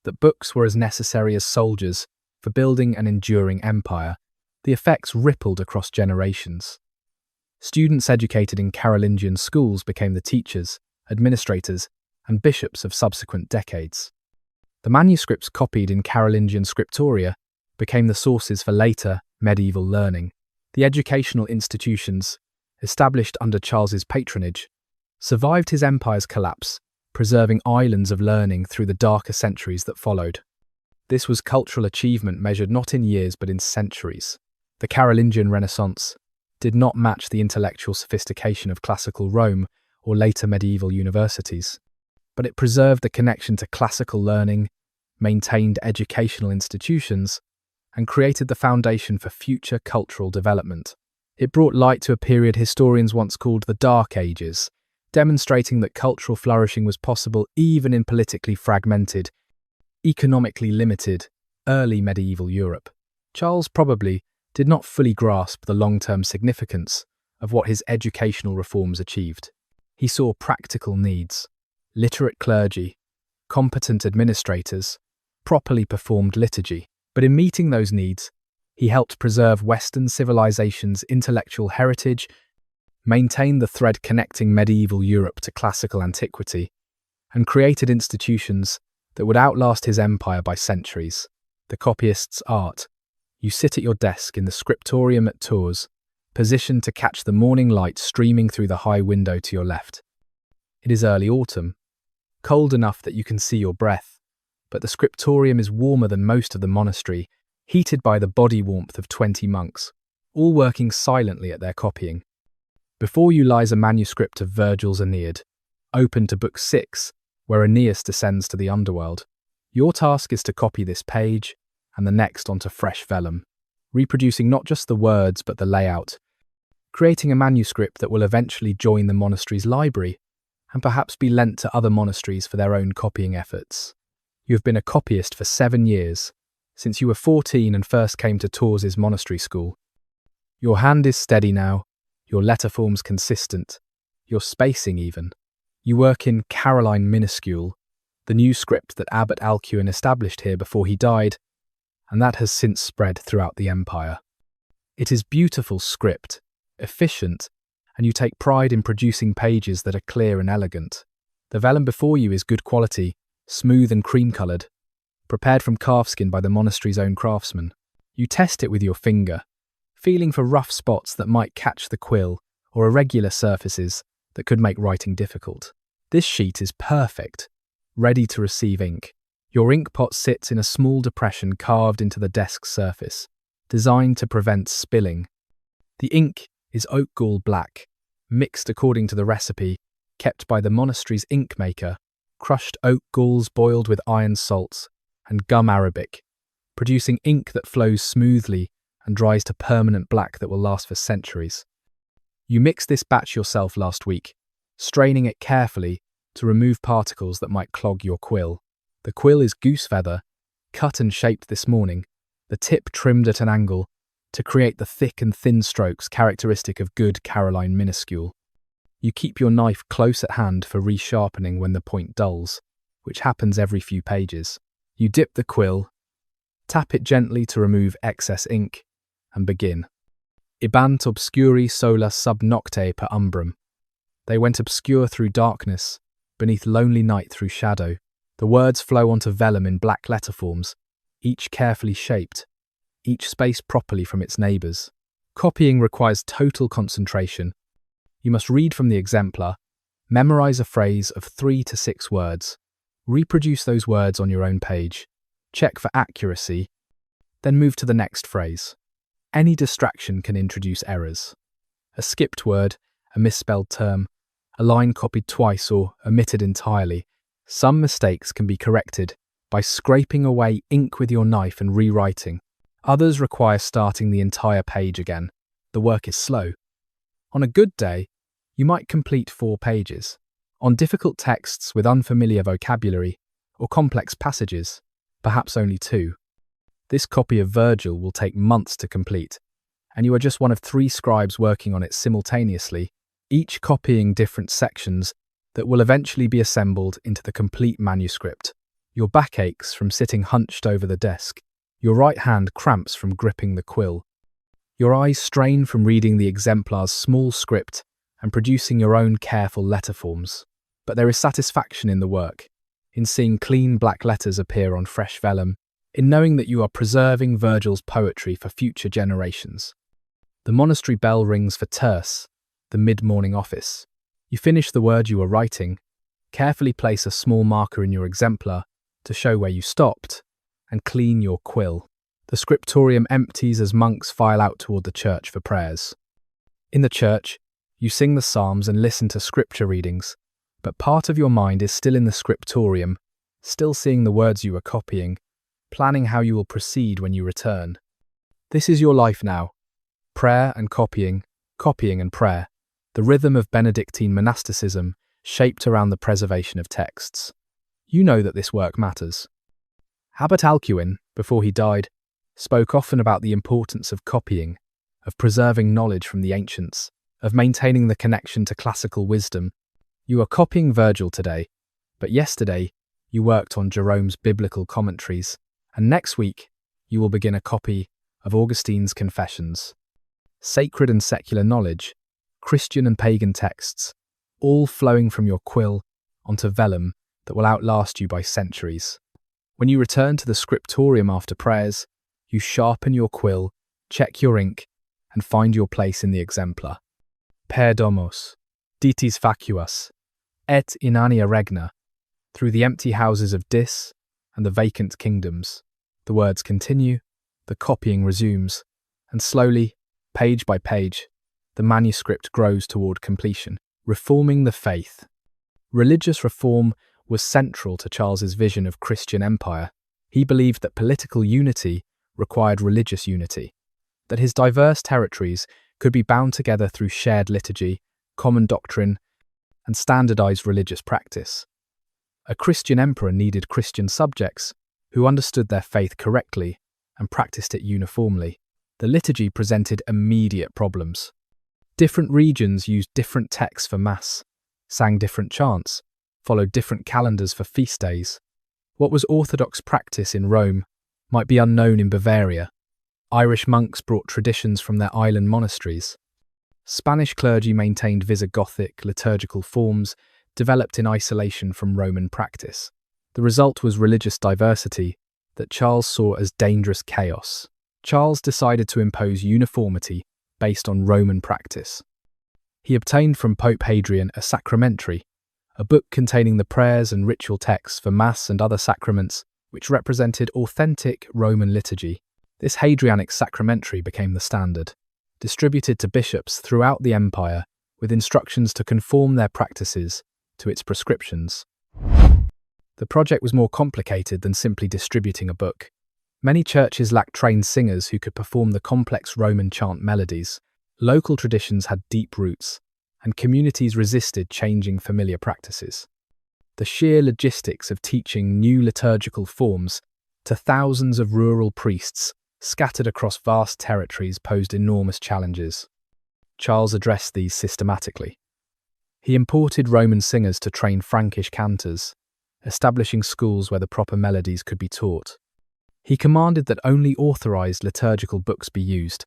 that books were as necessary as soldiers for building an enduring empire. The effects rippled across generations. Students educated in Carolingian schools became the teachers, administrators, and bishops of subsequent decades. The manuscripts copied in Carolingian scriptoria became the sources for later medieval learning. The educational institutions, established under Charles's patronage, survived his empire's collapse, preserving islands of learning through the darker centuries that followed. This was cultural achievement measured not in years but in centuries. The Carolingian Renaissance did not match the intellectual sophistication of classical Rome or later medieval universities, but it preserved the connection to classical learning, maintained educational institutions, and created the foundation for future cultural development. It brought light to a period historians once called the Dark Ages, demonstrating that cultural flourishing was possible even in politically fragmented, economically limited, early medieval Europe. Charles probably did not fully grasp the long-term significance of what his educational reforms achieved. He saw practical needs: literate clergy, competent administrators, properly performed liturgy. But in meeting those needs, he helped preserve Western civilization's intellectual heritage, maintain the thread connecting medieval Europe to classical antiquity, and created institutions that would outlast his empire by centuries. The copyist's art. You sit at your desk in the scriptorium at Tours, positioned to catch the morning light streaming through the high window to your left. It is early autumn, cold enough that you can see your breath, but the scriptorium is warmer than most of the monastery, heated by the body warmth of 20 monks, all working silently at their copying. Before you lies a manuscript of Virgil's Aeneid, open to Book 6, where Aeneas descends to the underworld. Your task is to copy this page and the next onto fresh vellum, reproducing not just the words but the layout, creating a manuscript that will eventually join the monastery's library and perhaps be lent to other monasteries for their own copying efforts. You have been a copyist for 7 years, since you were 14 and first came to Tours' monastery school. Your hand is steady now, your letter form's consistent, your spacing even. You work in Caroline minuscule, the new script that Abbot Alcuin established here before he died, and that has since spread throughout the empire. It is beautiful script, efficient, and you take pride in producing pages that are clear and elegant. The vellum before you is good quality, smooth and cream-coloured, prepared from calfskin by the monastery's own craftsmen. You test it with your finger, feeling for rough spots that might catch the quill or irregular surfaces that could make writing difficult. This sheet is perfect, ready to receive ink. Your ink pot sits in a small depression carved into the desk's surface, designed to prevent spilling. The ink is oak gall black, mixed according to the recipe kept by the monastery's ink maker, crushed oak galls boiled with iron salts, and gum arabic, producing ink that flows smoothly and dries to permanent black that will last for centuries. You mixed this batch yourself last week, straining it carefully to remove particles that might clog your quill. The quill is goose feather, cut and shaped this morning, the tip trimmed at an angle, to create the thick and thin strokes characteristic of good Caroline minuscule. You keep your knife close at hand for resharpening when the point dulls, which happens every few pages. You dip the quill, tap it gently to remove excess ink, and begin. Ibant obscuri sola sub nocte per umbrum. They went obscure through darkness, beneath lonely night through shadow. The words flow onto vellum in black letter forms, each carefully shaped, each spaced properly from its neighbours. Copying requires total concentration. You must read from the exemplar, memorise a phrase of 3 to 6 words, reproduce those words on your own page, check for accuracy, then move to the next phrase. Any distraction can introduce errors. A skipped word, a misspelled term, a line copied twice or omitted entirely. Some mistakes can be corrected by scraping away ink with your knife and rewriting. Others require starting the entire page again. The work is slow. On a good day, you might complete 4 pages. On difficult texts with unfamiliar vocabulary or complex passages, perhaps only 2. This copy of Virgil will take months to complete, and you are just one of 3 scribes working on it simultaneously, each copying different sections that will eventually be assembled into the complete manuscript. Your back aches from sitting hunched over the desk. Your right hand cramps from gripping the quill. Your eyes strain from reading the exemplar's small script and producing your own careful letter forms. But there is satisfaction in the work, in seeing clean black letters appear on fresh vellum, in knowing that you are preserving Virgil's poetry for future generations. The monastery bell rings for terce, the mid-morning office. You finish the word you were writing, carefully place a small marker in your exemplar to show where you stopped, and clean your quill. The scriptorium empties as monks file out toward the church for prayers. In the church, you sing the psalms and listen to scripture readings, but part of your mind is still in the scriptorium, still seeing the words you were copying, planning how you will proceed when you return. This is your life now. Prayer and copying, copying and prayer, the rhythm of Benedictine monasticism shaped around the preservation of texts. You know that this work matters. Abbot Alcuin, before he died, spoke often about the importance of copying, of preserving knowledge from the ancients, of maintaining the connection to classical wisdom. You are copying Virgil today, but yesterday you worked on Jerome's biblical commentaries, and next week you will begin a copy of Augustine's Confessions. Sacred and secular knowledge, Christian and pagan texts, all flowing from your quill onto vellum that will outlast you by centuries. When you return to the scriptorium after prayers, you sharpen your quill, check your ink, and find your place in the exemplar. Per domos, ditis facuas, et inania regna, through the empty houses of Dis and the vacant kingdoms. The words continue, the copying resumes, and slowly, page by page, the manuscript grows toward completion, reforming the faith. Religious reform was central to Charles's vision of Christian empire. He believed that political unity required religious unity, that his diverse territories could be bound together through shared liturgy, common doctrine, and standardized religious practice. A Christian emperor needed Christian subjects who understood their faith correctly and practiced it uniformly. The liturgy presented immediate problems. Different regions used different texts for Mass, sang different chants, followed different calendars for feast days. What was Orthodox practice in Rome might be unknown in Bavaria. Irish monks brought traditions from their island monasteries. Spanish clergy maintained Visigothic liturgical forms developed in isolation from Roman practice. The result was religious diversity that Charles saw as dangerous chaos. Charles decided to impose uniformity based on Roman practice. He obtained from Pope Hadrian a sacramentary, a book containing the prayers and ritual texts for Mass and other sacraments, which represented authentic Roman liturgy. This Hadrianic sacramentary became the standard, distributed to bishops throughout the empire with instructions to conform their practices to its prescriptions. The project was more complicated than simply distributing a book. Many churches lacked trained singers who could perform the complex Roman chant melodies. Local traditions had deep roots, and communities resisted changing familiar practices. The sheer logistics of teaching new liturgical forms to thousands of rural priests scattered across vast territories posed enormous challenges. Charles addressed these systematically. He imported Roman singers to train Frankish cantors, establishing schools where the proper melodies could be taught. He commanded that only authorized liturgical books be used,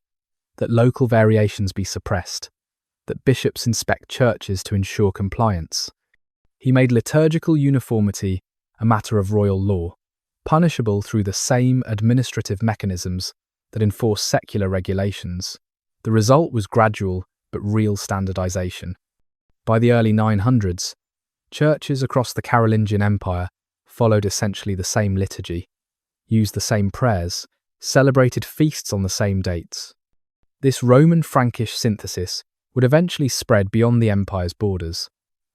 that local variations be suppressed, that bishops inspect churches to ensure compliance. He made liturgical uniformity a matter of royal law, punishable through the same administrative mechanisms that enforce secular regulations. The result was gradual but real standardization. By the early 900s, churches across the Carolingian Empire followed essentially the same liturgy, used the same prayers, celebrated feasts on the same dates. This Roman-Frankish synthesis would eventually spread beyond the empire's borders,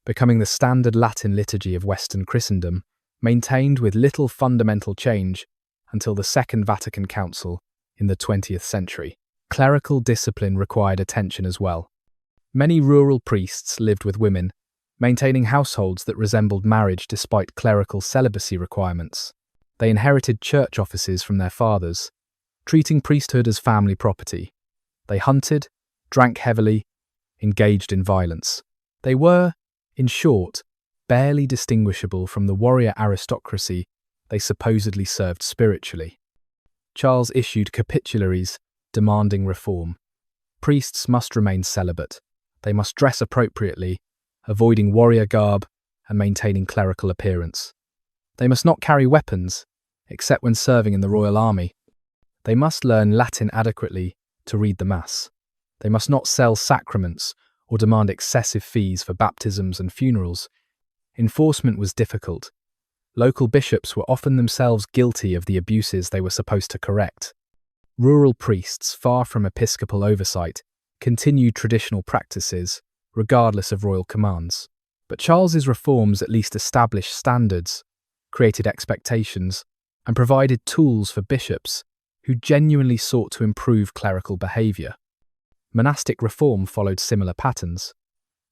becoming the standard Latin liturgy of Western Christendom, maintained with little fundamental change until the Second Vatican Council in the 20th century. Clerical discipline required attention as well. Many rural priests lived with women, maintaining households that resembled marriage despite clerical celibacy requirements. They inherited church offices from their fathers, treating priesthood as family property. They hunted, drank heavily, engaged in violence. They were, in short, barely distinguishable from the warrior aristocracy they supposedly served spiritually. Charles issued capitularies demanding reform. Priests must remain celibate. They must dress appropriately, avoiding warrior garb and maintaining clerical appearance. They must not carry weapons, except when serving in the royal army. They must learn Latin adequately to read the Mass. They must not sell sacraments or demand excessive fees for baptisms and funerals. Enforcement was difficult. Local bishops were often themselves guilty of the abuses they were supposed to correct. Rural priests, far from episcopal oversight, continued traditional practices, regardless of royal commands. But Charles's reforms at least established standards, created expectations, and provided tools for bishops who genuinely sought to improve clerical behaviour. Monastic reform followed similar patterns.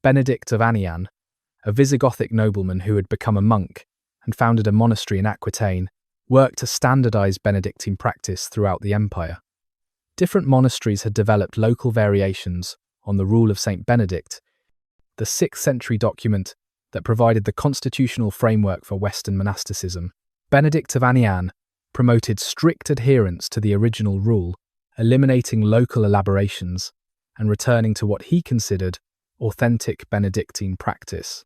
Benedict of Anian, a Visigothic nobleman who had become a monk and founded a monastery in Aquitaine, worked to standardise Benedictine practice throughout the empire. Different monasteries had developed local variations on the rule of Saint Benedict, the 6th century document that provided the constitutional framework for Western monasticism. Benedict of Anian promoted strict adherence to the original rule, eliminating local elaborations and returning to what he considered authentic Benedictine practice.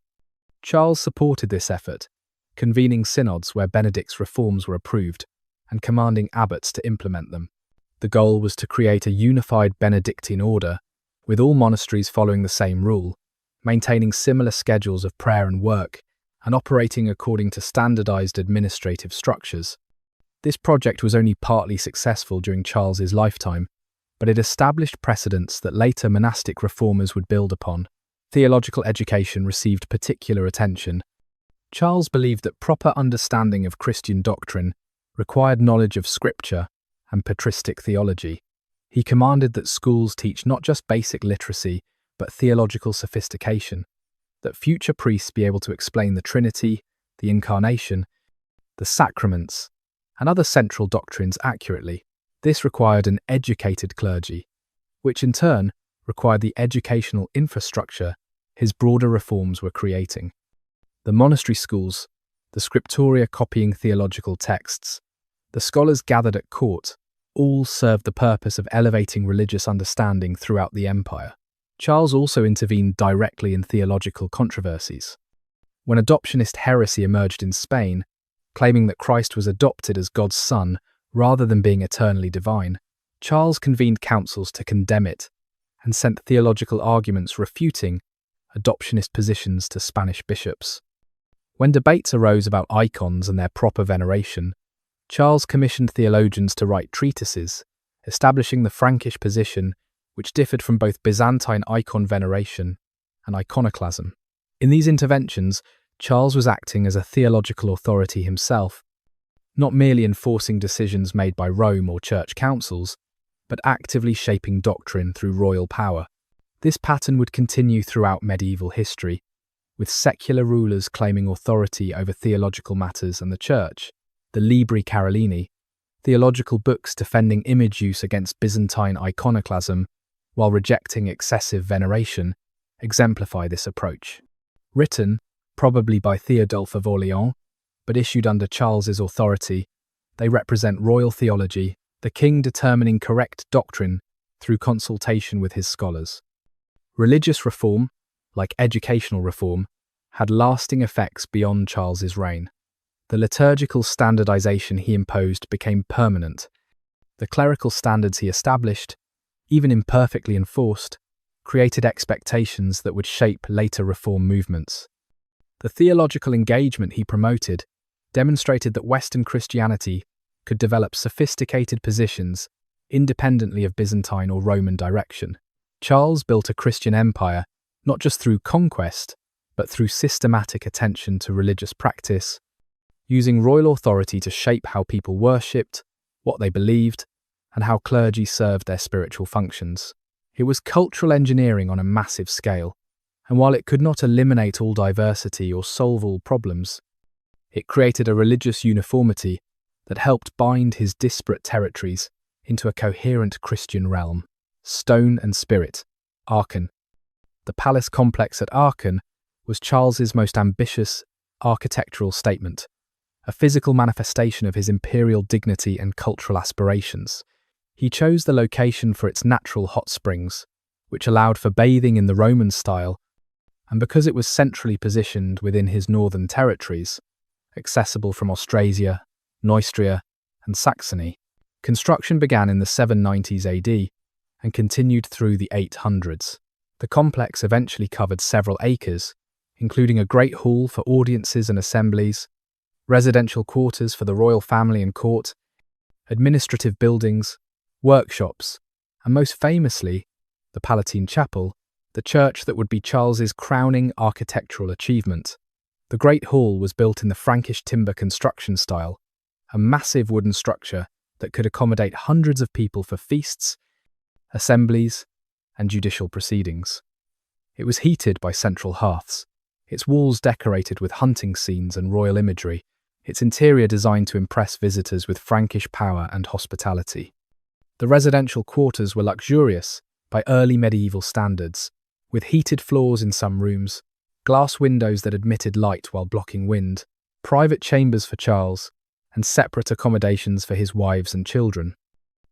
Charles supported this effort, convening synods where Benedict's reforms were approved and commanding abbots to implement them. The goal was to create a unified Benedictine order, with all monasteries following the same rule, maintaining similar schedules of prayer and work, and operating according to standardized administrative structures. This project was only partly successful during Charles's lifetime, but it established precedents that later monastic reformers would build upon. Theological education received particular attention. Charles believed that proper understanding of Christian doctrine required knowledge of scripture and patristic theology. He commanded that schools teach not just basic literacy, but theological sophistication, that future priests be able to explain the Trinity, the Incarnation, the sacraments, and other central doctrines accurately. This required an educated clergy, which in turn required the educational infrastructure his broader reforms were creating. The monastery schools, the scriptoria copying theological texts, the scholars gathered at court, all served the purpose of elevating religious understanding throughout the empire. Charles also intervened directly in theological controversies. When adoptionist heresy emerged in Spain, claiming that Christ was adopted as God's son rather than being eternally divine, Charles convened councils to condemn it and sent theological arguments refuting adoptionist positions to Spanish bishops. When debates arose about icons and their proper veneration, Charles commissioned theologians to write treatises, establishing the Frankish position, which differed from both Byzantine icon veneration and iconoclasm. In these interventions, Charles was acting as a theological authority himself, not merely enforcing decisions made by Rome or church councils, but actively shaping doctrine through royal power. This pattern would continue throughout medieval history, with secular rulers claiming authority over theological matters and the church. The Libri Carolini, theological books defending image use against Byzantine iconoclasm while rejecting excessive veneration, exemplify this approach. Written, probably by Theodulf of Orléans, but issued under Charles's authority, they represent royal theology, the king determining correct doctrine through consultation with his scholars. Religious reform, like educational reform, had lasting effects beyond Charles's reign. The liturgical standardization he imposed became permanent. The clerical standards he established, even imperfectly enforced, created expectations that would shape later reform movements. The theological engagement he promoted demonstrated that Western Christianity could develop sophisticated positions independently of Byzantine or Roman direction. Charles built a Christian empire not just through conquest, but through systematic attention to religious practice, using royal authority to shape how people worshipped, what they believed, and how clergy served their spiritual functions. It was cultural engineering on a massive scale, and while it could not eliminate all diversity or solve all problems, it created a religious uniformity that helped bind his disparate territories into a coherent Christian realm. Stone and spirit. Aachen. The palace complex at Aachen was Charles's most ambitious architectural statement, a physical manifestation of his imperial dignity and cultural aspirations. He chose the location for its natural hot springs, which allowed for bathing in the Roman style, and because it was centrally positioned within his northern territories, accessible from Austrasia, Neustria, and Saxony. Construction began in the 790s AD and continued through the 800s. The complex eventually covered several acres, including a great hall for audiences and assemblies, residential quarters for the royal family and court, administrative buildings, workshops, and most famously, the Palatine Chapel, the church that would be Charles's crowning architectural achievement. The Great Hall was built in the Frankish timber construction style, a massive wooden structure that could accommodate hundreds of people for feasts, assemblies, and judicial proceedings. It was heated by central hearths, its walls decorated with hunting scenes and royal imagery, its interior designed to impress visitors with Frankish power and hospitality. The residential quarters were luxurious by early medieval standards, with heated floors in some rooms, glass windows that admitted light while blocking wind, private chambers for Charles, and separate accommodations for his wives and children.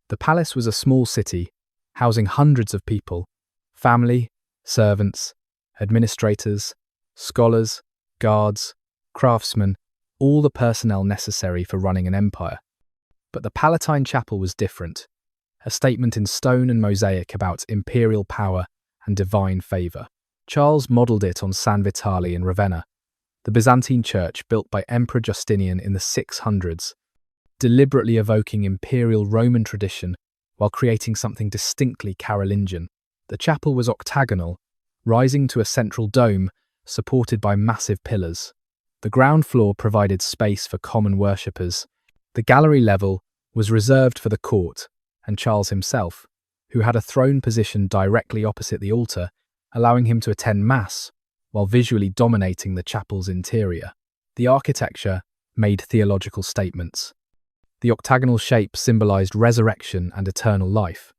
The palace was a small city, housing hundreds of people, family, servants, administrators, scholars, guards, craftsmen, all the personnel necessary for running an empire. But the Palatine Chapel was different, a statement in stone and mosaic about imperial power and divine favour. Charles modelled it on San Vitale in Ravenna, the Byzantine church built by Emperor Justinian in the 600s, deliberately evoking imperial Roman tradition while creating something distinctly Carolingian. The chapel was octagonal, rising to a central dome supported by massive pillars. The ground floor provided space for common worshippers. The gallery level was reserved for the court and Charles himself, who had a throne positioned directly opposite the altar, allowing him to attend Mass while visually dominating the chapel's interior. The architecture made theological statements. The octagonal shape symbolized resurrection and eternal life,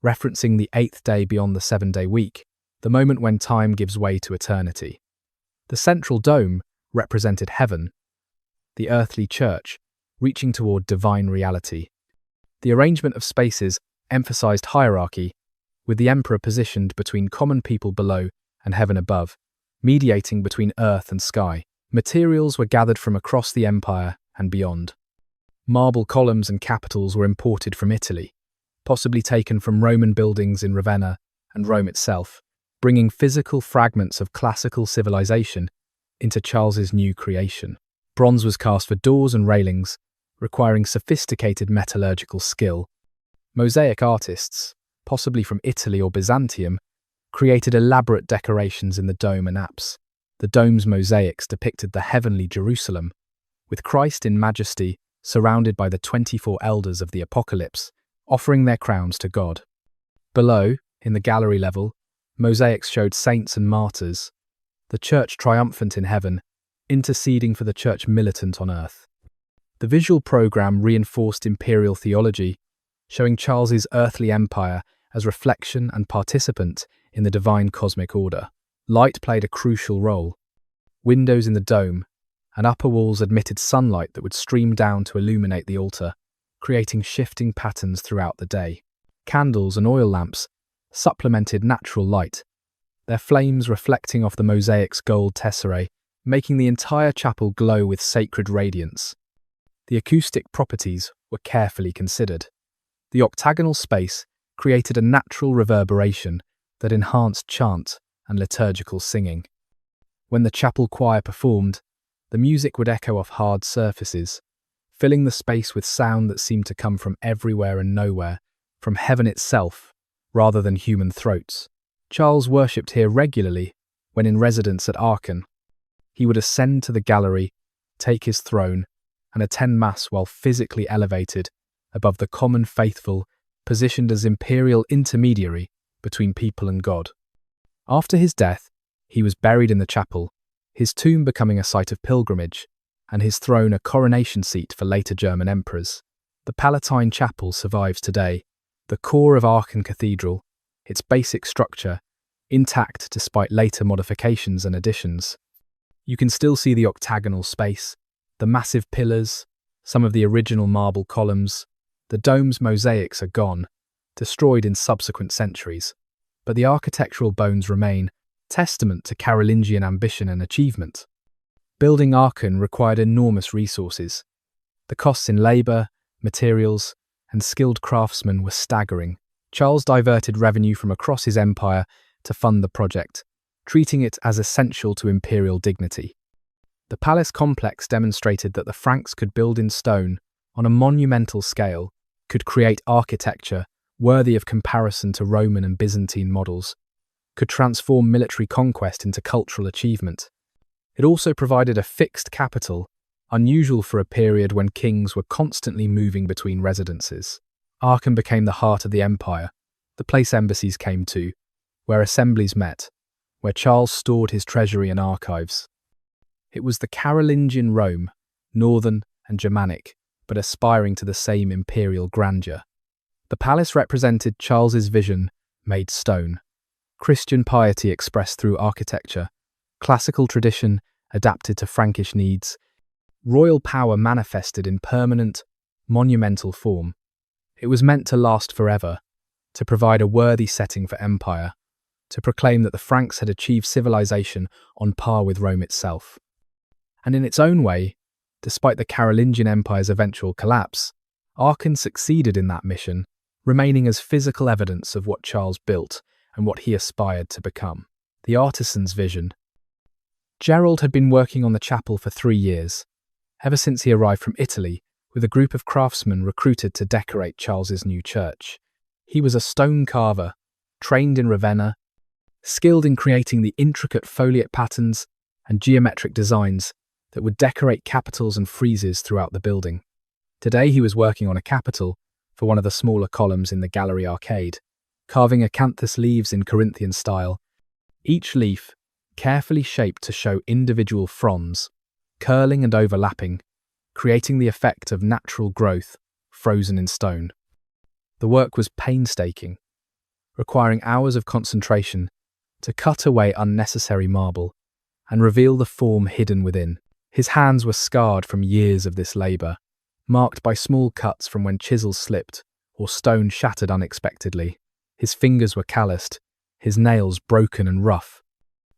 referencing the 8th day beyond the 7-day week, the moment when time gives way to eternity. The central dome represented heaven, the earthly church, reaching toward divine reality. The arrangement of spaces emphasized hierarchy, with the emperor positioned between common people below and heaven above, mediating between earth and sky. Materials were gathered from across the empire and beyond. Marble columns and capitals were imported from Italy, possibly taken from Roman buildings in Ravenna and Rome itself, bringing physical fragments of classical civilization into Charles's new creation. Bronze was cast for doors and railings, requiring sophisticated metallurgical skill. Mosaic artists, possibly from Italy or Byzantium, created elaborate decorations in the dome and apse. The dome's mosaics depicted the heavenly Jerusalem, with Christ in majesty surrounded by the 24 elders of the Apocalypse, offering their crowns to God. Below, in the gallery level, mosaics showed saints and martyrs, the church triumphant in heaven, interceding for the church militant on earth. The visual program reinforced imperial theology, showing Charles's earthly empire as reflection and participant in the divine cosmic order. Light played a crucial role. Windows in the dome and upper walls admitted sunlight that would stream down to illuminate the altar, creating shifting patterns throughout the day. Candles and oil lamps supplemented natural light, their flames reflecting off the mosaic's gold tesserae, making the entire chapel glow with sacred radiance. The acoustic properties were carefully considered. The octagonal space created a natural reverberation that enhanced chant and liturgical singing. When the chapel choir performed, the music would echo off hard surfaces, filling the space with sound that seemed to come from everywhere and nowhere, from heaven itself, rather than human throats. Charles worshipped here regularly when in residence at Aachen. He would ascend to the gallery, take his throne, and attend Mass while physically elevated above the common faithful, positioned as imperial intermediary between people and God. After his death, he was buried in the chapel, his tomb becoming a site of pilgrimage, and his throne a coronation seat for later German emperors. The Palatine Chapel survives today, the core of Aachen Cathedral, its basic structure, intact despite later modifications and additions. You can still see the octagonal space, the massive pillars, some of the original marble columns. The dome's mosaics are gone, destroyed in subsequent centuries, but the architectural bones remain, testament to Carolingian ambition and achievement. Building Aachen required enormous resources. The costs in labour, materials, and skilled craftsmen were staggering. Charles diverted revenue from across his empire to fund the project, treating it as essential to imperial dignity. The palace complex demonstrated that the Franks could build in stone on a monumental scale, could create architecture worthy of comparison to Roman and Byzantine models, could transform military conquest into cultural achievement. It also provided a fixed capital, unusual for a period when kings were constantly moving between residences. Aachen became the heart of the empire, the place embassies came to, where assemblies met, where Charles stored his treasury and archives. It was the Carolingian Rome, northern and Germanic, but aspiring to the same imperial grandeur. The palace represented Charles's vision made stone, Christian piety expressed through architecture, classical tradition adapted to Frankish needs, royal power manifested in permanent, monumental form. It was meant to last forever, to provide a worthy setting for empire, to proclaim that the Franks had achieved civilization on par with Rome itself. And in its own way, despite the Carolingian Empire's eventual collapse, Aachen succeeded in that mission, remaining as physical evidence of what Charles built and what he aspired to become. The artisan's vision. Gerald had been working on the chapel for 3 years, ever since he arrived from Italy with a group of craftsmen recruited to decorate Charles's new church. He was a stone carver, trained in Ravenna, skilled in creating the intricate foliate patterns and geometric designs that would decorate capitals and friezes throughout the building. Today he was working on a capital for one of the smaller columns in the gallery arcade, carving acanthus leaves in Corinthian style, each leaf carefully shaped to show individual fronds, curling and overlapping, creating the effect of natural growth frozen in stone. The work was painstaking, requiring hours of concentration to cut away unnecessary marble and reveal the form hidden within. His hands were scarred from years of this labour, marked by small cuts from when chisels slipped or stone shattered unexpectedly. His fingers were calloused, his nails broken and rough.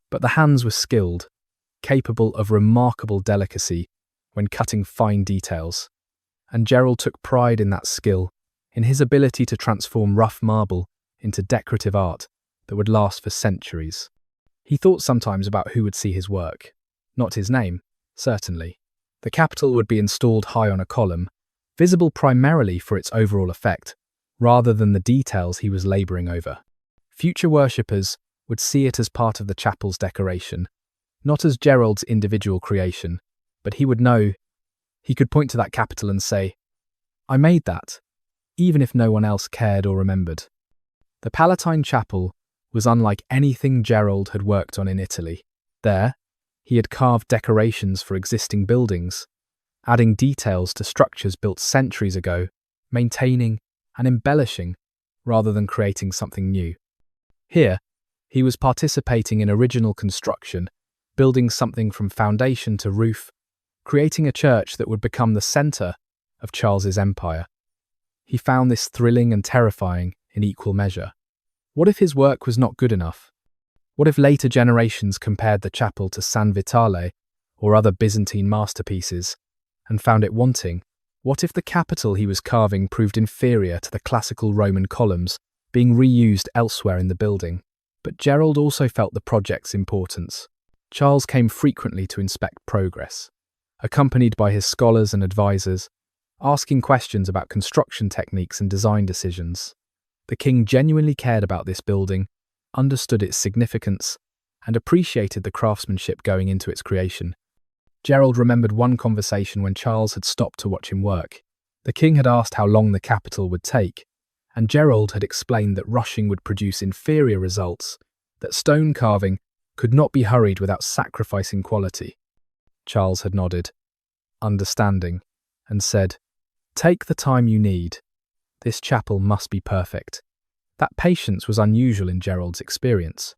But the hands were skilled, capable of remarkable delicacy when cutting fine details. And Gerald took pride in that skill, in his ability to transform rough marble into decorative art that would last for centuries. He thought sometimes about who would see his work. Not his name, certainly. The capital would be installed high on a column, visible primarily for its overall effect, rather than the details he was labouring over. Future worshippers would see it as part of the chapel's decoration, not as Gerald's individual creation, but he would know, he could point to that capital and say, "I made that," even if no one else cared or remembered. The Palatine Chapel was unlike anything Gerald had worked on in Italy. There, he had carved decorations for existing buildings, adding details to structures built centuries ago, maintaining and embellishing rather than creating something new. Here, he was participating in original construction, building something from foundation to roof, creating a church that would become the centre of Charles's empire. He found this thrilling and terrifying in equal measure. What if his work was not good enough? What if later generations compared the chapel to San Vitale or other Byzantine masterpieces and found it wanting? What if the capital he was carving proved inferior to the classical Roman columns being reused elsewhere in the building? But Gerald also felt the project's importance. Charles came frequently to inspect progress, accompanied by his scholars and advisors, asking questions about construction techniques and design decisions. The king genuinely cared about this building, understood its significance, and appreciated the craftsmanship going into its creation. Gerald remembered one conversation when Charles had stopped to watch him work. The king had asked how long the capital would take, and Gerald had explained that rushing would produce inferior results, that stone carving could not be hurried without sacrificing quality. Charles had nodded, understanding, and said, Take the time you need. This chapel must be perfect. That patience was unusual in Gerald's experience.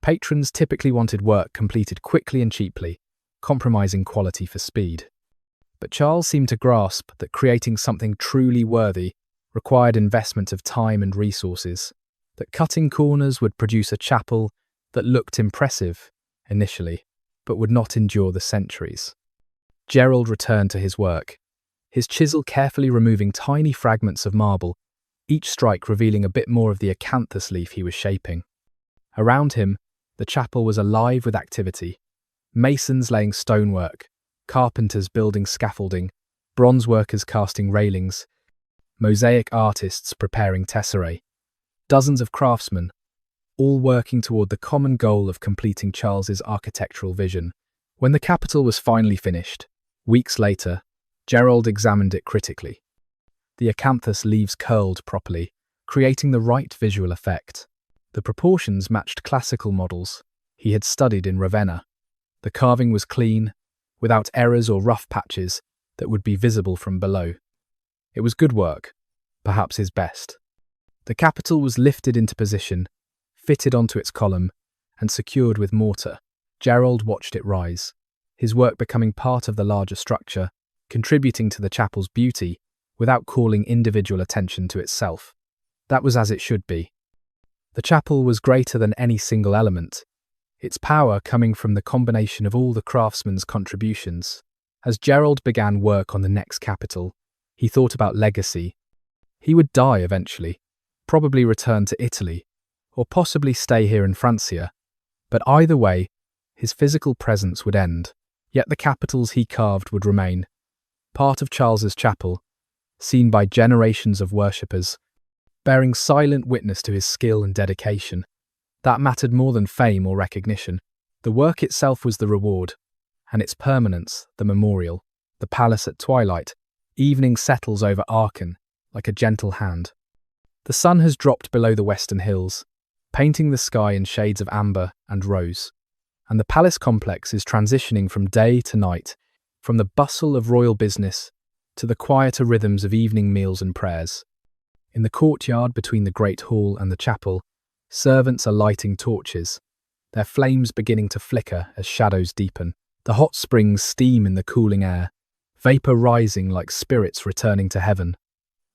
Patrons typically wanted work completed quickly and cheaply, compromising quality for speed. But Charles seemed to grasp that creating something truly worthy required investment of time and resources, that cutting corners would produce a chapel that looked impressive initially, but would not endure the centuries. Gerald returned to his work, his chisel carefully removing tiny fragments of marble, each strike revealing a bit more of the acanthus leaf he was shaping. Around him, the chapel was alive with activity. Masons laying stonework, carpenters building scaffolding, bronze workers casting railings, mosaic artists preparing tesserae. Dozens of craftsmen, all working toward the common goal of completing Charles's architectural vision. When the capital was finally finished, weeks later, Gerald examined it critically. The acanthus leaves curled properly, creating the right visual effect. The proportions matched classical models he had studied in Ravenna. The carving was clean, without errors or rough patches that would be visible from below. It was good work, perhaps his best. The capital was lifted into position, fitted onto its column, and secured with mortar. Gerald watched it rise, his work becoming part of the larger structure, contributing to the chapel's beauty without calling individual attention to itself. That was as it should be. The chapel was greater than any single element, its power coming from the combination of all the craftsmen's contributions. As Gerald began work on the next capital, he thought about legacy. He would die eventually, probably return to Italy, or possibly stay here in Francia. But either way, his physical presence would end. Yet the capitals he carved would remain, part of Charles's chapel, seen by generations of worshippers, bearing silent witness to his skill and dedication. That mattered more than fame or recognition. The work itself was the reward, and its permanence the memorial. The palace at twilight, evening settles over Aachen like a gentle hand. The sun has dropped below the western hills, painting the sky in shades of amber and rose, and the palace complex is transitioning from day to night, from the bustle of royal business to the quieter rhythms of evening meals and prayers. In the courtyard between the great hall and the chapel, servants are lighting torches, their flames beginning to flicker as shadows deepen. The hot springs steam in the cooling air, vapour rising like spirits returning to heaven.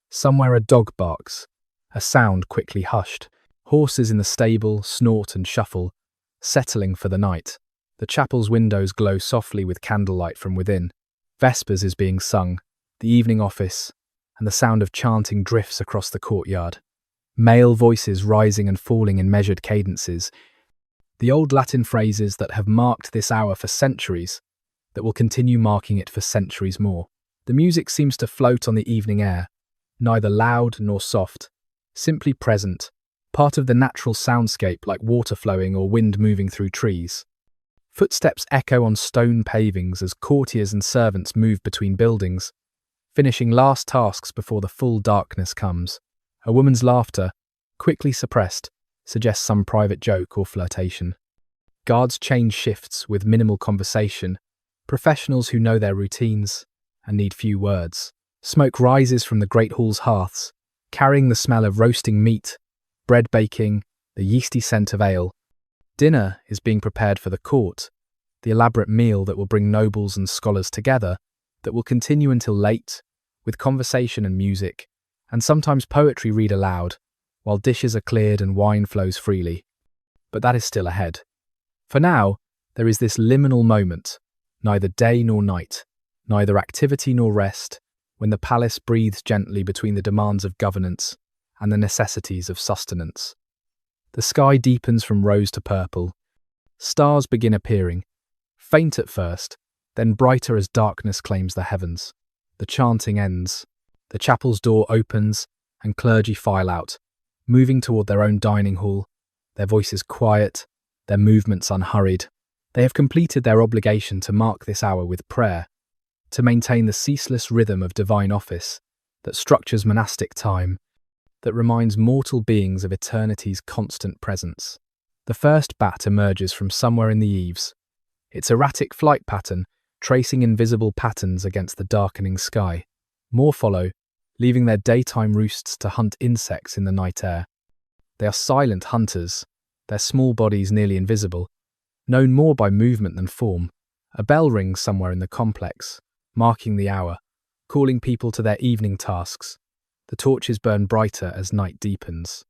Somewhere a dog barks, a sound quickly hushed. Horses in the stable snort and shuffle, settling for the night. The chapel's windows glow softly with candlelight from within. Vespers is being sung, the evening office, and the sound of chanting drifts across the courtyard. Male voices rising and falling in measured cadences. The old Latin phrases that have marked this hour for centuries, that will continue marking it for centuries more. The music seems to float on the evening air, neither loud nor soft, simply present, part of the natural soundscape like water flowing or wind moving through trees. Footsteps echo on stone pavings as courtiers and servants move between buildings, finishing last tasks before the full darkness comes. A woman's laughter, quickly suppressed, suggests some private joke or flirtation. Guards change shifts with minimal conversation, professionals who know their routines and need few words. Smoke rises from the great hall's hearths, carrying the smell of roasting meat, bread baking, the yeasty scent of ale. Dinner is being prepared for the court, the elaborate meal that will bring nobles and scholars together, that will continue until late, with conversation and music, and sometimes poetry read aloud, while dishes are cleared and wine flows freely. But that is still ahead. For now, there is this liminal moment, neither day nor night, neither activity nor rest, when the palace breathes gently between the demands of governance and the necessities of sustenance. The sky deepens from rose to purple. Stars begin appearing, faint at first, then brighter as darkness claims the heavens. The chanting ends. The chapel's door opens, and clergy file out, moving toward their own dining hall, their voices quiet, their movements unhurried. They have completed their obligation to mark this hour with prayer, to maintain the ceaseless rhythm of divine office that structures monastic time, that reminds mortal beings of eternity's constant presence. The first bat emerges from somewhere in the eaves, its erratic flight pattern tracing invisible patterns against the darkening sky. More follow, leaving their daytime roosts to hunt insects in the night air. They are silent hunters, their small bodies nearly invisible, known more by movement than form. A bell rings somewhere in the complex, marking the hour, calling people to their evening tasks. The torches burn brighter as night deepens.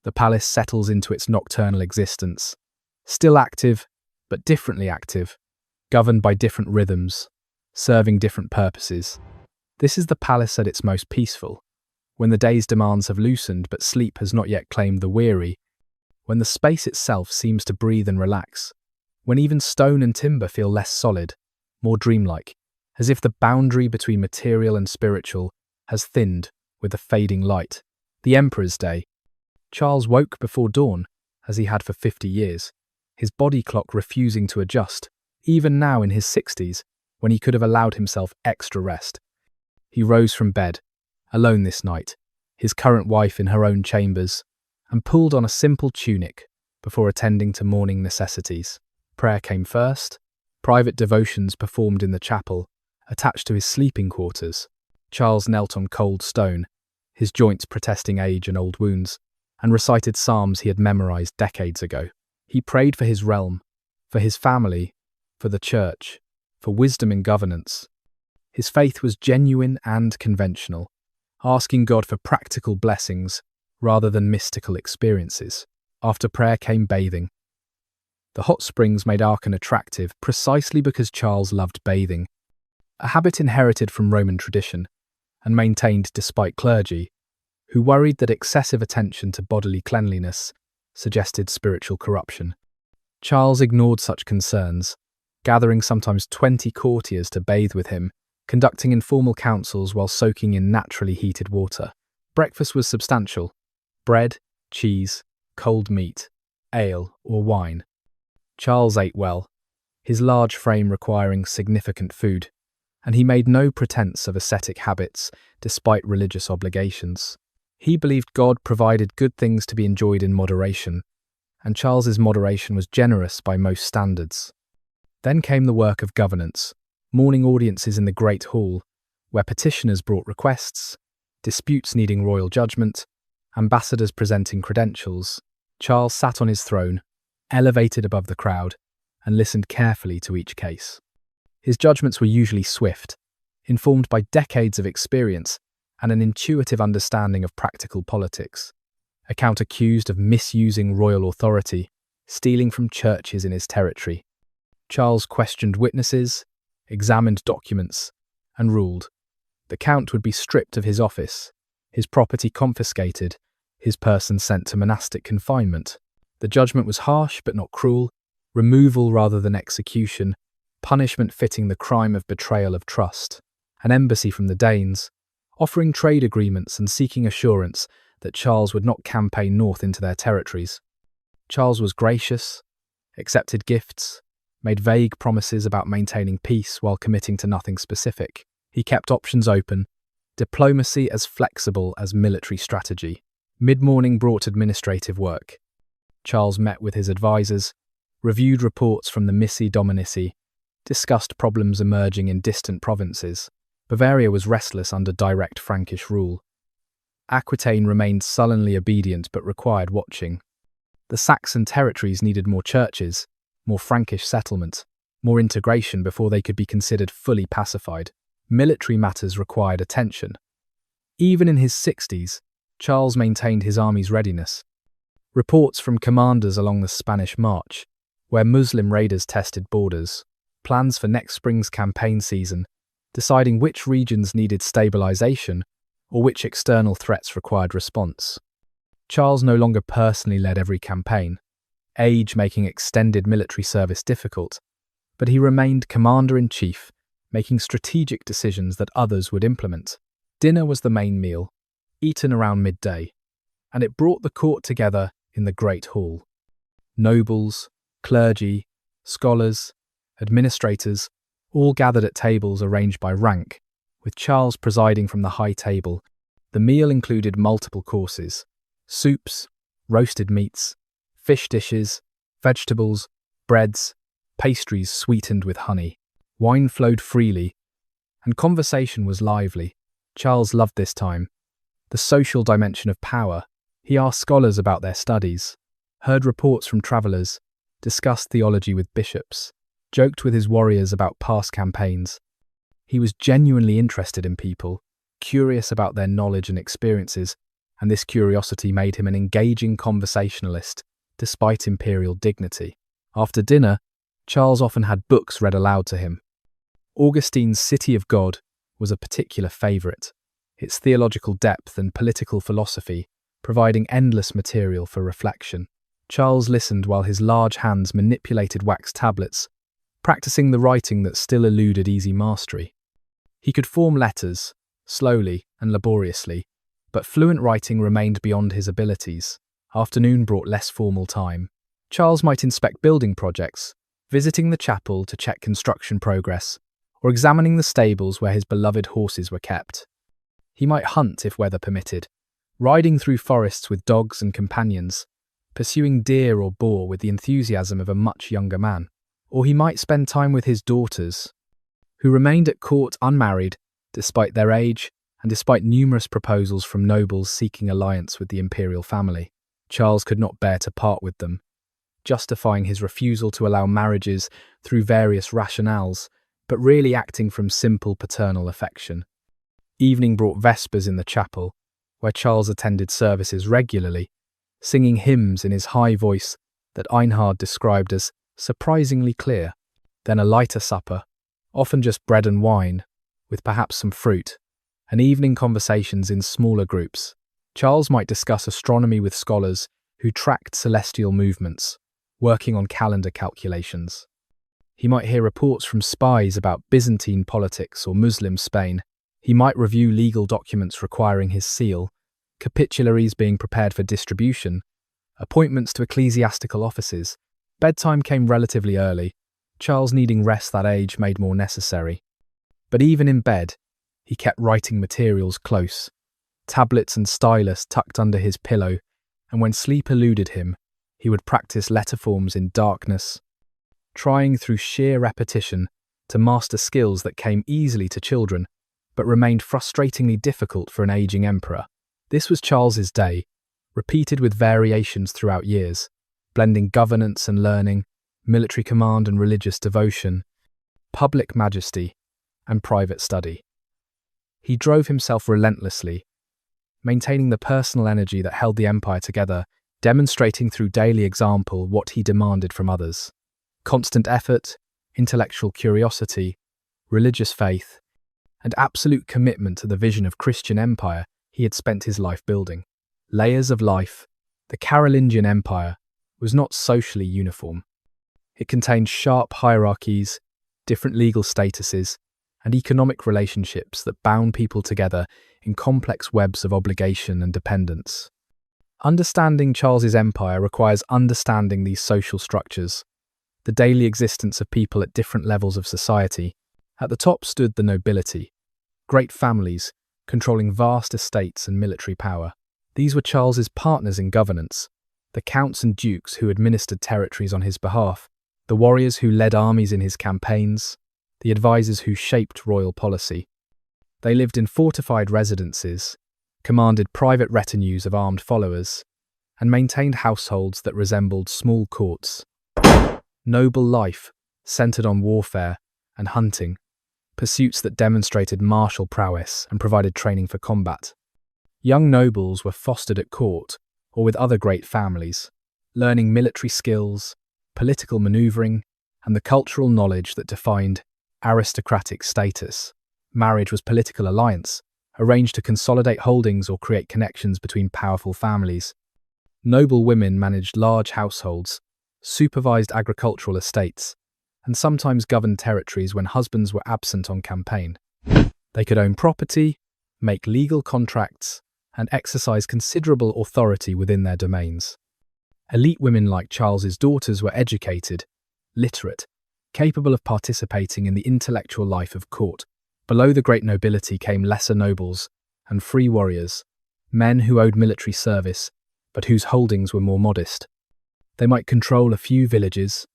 The palace settles into its nocturnal existence, still active, but differently active, governed by different rhythms, serving different purposes. This is the palace at its most peaceful, when the day's demands have loosened but sleep has not yet claimed the weary, when the space itself seems to breathe and relax, when even stone and timber feel less solid, more dreamlike, as if the boundary between material and spiritual has thinned with the fading light. The Emperor's Day. Charles woke before dawn, as he had for 50 years, his body clock refusing to adjust, even now in his 60s, when he could have allowed himself extra rest. He rose from bed, alone this night, his current wife in her own chambers, and pulled on a simple tunic before attending to morning necessities. Prayer came first, private devotions performed in the chapel, attached to his sleeping quarters. Charles knelt on cold stone, his joints protesting age and old wounds, and recited psalms he had memorized decades ago. He prayed for his realm, for his family, for the church, for wisdom in governance. His faith was genuine and conventional, asking God for practical blessings rather than mystical experiences. After prayer came bathing. The hot springs made Aachen attractive precisely because Charles loved bathing, a habit inherited from Roman tradition and maintained despite clergy, who worried that excessive attention to bodily cleanliness suggested spiritual corruption. Charles ignored such concerns, gathering sometimes 20 courtiers to bathe with him, conducting informal councils while soaking in naturally heated water. Breakfast was substantial: bread, cheese, cold meat, ale, or wine. Charles ate well, his large frame requiring significant food, and he made no pretense of ascetic habits despite religious obligations. He believed God provided good things to be enjoyed in moderation, and Charles's moderation was generous by most standards. Then came the work of governance, morning audiences in the Great Hall, where petitioners brought requests, disputes needing royal judgment, ambassadors presenting credentials. Charles sat on his throne, elevated above the crowd, and listened carefully to each case. His judgments were usually swift, informed by decades of experience and an intuitive understanding of practical politics. A count accused of misusing royal authority, stealing from churches in his territory. Charles questioned witnesses, examined documents, and ruled. The count would be stripped of his office, his property confiscated, his person sent to monastic confinement. The judgment was harsh but not cruel, removal rather than execution, punishment fitting the crime of betrayal of trust. An embassy from the Danes, offering trade agreements and seeking assurance that Charles would not campaign north into their territories. Charles was gracious, accepted gifts, made vague promises about maintaining peace while committing to nothing specific. He kept options open, diplomacy as flexible as military strategy. Mid-morning brought administrative work. Charles met with his advisors, reviewed reports from the Missi Dominici, discussed problems emerging in distant provinces. Bavaria was restless under direct Frankish rule. Aquitaine remained sullenly obedient but required watching. The Saxon territories needed more churches, more Frankish settlement, more integration before they could be considered fully pacified. Military matters required attention. Even in his 60s, Charles maintained his army's readiness. Reports from commanders along the Spanish March, where Muslim raiders tested borders, plans for next spring's campaign season, deciding which regions needed stabilization or which external threats required response. Charles no longer personally led every campaign, age making extended military service difficult, but he remained commander-in-chief, making strategic decisions that others would implement. Dinner was the main meal, eaten around midday, and it brought the court together in the Great Hall. Nobles, clergy, scholars, administrators, all gathered at tables arranged by rank, with Charles presiding from the high table. The meal included multiple courses: soups, roasted meats, fish dishes, vegetables, breads, pastries sweetened with honey. Wine flowed freely, and conversation was lively, Charles loved this time. The social dimension of power. He asked scholars about their studies, heard reports from travellers, discussed theology with bishops, joked with his warriors about past campaigns. He was genuinely interested in people, curious about their knowledge and experiences, and this curiosity made him an engaging conversationalist, despite imperial dignity. After dinner, Charles often had books read aloud to him. Augustine's City of God was a particular favourite, its theological depth and political philosophy providing endless material for reflection. Charles listened while his large hands manipulated wax tablets, practicing the writing that still eluded easy mastery. He could form letters, slowly and laboriously, but fluent writing remained beyond his abilities. Afternoon brought less formal time. Charles might inspect building projects, visiting the chapel to check construction progress, or examining the stables where his beloved horses were kept. He might hunt if weather permitted, riding through forests with dogs and companions, pursuing deer or boar with the enthusiasm of a much younger man. Or he might spend time with his daughters, who remained at court unmarried despite their age and despite numerous proposals from nobles seeking alliance with the imperial family. Charles could not bear to part with them, justifying his refusal to allow marriages through various rationales, but really acting from simple paternal affection. Evening brought vespers in the chapel, where Charles attended services regularly, singing hymns in his high voice that Einhard described as surprisingly clear. Then a lighter supper, often just bread and wine, with perhaps some fruit, and evening conversations in smaller groups. Charles might discuss astronomy with scholars who tracked celestial movements, working on calendar calculations. He might hear reports from spies about Byzantine politics or Muslim Spain. He might review legal documents requiring his seal, capitularies being prepared for distribution, appointments to ecclesiastical offices. Bedtime came relatively early, Charles needing rest that age made more necessary. But even in bed, he kept writing materials close, tablets and stylus tucked under his pillow, and when sleep eluded him, he would practice letter forms in darkness, trying through sheer repetition to master skills that came easily to children, but remained frustratingly difficult for an aging emperor. This was Charles's day, repeated with variations throughout years, blending governance and learning, military command and religious devotion, public majesty and private study. He drove himself relentlessly, maintaining the personal energy that held the empire together, demonstrating through daily example what he demanded from others. Constant effort, intellectual curiosity, religious faith, and absolute commitment to the vision of Christian empire he had spent his life building. Layers of life. The Carolingian Empire was not socially uniform. It contained sharp hierarchies, different legal statuses, and economic relationships that bound people together in complex webs of obligation and dependence. Understanding Charles's empire requires understanding these social structures, the daily existence of people at different levels of society. At the top stood the nobility, great families controlling vast estates and military power. These were Charles's partners in governance, the counts and dukes who administered territories on his behalf, the warriors who led armies in his campaigns, the advisors who shaped royal policy. They lived in fortified residences, commanded private retinues of armed followers, and maintained households that resembled small courts. Noble life centered on warfare and hunting, pursuits that demonstrated martial prowess and provided training for combat. Young nobles were fostered at court or with other great families, learning military skills, political maneuvering, and the cultural knowledge that defined aristocratic status. Marriage was political alliance, arranged to consolidate holdings or create connections between powerful families. Noble women managed large households, supervised agricultural estates, and sometimes governed territories when husbands were absent on campaign. They could own property, make legal contracts, and exercise considerable authority within their domains. Elite women like Charles's daughters were educated, literate, capable of participating in the intellectual life of court. Below the great nobility came lesser nobles and free warriors, men who owed military service, but whose holdings were more modest. They might control a few villages,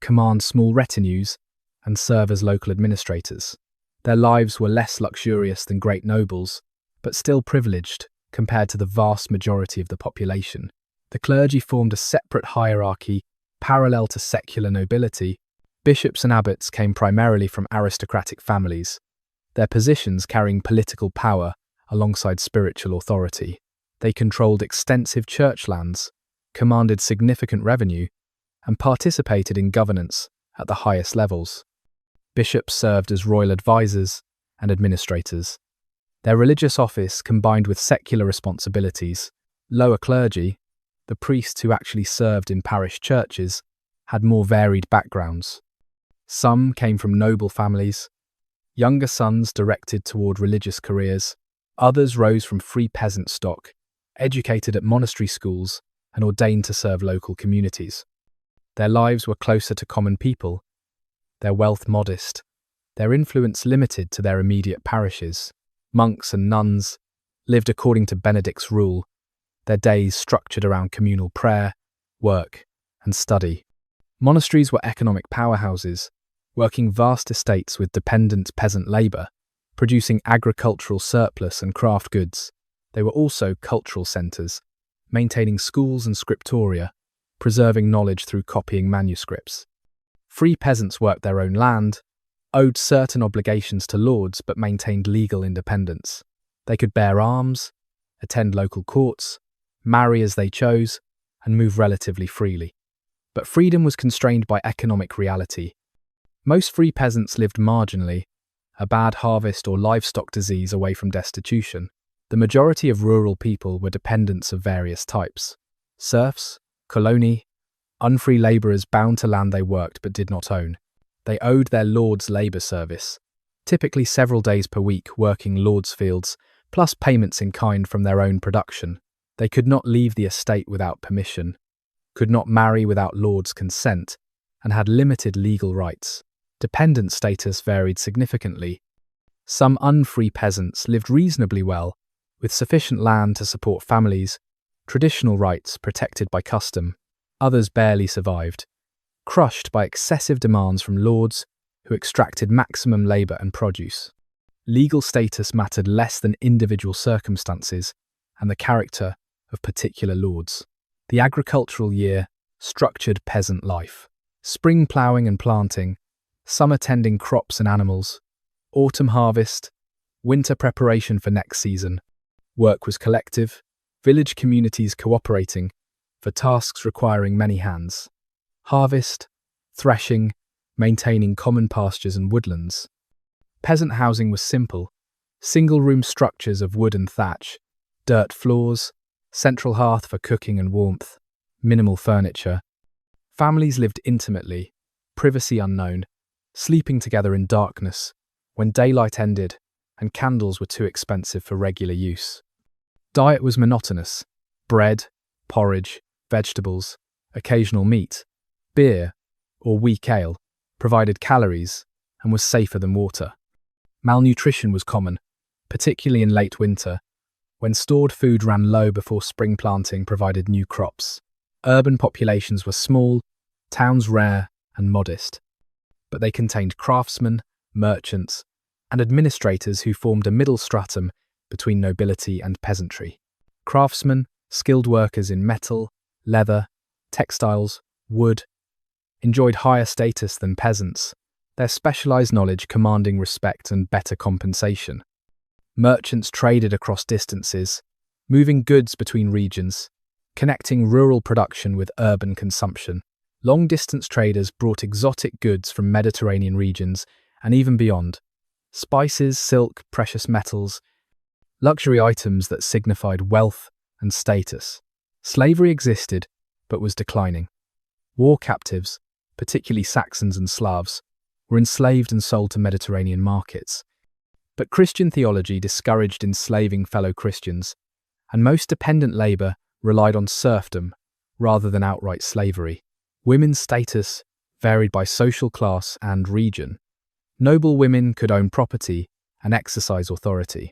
command small retinues, and serve as local administrators. Their lives were less luxurious than great nobles, but still privileged compared to the vast majority of the population. The clergy formed a separate hierarchy parallel to secular nobility. Bishops and abbots came primarily from aristocratic families, their positions carrying political power alongside spiritual authority. They controlled extensive church lands, commanded significant revenue, and participated in governance at the highest levels. Bishops served as royal advisors and administrators. Their religious office combined with secular responsibilities. Lower clergy, the priests who actually served in parish churches, had more varied backgrounds. Some came from noble families, younger sons directed toward religious careers, others rose from free peasant stock, educated at monastery schools and ordained to serve local communities. Their lives were closer to common people, their wealth modest, their influence limited to their immediate parishes. Monks and nuns lived according to Benedict's rule, their days structured around communal prayer, work, and study. Monasteries were economic powerhouses, working vast estates with dependent peasant labour, producing agricultural surplus and craft goods. They were also cultural centres, maintaining schools and scriptoria, preserving knowledge through copying manuscripts. Free peasants worked their own land, owed certain obligations to lords but maintained legal independence. They could bear arms, attend local courts, marry as they chose, and move relatively freely. But freedom was constrained by economic reality. Most free peasants lived marginally, a bad harvest or livestock disease away from destitution. The majority of rural people were dependents of various types: serfs, coloni, unfree labourers bound to land they worked but did not own. They owed their lord's labour service, typically several days per week working lord's fields, plus payments in kind from their own production. They could not leave the estate without permission, could not marry without lord's consent, and had limited legal rights. Dependent status varied significantly. Some unfree peasants lived reasonably well, with sufficient land to support families, traditional rights protected by custom. Others barely survived, crushed by excessive demands from lords who extracted maximum labour and produce. Legal status mattered less than individual circumstances and the character of particular lords. The agricultural year structured peasant life. Spring ploughing and planting, summer tending crops and animals, autumn harvest, winter preparation for next season. Work was collective, village communities cooperating for tasks requiring many hands. Harvest, threshing, maintaining common pastures and woodlands. Peasant housing was simple, single-room structures of wood and thatch, dirt floors, central hearth for cooking and warmth, minimal furniture. Families lived intimately, privacy unknown, sleeping together in darkness when daylight ended and candles were too expensive for regular use. Diet was monotonous: bread, porridge, vegetables, occasional meat. Beer, or weak ale, provided calories and was safer than water. Malnutrition was common, particularly in late winter, when stored food ran low before spring planting provided new crops. Urban populations were small, towns rare and modest, but they contained craftsmen, merchants, and administrators who formed a middle stratum between nobility and peasantry. Craftsmen, skilled workers in metal, leather, textiles, wood, enjoyed higher status than peasants, their specialized knowledge commanding respect and better compensation. Merchants traded across distances, moving goods between regions, connecting rural production with urban consumption. Long-distance traders brought exotic goods from Mediterranean regions and even beyond: spices, silk, precious metals, luxury items that signified wealth and status. Slavery existed, but was declining. War captives, particularly Saxons and Slavs, were enslaved and sold to Mediterranean markets. But Christian theology discouraged enslaving fellow Christians, and most dependent labour relied on serfdom rather than outright slavery. Women's status varied by social class and region. Noble women could own property and exercise authority.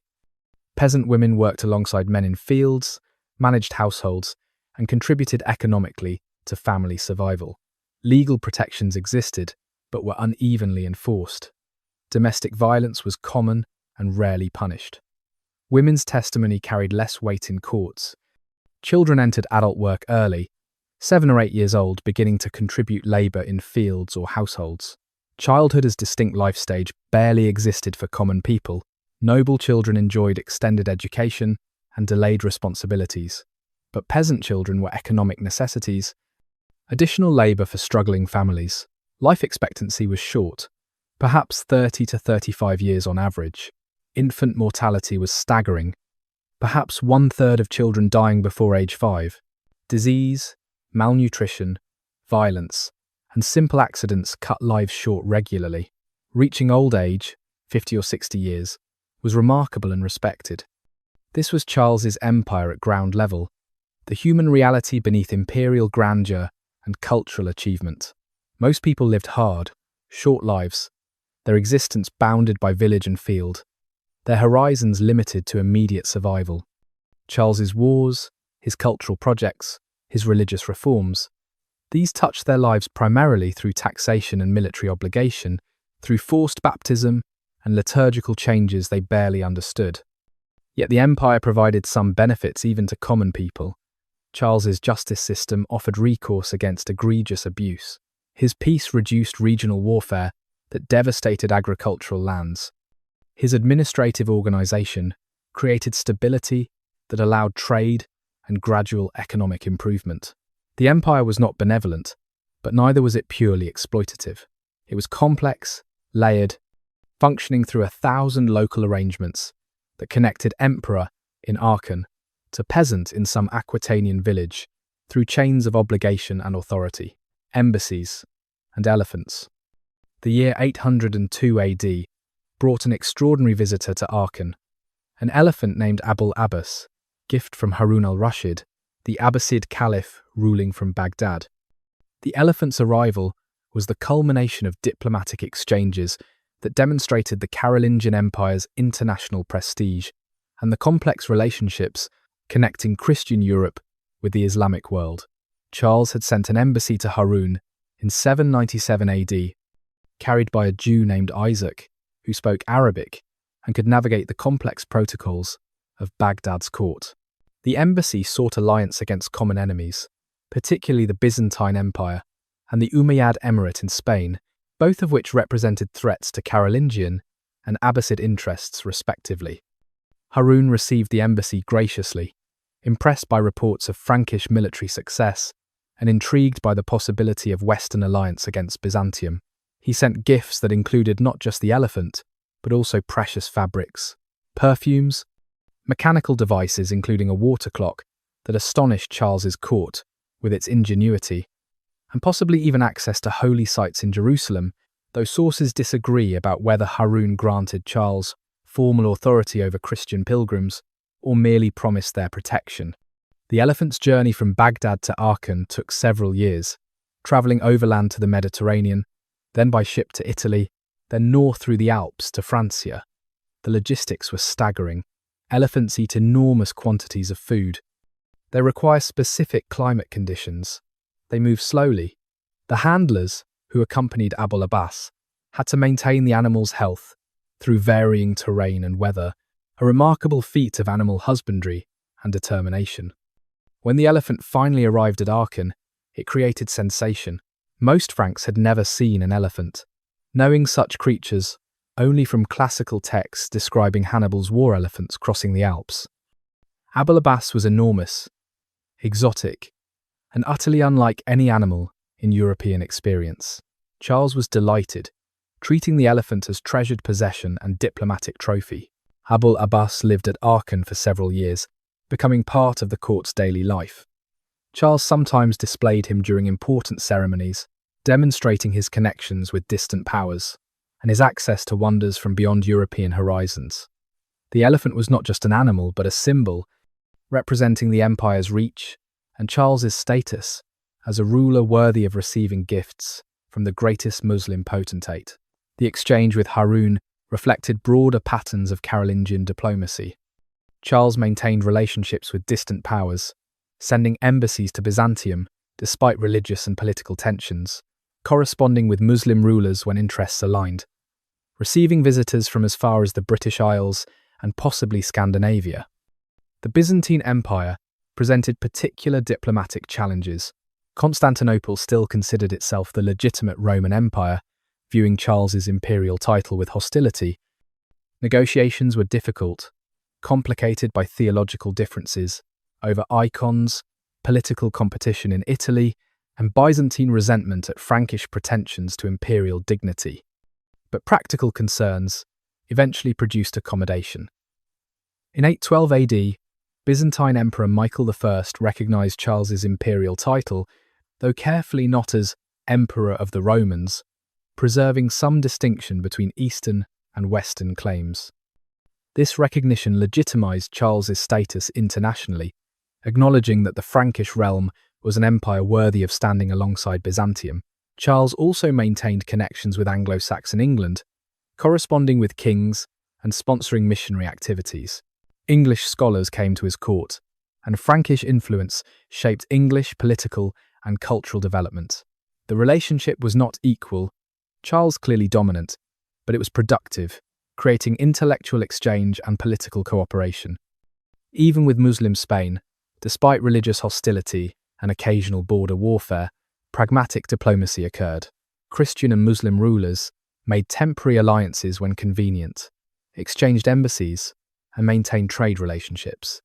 Peasant women worked alongside men in fields, managed households, and contributed economically to family survival. Legal protections existed, but were unevenly enforced. Domestic violence was common and rarely punished. Women's testimony carried less weight in courts. Children entered adult work early, 7 or 8 years old, beginning to contribute labour in fields or households. Childhood as distinct life stage barely existed for common people. Noble children enjoyed extended education and delayed responsibilities, but peasant children were economic necessities, additional labour for struggling families. Life expectancy was short, perhaps 30 to 35 years on average. Infant mortality was staggering, perhaps 1/3 of children dying before age 5. Disease, malnutrition, violence, and simple accidents cut lives short regularly. Reaching old age, 50 or 60 years, was remarkable and respected. This was Charles's empire at ground level, the human reality beneath imperial grandeur and cultural achievement. Most people lived hard, short lives, their existence bounded by village and field, their horizons limited to immediate survival. Charles's wars, his cultural projects, his religious reforms, these touched their lives primarily through taxation and military obligation, through forced baptism and liturgical changes they barely understood. Yet the empire provided some benefits even to common people. Charles's justice system offered recourse against egregious abuse. His peace reduced regional warfare that devastated agricultural lands. His administrative organization created stability that allowed trade and gradual economic improvement. The empire was not benevolent, but neither was it purely exploitative. It was complex, layered, functioning through 1,000 local arrangements that connected emperor in Aachen to peasant in some Aquitanian village through chains of obligation and authority, embassies, and elephants. The year 802 AD brought an extraordinary visitor to Aachen, an elephant named Abul Abbas, gift from Harun al-Rashid, the Abbasid Caliph ruling from Baghdad. The elephant's arrival was the culmination of diplomatic exchanges that demonstrated the Carolingian Empire's international prestige and the complex relationships connecting Christian Europe with the Islamic world. Charles had sent an embassy to Harun in 797 AD, carried by a Jew named Isaac, who spoke Arabic and could navigate the complex protocols of Baghdad's court. The embassy sought alliance against common enemies, particularly the Byzantine Empire and the Umayyad Emirate in Spain, both of which represented threats to Carolingian and Abbasid interests respectively. Harun received the embassy graciously, impressed by reports of Frankish military success and intrigued by the possibility of Western alliance against Byzantium. He sent gifts that included not just the elephant, but also precious fabrics, perfumes, mechanical devices including a water clock that astonished Charles's court with its ingenuity, and possibly even access to holy sites in Jerusalem, though sources disagree about whether Harun granted Charles formal authority over Christian pilgrims or merely promised their protection. The elephant's journey from Baghdad to Aachen took several years, travelling overland to the Mediterranean, then by ship to Italy, then north through the Alps to Francia. The logistics were staggering. Elephants eat enormous quantities of food. They require specific climate conditions. They move slowly. The handlers, who accompanied Abul Abbas, had to maintain the animal's health through varying terrain and weather, a remarkable feat of animal husbandry and determination. When the elephant finally arrived at Aachen, it created sensation. Most Franks had never seen an elephant, knowing such creatures only from classical texts describing Hannibal's war elephants crossing the Alps. Abul Abbas was enormous, exotic, and utterly unlike any animal in European experience. Charles was delighted, treating the elephant as treasured possession and diplomatic trophy. Abul Abbas lived at Aachen for several years, becoming part of the court's daily life. Charles sometimes displayed him during important ceremonies, demonstrating his connections with distant powers and his access to wonders from beyond European horizons. The elephant was not just an animal, but a symbol, representing the empire's reach and Charles's status as a ruler worthy of receiving gifts from the greatest Muslim potentate. The exchange with Harun reflected broader patterns of Carolingian diplomacy. Charles maintained relationships with distant powers, sending embassies to Byzantium despite religious and political tensions, corresponding with Muslim rulers when interests aligned, receiving visitors from as far as the British Isles and possibly Scandinavia. The Byzantine Empire presented particular diplomatic challenges. Constantinople still considered itself the legitimate Roman Empire, viewing Charles's imperial title with hostility. Negotiations were difficult, complicated by theological differences over icons, political competition in Italy, and Byzantine resentment at Frankish pretensions to imperial dignity. But practical concerns eventually produced accommodation. In 812 AD, Byzantine Emperor Michael I recognized Charles's imperial title, though carefully not as Emperor of the Romans, preserving some distinction between Eastern and Western claims. This recognition legitimized Charles's status internationally, acknowledging that the Frankish realm was an empire worthy of standing alongside Byzantium. Charles also maintained connections with Anglo-Saxon England, corresponding with kings and sponsoring missionary activities. English scholars came to his court, and Frankish influence shaped English political and cultural development. The relationship was not equal, Charles clearly dominant, but it was productive, creating intellectual exchange and political cooperation. Even with Muslim Spain, despite religious hostility and occasional border warfare, pragmatic diplomacy occurred. Christian and Muslim rulers made temporary alliances when convenient, exchanged embassies, and maintained trade relationships.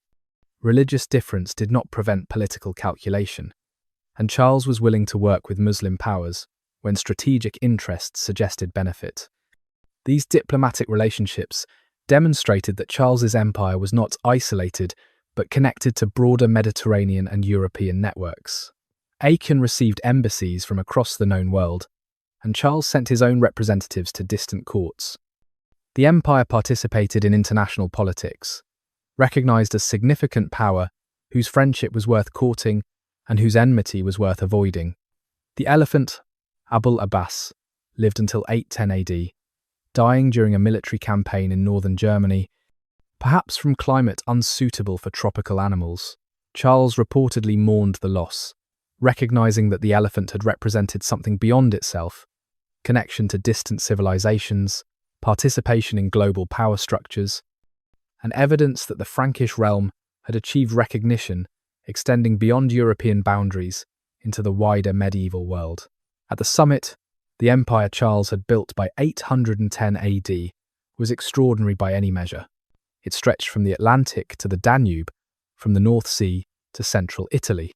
Religious difference did not prevent political calculation, and Charles was willing to work with Muslim powers when strategic interests suggested benefit. These diplomatic relationships demonstrated that Charles's empire was not isolated but connected to broader Mediterranean and European networks. Aachen received embassies from across the known world, and Charles sent his own representatives to distant courts. The empire participated in international politics, recognized as significant power whose friendship was worth courting and whose enmity was worth avoiding. The elephant, Abul Abbas, lived until 810 AD, dying during a military campaign in northern Germany, perhaps from climate unsuitable for tropical animals. Charles reportedly mourned the loss, recognizing that the elephant had represented something beyond itself: connection to distant civilizations, participation in global power structures, and evidence that the Frankish realm had achieved recognition extending beyond European boundaries into the wider medieval world. At the summit, the empire Charles had built by 810 AD was extraordinary by any measure. It stretched from the Atlantic to the Danube, from the North Sea to central Italy,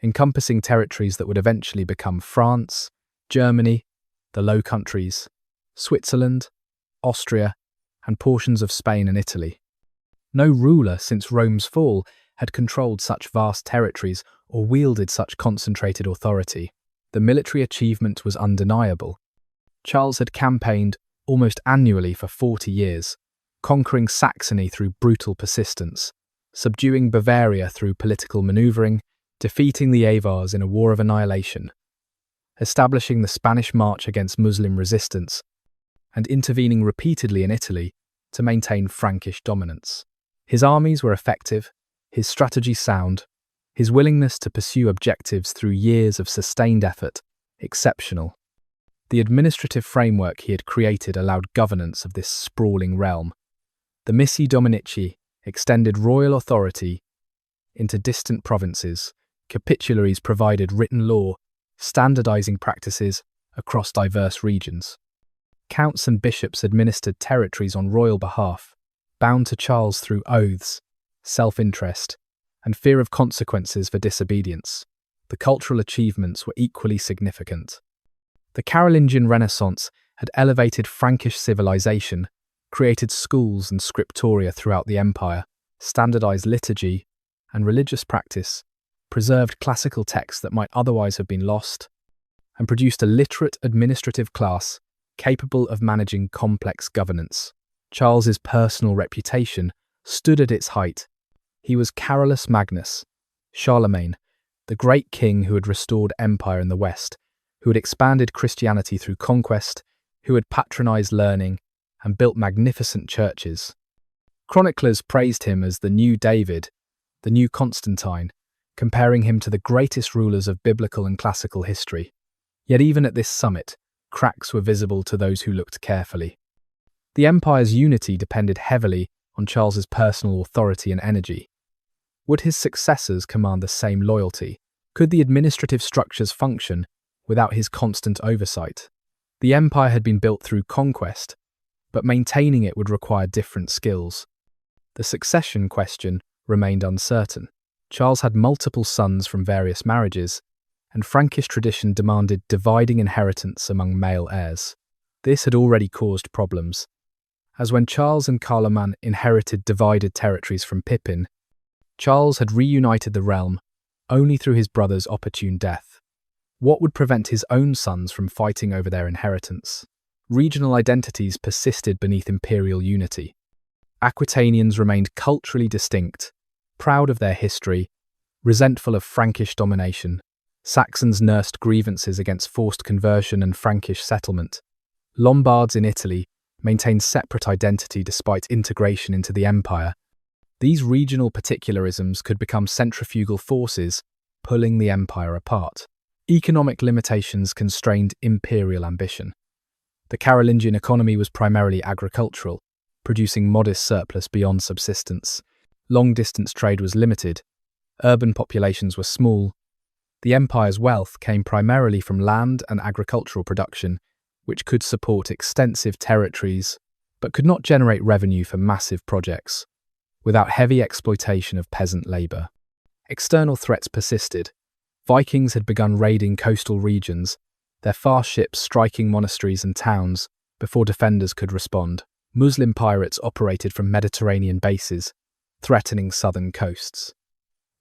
encompassing territories that would eventually become France, Germany, the Low Countries, Switzerland, Austria, and portions of Spain and Italy. No ruler since Rome's fall had controlled such vast territories or wielded such concentrated authority. The military achievement was undeniable. Charles had campaigned almost annually for 40 years, conquering Saxony through brutal persistence, subduing Bavaria through political maneuvering, defeating the Avars in a war of annihilation, establishing the Spanish march against Muslim resistance, and intervening repeatedly in Italy to maintain Frankish dominance. His armies were effective, his strategy sound, his willingness to pursue objectives through years of sustained effort exceptional. The administrative framework he had created allowed governance of this sprawling realm. The Missi Dominici extended royal authority into distant provinces. Capitularies provided written law, standardizing practices across diverse regions. Counts and bishops administered territories on royal behalf, bound to Charles through oaths, self-interest, and fear of consequences for disobedience. The cultural achievements were equally significant. The Carolingian Renaissance had elevated Frankish civilization, created schools and scriptoria throughout the empire, standardized liturgy and religious practice, preserved classical texts that might otherwise have been lost, and produced a literate administrative class capable of managing complex governance. Charles's personal reputation stood at its height. He was Carolus Magnus, Charlemagne, the great king who had restored empire in the West, who had expanded Christianity through conquest, who had patronized learning and built magnificent churches. Chroniclers praised him as the new David, the new Constantine, comparing him to the greatest rulers of biblical and classical history. Yet even at this summit, cracks were visible to those who looked carefully. The empire's unity depended heavily on Charles's personal authority and energy. Would his successors command the same loyalty? Could the administrative structures function without his constant oversight? The empire had been built through conquest, but maintaining it would require different skills. The succession question remained uncertain. Charles had multiple sons from various marriages, and Frankish tradition demanded dividing inheritance among male heirs. This had already caused problems, as when Charles and Charlemagne inherited divided territories from Pepin, Charles had reunited the realm only through his brother's opportune death. What would prevent his own sons from fighting over their inheritance? Regional identities persisted beneath imperial unity. Aquitanians remained culturally distinct, proud of their history, resentful of Frankish domination. Saxons nursed grievances against forced conversion and Frankish settlement. Lombards in Italy maintained separate identity despite integration into the empire. These regional particularisms could become centrifugal forces, pulling the empire apart. Economic limitations constrained imperial ambition. The Carolingian economy was primarily agricultural, producing modest surplus beyond subsistence. Long-distance trade was limited. Urban populations were small. The empire's wealth came primarily from land and agricultural production, which could support extensive territories, but could not generate revenue for massive projects, without heavy exploitation of peasant labour. External threats persisted. Vikings had begun raiding coastal regions, their fast ships striking monasteries and towns before defenders could respond. Muslim pirates operated from Mediterranean bases, threatening southern coasts.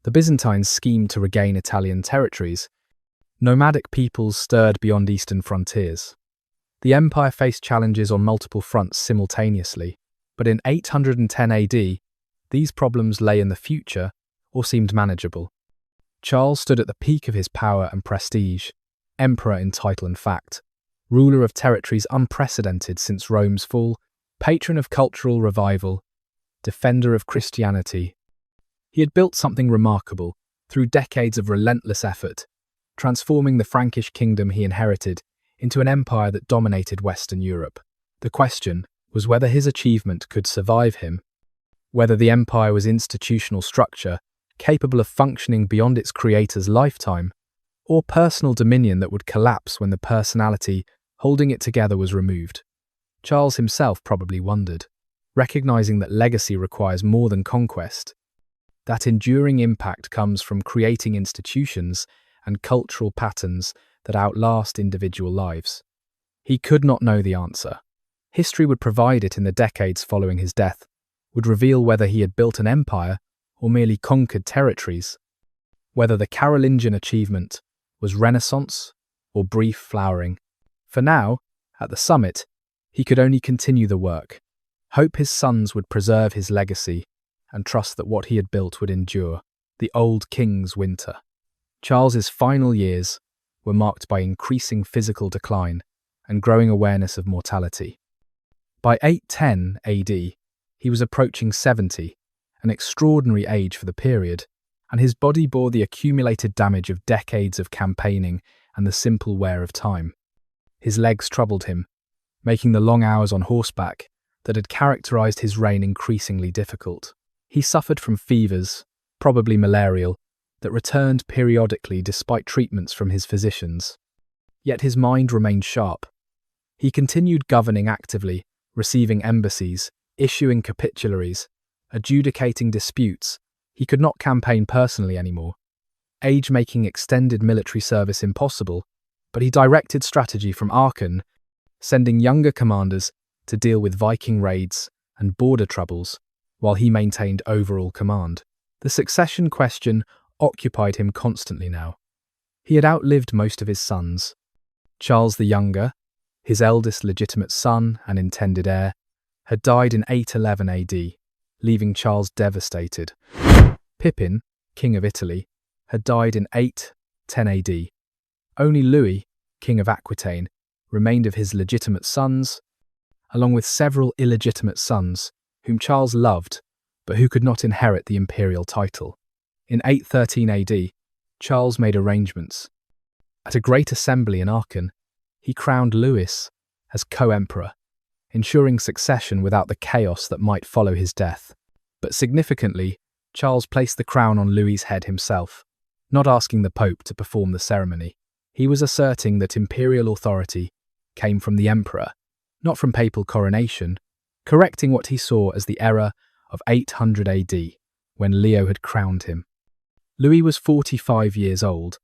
The Byzantines schemed to regain Italian territories. Nomadic peoples stirred beyond eastern frontiers. The empire faced challenges on multiple fronts simultaneously, but in 810 AD, these problems lay in the future or seemed manageable. Charles stood at the peak of his power and prestige, emperor in title and fact, ruler of territories unprecedented since Rome's fall, patron of cultural revival, defender of Christianity. He had built something remarkable through decades of relentless effort, transforming the Frankish kingdom he inherited into an empire that dominated Western Europe. The question was whether his achievement could survive him, whether the empire was institutional structure capable of functioning beyond its creator's lifetime, or personal dominion that would collapse when the personality holding it together was removed. Charles himself probably wondered, recognizing that legacy requires more than conquest, that enduring impact comes from creating institutions and cultural patterns that outlast individual lives. He could not know the answer. History would provide it in the decades following his death, would reveal whether he had built an empire or merely conquered territories, whether the Carolingian achievement was Renaissance or brief flowering. For now, at the summit, he could only continue the work, hope his sons would preserve his legacy, and trust that what he had built would endure. The old king's winter. Charles's final years were marked by increasing physical decline and growing awareness of mortality. By 810 AD, he was approaching 70, an extraordinary age for the period, and his body bore the accumulated damage of decades of campaigning and the simple wear of time. His legs troubled him, making the long hours on horseback that had characterized his reign increasingly difficult. He suffered from fevers, probably malarial, that returned periodically despite treatments from his physicians. Yet his mind remained sharp. He continued governing actively, receiving embassies, issuing capitularies, adjudicating disputes. He could not campaign personally anymore, age making extended military service impossible, but he directed strategy from Aachen, sending younger commanders to deal with Viking raids and border troubles, while he maintained overall command. The succession question occupied him constantly now. He had outlived most of his sons. Charles the Younger, his eldest legitimate son and intended heir, had died in 811 AD, leaving Charles devastated. Pepin, King of Italy, had died in 810 AD. Only Louis, King of Aquitaine, remained of his legitimate sons, along with several illegitimate sons, whom Charles loved, but who could not inherit the imperial title. In 813 AD, Charles made arrangements. At a great assembly in Aachen, he crowned Louis as co-emperor. ensuring succession without the chaos that might follow his death. But significantly, Charles placed the crown on Louis's head himself, not asking the Pope to perform the ceremony. He was asserting that imperial authority came from the emperor, not from papal coronation, correcting what he saw as the error of 800 AD, when Leo had crowned him. Louis was 45 years old,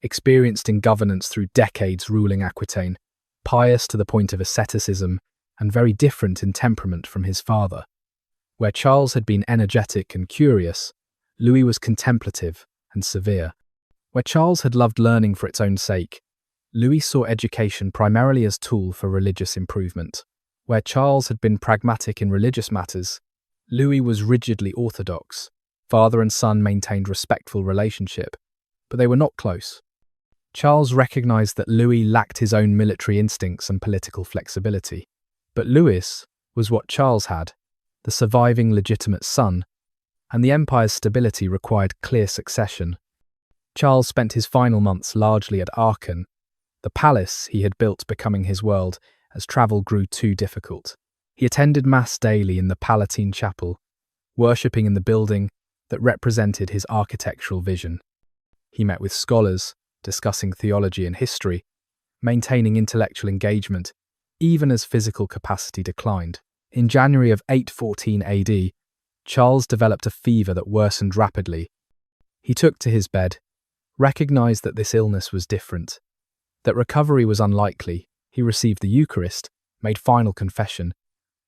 experienced in governance through decades ruling Aquitaine, pious to the point of asceticism, and very different in temperament from his father. Where Charles had been energetic and curious, Louis was contemplative and severe. Where Charles had loved learning for its own sake, Louis saw education primarily as a tool for religious improvement. Where Charles had been pragmatic in religious matters, Louis was rigidly orthodox. Father and son maintained respectful relationship, but they were not close. Charles recognized that Louis lacked his own military instincts and political flexibility. But Louis was what Charles had, the surviving legitimate son, and the empire's stability required clear succession. Charles spent his final months largely at Aachen, the palace he had built becoming his world as travel grew too difficult. He attended Mass daily in the Palatine Chapel, worshipping in the building that represented his architectural vision. He met with scholars, discussing theology and history, maintaining intellectual engagement, even as physical capacity declined. In January of 814 AD, Charles developed a fever that worsened rapidly. He took to his bed, recognized that this illness was different, that recovery was unlikely. He received the Eucharist, made final confession,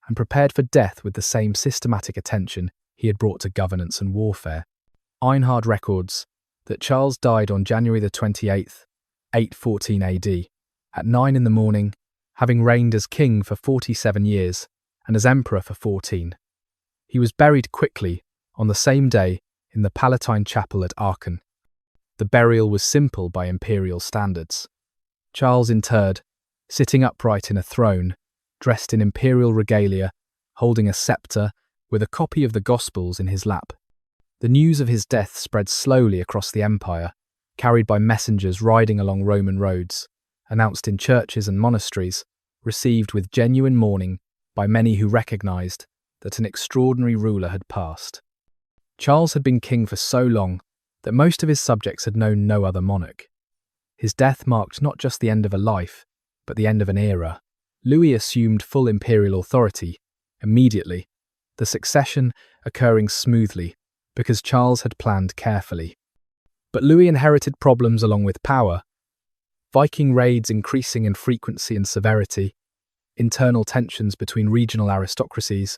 and prepared for death with the same systematic attention he had brought to governance and warfare. Einhard records that Charles died on January the 28th, 814 AD, at 9 in the morning, having reigned as king for 47 years and as emperor for 14. He was buried quickly on the same day in the Palatine Chapel at Aachen. The burial was simple by imperial standards. Charles interred, sitting upright in a throne, dressed in imperial regalia, holding a scepter, with a copy of the Gospels in his lap. The news of his death spread slowly across the empire, carried by messengers riding along Roman roads, announced in churches and monasteries, received with genuine mourning by many who recognized that an extraordinary ruler had passed. Charles had been king for so long that most of his subjects had known no other monarch. His death marked not just the end of a life, but the end of an era. Louis assumed full imperial authority immediately, the succession occurring smoothly because Charles had planned carefully. But Louis inherited problems along with power. Viking raids increasing in frequency and severity, internal tensions between regional aristocracies,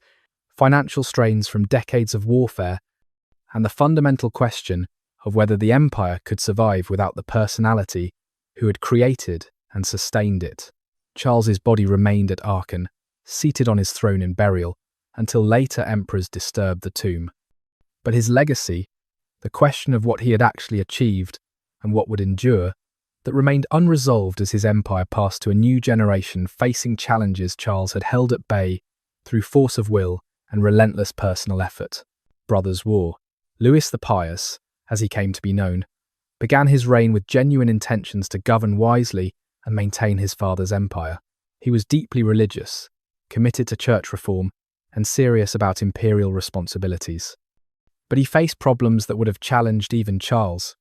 financial strains from decades of warfare, and the fundamental question of whether the empire could survive without the personality who had created and sustained it. Charles's body remained at Aachen, seated on his throne in burial, until later emperors disturbed the tomb. But his legacy, the question of what he had actually achieved and what would endure, that remained unresolved as his empire passed to a new generation facing challenges Charles had held at bay through force of will and relentless personal effort. Brothers' War. Louis the Pious, as he came to be known, began his reign with genuine intentions to govern wisely and maintain his father's empire. He was deeply religious, committed to church reform, and serious about imperial responsibilities. But he faced problems that would have challenged even Charles,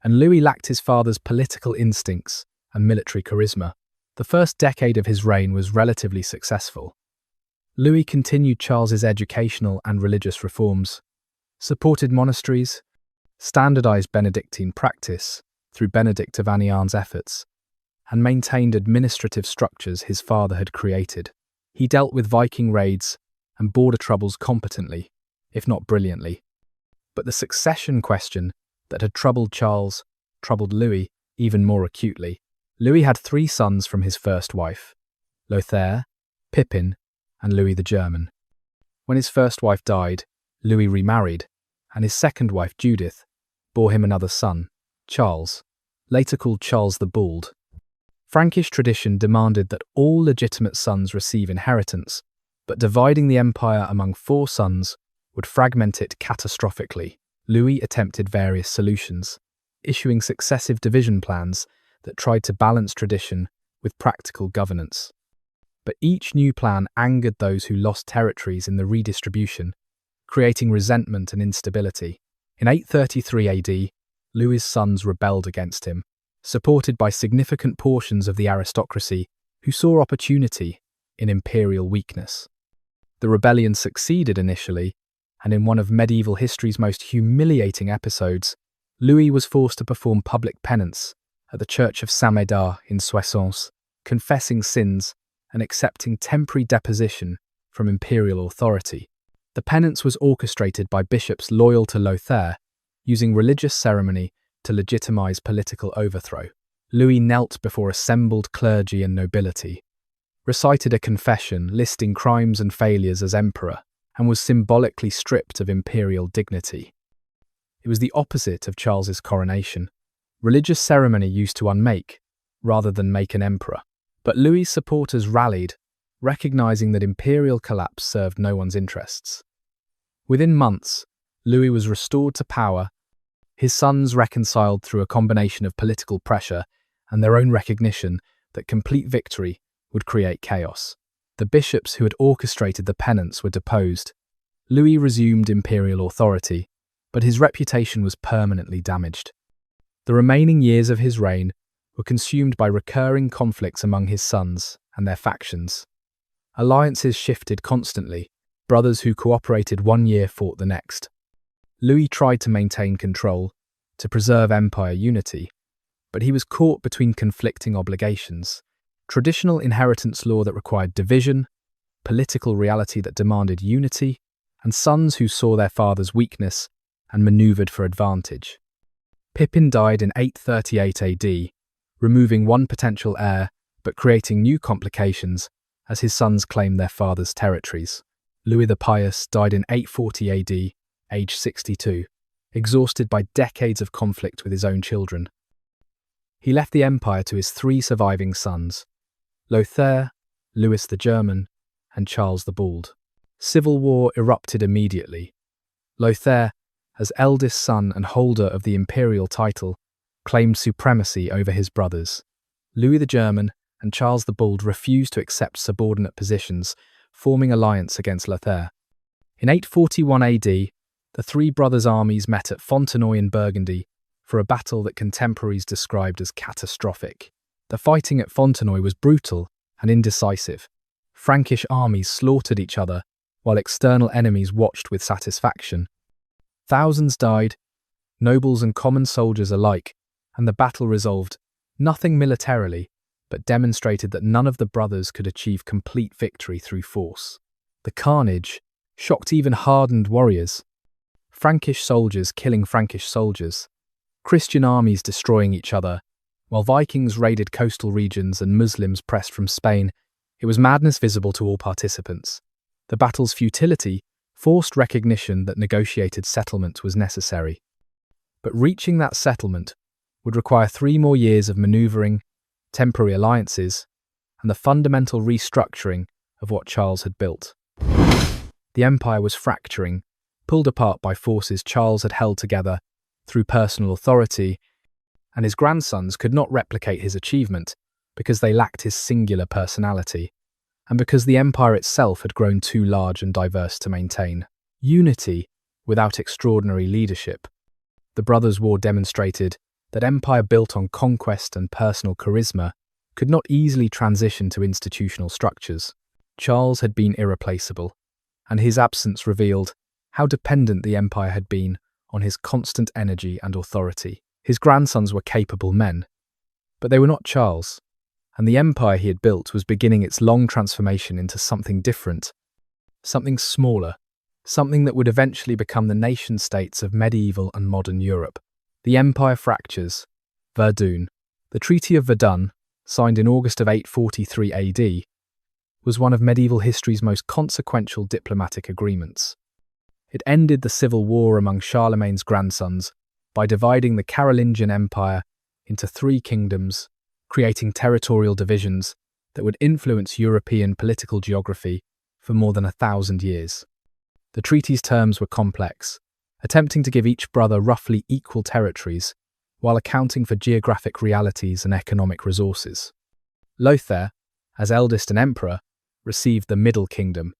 and Louis lacked his father's political instincts and military charisma. The first decade of his reign was relatively successful. Louis continued Charles's educational and religious reforms, supported monasteries, standardized Benedictine practice through Benedict of Anian's efforts, and maintained administrative structures his father had created. He dealt with Viking raids and border troubles competently, if not brilliantly. But the succession question that had troubled Charles troubled Louis even more acutely. Louis had 3 sons from his first wife, Lothair, Pepin, and Louis the German. When his first wife died, Louis remarried, and his second wife, Judith, bore him another son, Charles, later called Charles the Bald. Frankish tradition demanded that all legitimate sons receive inheritance, but dividing the empire among 4 sons would fragment it catastrophically. Louis attempted various solutions, issuing successive division plans that tried to balance tradition with practical governance. But each new plan angered those who lost territories in the redistribution, creating resentment and instability. In 833 AD, Louis's sons rebelled against him, supported by significant portions of the aristocracy who saw opportunity in imperial weakness. The rebellion succeeded initially, and in one of medieval history's most humiliating episodes, Louis was forced to perform public penance at the Church of Saint-Médard in Soissons, confessing sins and accepting temporary deposition from imperial authority. The penance was orchestrated by bishops loyal to Lothair, using religious ceremony to legitimize political overthrow. Louis knelt before assembled clergy and nobility, recited a confession listing crimes and failures as emperor, and was symbolically stripped of imperial dignity. It was the opposite of Charles's coronation, religious ceremony used to unmake, rather than make an emperor. But Louis's supporters rallied, recognizing that imperial collapse served no one's interests. Within months, Louis was restored to power, his sons reconciled through a combination of political pressure and their own recognition that complete victory would create chaos. The bishops who had orchestrated the penance were deposed. Louis resumed imperial authority, but his reputation was permanently damaged. The remaining years of his reign were consumed by recurring conflicts among his sons and their factions. Alliances shifted constantly. Brothers who cooperated one year fought the next. Louis tried to maintain control, to preserve empire unity, but he was caught between conflicting obligations: traditional inheritance law that required division, political reality that demanded unity, and sons who saw their father's weakness and maneuvered for advantage. Pepin died in 838 AD, removing one potential heir but creating new complications as his sons claimed their father's territories. Louis the Pious died in 840 AD, aged 62, exhausted by decades of conflict with his own children. He left the empire to his three surviving sons: Lothair, Louis the German, and Charles the Bald. Civil war erupted immediately. Lothair, as eldest son and holder of the imperial title, claimed supremacy over his brothers. Louis the German and Charles the Bald refused to accept subordinate positions, forming alliance against Lothair. In 841 AD, the three brothers' armies met at Fontenoy in Burgundy for a battle that contemporaries described as catastrophic. The fighting at Fontenoy was brutal and indecisive. Frankish armies slaughtered each other, while external enemies watched with satisfaction. Thousands died, nobles and common soldiers alike, and the battle resolved nothing militarily, but demonstrated that none of the brothers could achieve complete victory through force. The carnage shocked even hardened warriors. Frankish soldiers killing Frankish soldiers, Christian armies destroying each other, while Vikings raided coastal regions and Muslims pressed from Spain. It was madness visible to all participants. The battle's futility forced recognition that negotiated settlement was necessary. But reaching that settlement would require 3 more years of manoeuvring, temporary alliances, and the fundamental restructuring of what Charles had built. The empire was fracturing, pulled apart by forces Charles had held together through personal authority, and his grandsons could not replicate his achievement because they lacked his singular personality, and because the empire itself had grown too large and diverse to maintain unity without extraordinary leadership. The Brothers' War demonstrated that empire built on conquest and personal charisma could not easily transition to institutional structures. Charles had been irreplaceable, and his absence revealed how dependent the empire had been on his constant energy and authority. His grandsons were capable men, but they were not Charles, and the empire he had built was beginning its long transformation into something different, something smaller, something that would eventually become the nation-states of medieval and modern Europe. The empire fractures. Verdun. The Treaty of Verdun, signed in August of 843 AD, was one of medieval history's most consequential diplomatic agreements. It ended the civil war among Charlemagne's grandsons by dividing the Carolingian Empire into 3 kingdoms, creating territorial divisions that would influence European political geography for more than 1,000 years. The treaty's terms were complex, attempting to give each brother roughly equal territories while accounting for geographic realities and economic resources. Lothair, as eldest and emperor, received the Middle Kingdom,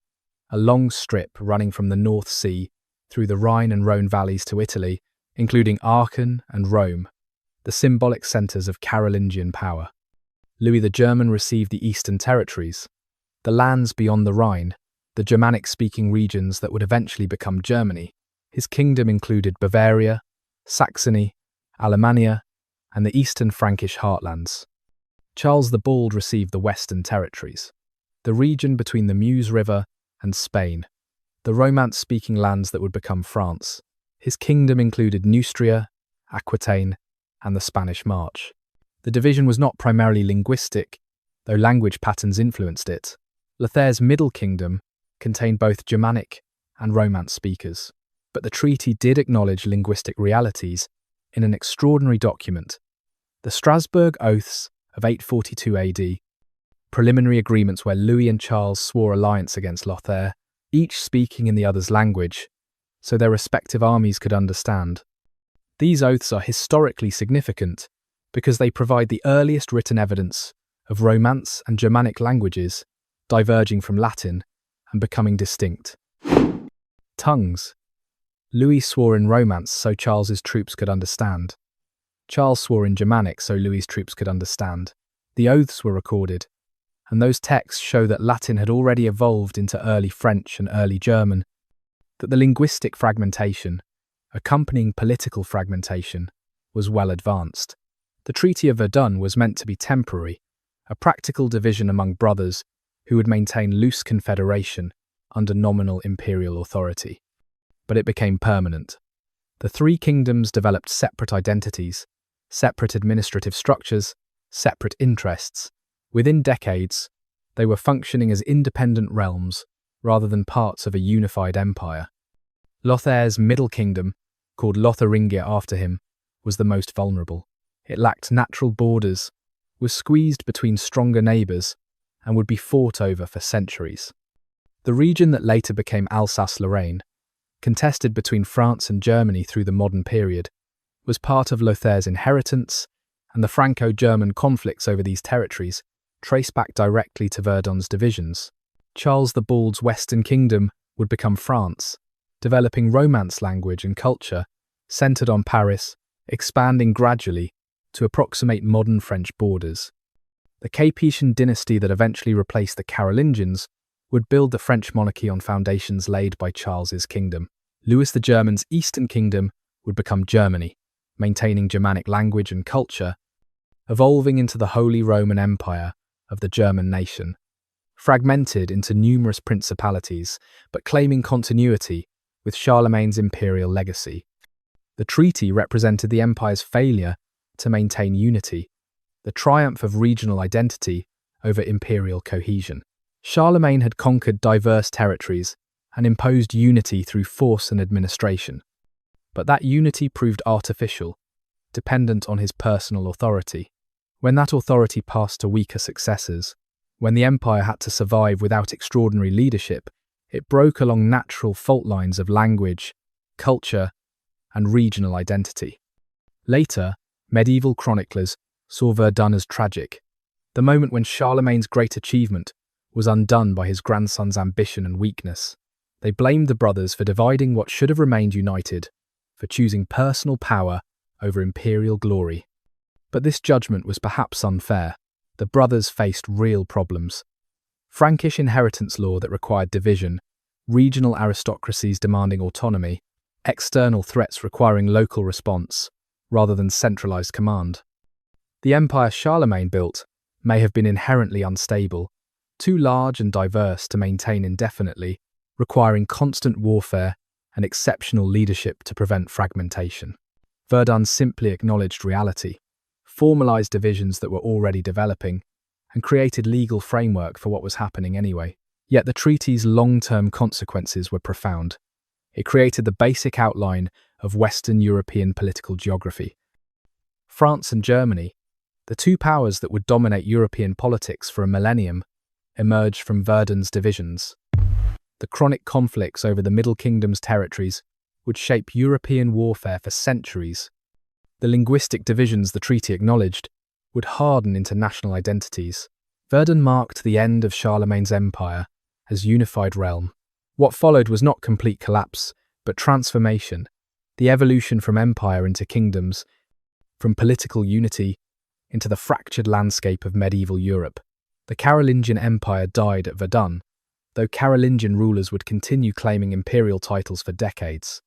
a long strip running from the North Sea through the Rhine and Rhone valleys to Italy, including Aachen and Rome, the symbolic centres of Carolingian power. Louis the German received the Eastern Territories, the lands beyond the Rhine, the Germanic-speaking regions that would eventually become Germany. His kingdom included Bavaria, Saxony, Alemannia, and the eastern Frankish heartlands. Charles the Bald received the Western Territories, the region between the Meuse River and Spain, the Romance-speaking lands that would become France. His kingdom included Neustria, Aquitaine, and the Spanish March. The division was not primarily linguistic, though language patterns influenced it. Lothaire's Middle Kingdom contained both Germanic and Romance speakers, but the treaty did acknowledge linguistic realities in an extraordinary document, the Strasbourg Oaths of 842 AD, preliminary agreements where Louis and Charles swore alliance against Lothair, each speaking in the other's language, so their respective armies could understand. These oaths are historically significant because they provide the earliest written evidence of Romance and Germanic languages diverging from Latin and becoming distinct. Tongues. Louis swore in Romance so Charles's troops could understand. Charles swore in Germanic so Louis's troops could understand. The oaths were recorded, and those texts show that Latin had already evolved into early French and early German, that the linguistic fragmentation, accompanying political fragmentation, was well advanced. The Treaty of Verdun was meant to be temporary, a practical division among brothers who would maintain loose confederation under nominal imperial authority. But it became permanent. The three kingdoms developed separate identities, separate administrative structures, separate interests. Within decades, they were functioning as independent realms rather than parts of a unified empire. Lothaire's Middle Kingdom, called Lotharingia after him, was the most vulnerable. It lacked natural borders, was squeezed between stronger neighbours, and would be fought over for centuries. The region that later became Alsace-Lorraine, contested between France and Germany through the modern period, was part of Lothaire's inheritance, and the Franco-German conflicts over these territories trace back directly to Verdun's divisions. Charles the Bald's Western Kingdom would become France, developing Romance language and culture centred on Paris, expanding gradually to approximate modern French borders. The Capetian dynasty that eventually replaced the Carolingians would build the French monarchy on foundations laid by Charles's kingdom. Louis the German's Eastern Kingdom would become Germany, maintaining Germanic language and culture, evolving into the Holy Roman Empire of the German nation, fragmented into numerous principalities, but claiming continuity with Charlemagne's imperial legacy. The treaty represented the empire's failure to maintain unity, the triumph of regional identity over imperial cohesion. Charlemagne had conquered diverse territories and imposed unity through force and administration. But that unity proved artificial, dependent on his personal authority. When that authority passed to weaker successors, when the empire had to survive without extraordinary leadership, it broke along natural fault lines of language, culture, and regional identity. Later, medieval chroniclers saw Verdun as tragic, the moment when Charlemagne's great achievement was undone by his grandson's ambition and weakness. They blamed the brothers for dividing what should have remained united, for choosing personal power over imperial glory. But this judgment was perhaps unfair. The brothers faced real problems. Frankish inheritance law that required division, regional aristocracies demanding autonomy, external threats requiring local response, rather than centralized command. The empire Charlemagne built may have been inherently unstable, too large and diverse to maintain indefinitely, requiring constant warfare and exceptional leadership to prevent fragmentation. Verdun simply acknowledged reality, formalized divisions that were already developing, and created legal framework for what was happening anyway. Yet the treaty's long-term consequences were profound. It created the basic outline of Western European political geography. France and Germany, the two powers that would dominate European politics for a millennium, emerged from Verdun's divisions. The chronic conflicts over the Middle Kingdom's territories would shape European warfare for centuries. The linguistic divisions the treaty acknowledged would harden into national identities. Verdun marked the end of Charlemagne's empire as unified realm. What followed was not complete collapse, but transformation, the evolution from empire into kingdoms, from political unity into the fractured landscape of medieval Europe. The Carolingian Empire died at Verdun, though Carolingian rulers would continue claiming imperial titles for decades.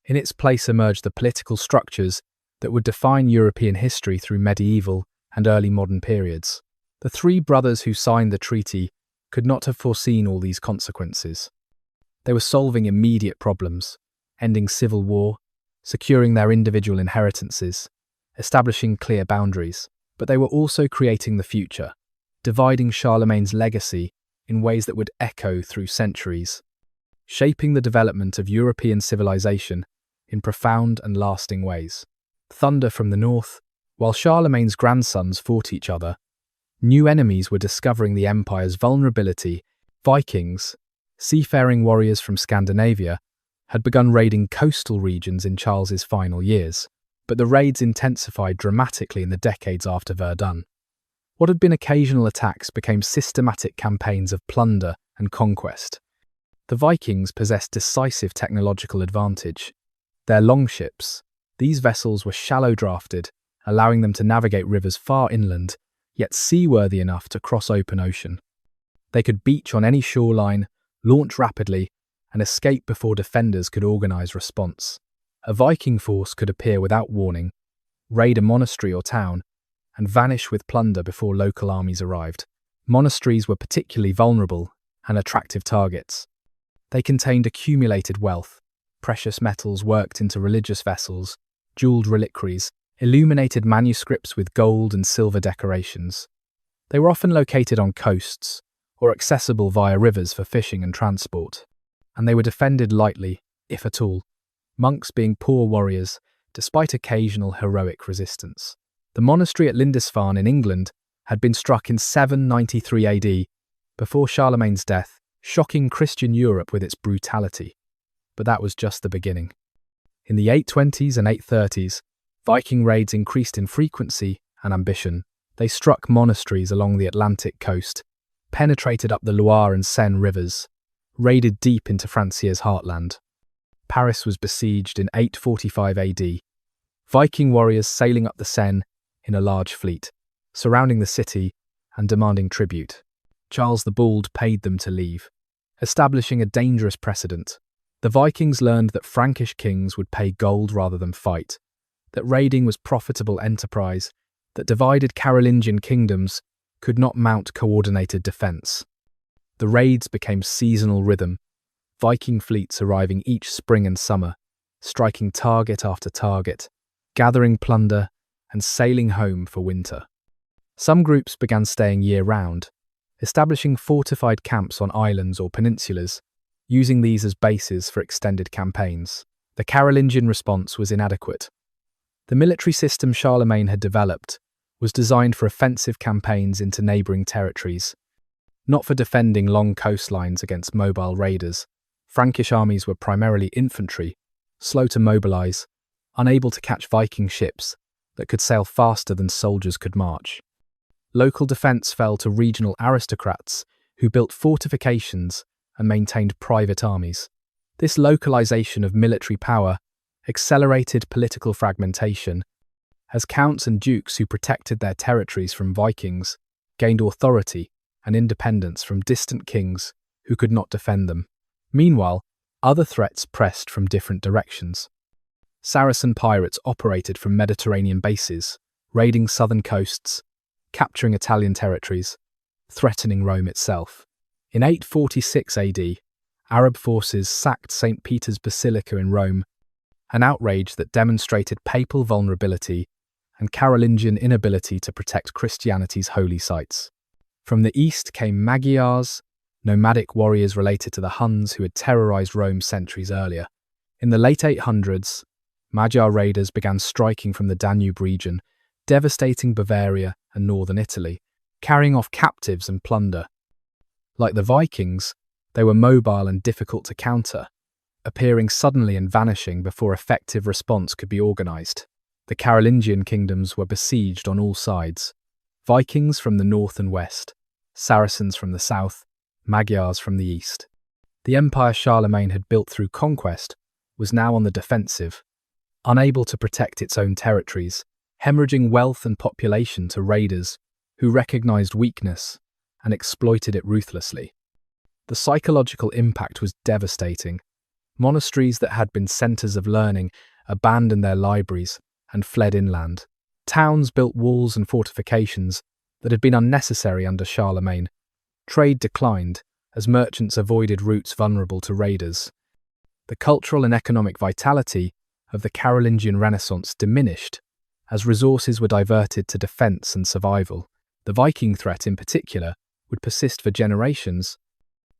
In its place emerged the political structures that would define European history through medieval and early modern periods. The three brothers who signed the treaty could not have foreseen all these consequences. They were solving immediate problems, ending civil war, securing their individual inheritances, establishing clear boundaries, but they were also creating the future, dividing Charlemagne's legacy in ways that would echo through centuries, shaping the development of European civilization in profound and lasting ways. Thunder from the north, while Charlemagne's grandsons fought each other, new enemies were discovering the empire's vulnerability. Vikings, seafaring warriors from Scandinavia, had begun raiding coastal regions in Charles's final years, but the raids intensified dramatically in the decades after Verdun. What had been occasional attacks became systematic campaigns of plunder and conquest. The Vikings possessed decisive technological advantage. Their longships, these vessels were shallow-drafted, allowing them to navigate rivers far inland, yet seaworthy enough to cross open ocean. They could beach on any shoreline, launch rapidly, and escape before defenders could organize response. A Viking force could appear without warning, raid a monastery or town, and vanish with plunder before local armies arrived. Monasteries were particularly vulnerable and attractive targets. They contained accumulated wealth, precious metals worked into religious vessels, jeweled reliquaries, illuminated manuscripts with gold and silver decorations. They were often located on coasts or accessible via rivers for fishing and transport, and they were defended lightly, if at all, monks being poor warriors despite occasional heroic resistance. The monastery at Lindisfarne in England had been struck in 793 AD, before Charlemagne's death, shocking Christian Europe with its brutality. But that was just the beginning. In the 820s and 830s, Viking raids increased in frequency and ambition. They struck monasteries along the Atlantic coast, penetrated up the Loire and Seine rivers, raided deep into Francia's heartland. Paris was besieged in 845 AD, Viking warriors sailing up the Seine in a large fleet, surrounding the city and demanding tribute. Charles the Bald paid them to leave, establishing a dangerous precedent. The Vikings learned that Frankish kings would pay gold rather than fight, that raiding was profitable enterprise, that divided Carolingian kingdoms could not mount coordinated defense. The raids became seasonal rhythm, Viking fleets arriving each spring and summer, striking target after target, gathering plunder and sailing home for winter. Some groups began staying year-round, establishing fortified camps on islands or peninsulas, using these as bases for extended campaigns. The Carolingian response was inadequate. The military system Charlemagne had developed was designed for offensive campaigns into neighbouring territories, not for defending long coastlines against mobile raiders. Frankish armies were primarily infantry, slow to mobilise, unable to catch Viking ships that could sail faster than soldiers could march. Local defence fell to regional aristocrats who built fortifications and maintained private armies. This localisation of military power accelerated political fragmentation, as counts and dukes who protected their territories from Vikings gained authority and independence from distant kings who could not defend them. Meanwhile, other threats pressed from different directions. Saracen pirates operated from Mediterranean bases, raiding southern coasts, capturing Italian territories, threatening Rome itself. In 846 AD, Arab forces sacked St. Peter's Basilica in Rome, an outrage that demonstrated papal vulnerability and Carolingian inability to protect Christianity's holy sites. From the east came Magyars, nomadic warriors related to the Huns who had terrorized Rome centuries earlier. In the late 800s, Magyar raiders began striking from the Danube region, devastating Bavaria and northern Italy, carrying off captives and plunder. Like the Vikings, they were mobile and difficult to counter, appearing suddenly and vanishing before effective response could be organized. The Carolingian kingdoms were besieged on all sides, Vikings from the north and west, Saracens from the south, Magyars from the east. The empire Charlemagne had built through conquest was now on the defensive, unable to protect its own territories, hemorrhaging wealth and population to raiders who recognized weakness and exploited it ruthlessly. The psychological impact was devastating. Monasteries that had been centers of learning abandoned their libraries and fled inland. Towns built walls and fortifications that had been unnecessary under Charlemagne. Trade declined as merchants avoided routes vulnerable to raiders. The cultural and economic vitality of the Carolingian Renaissance diminished as resources were diverted to defense and survival. The Viking threat in particular would persist for generations,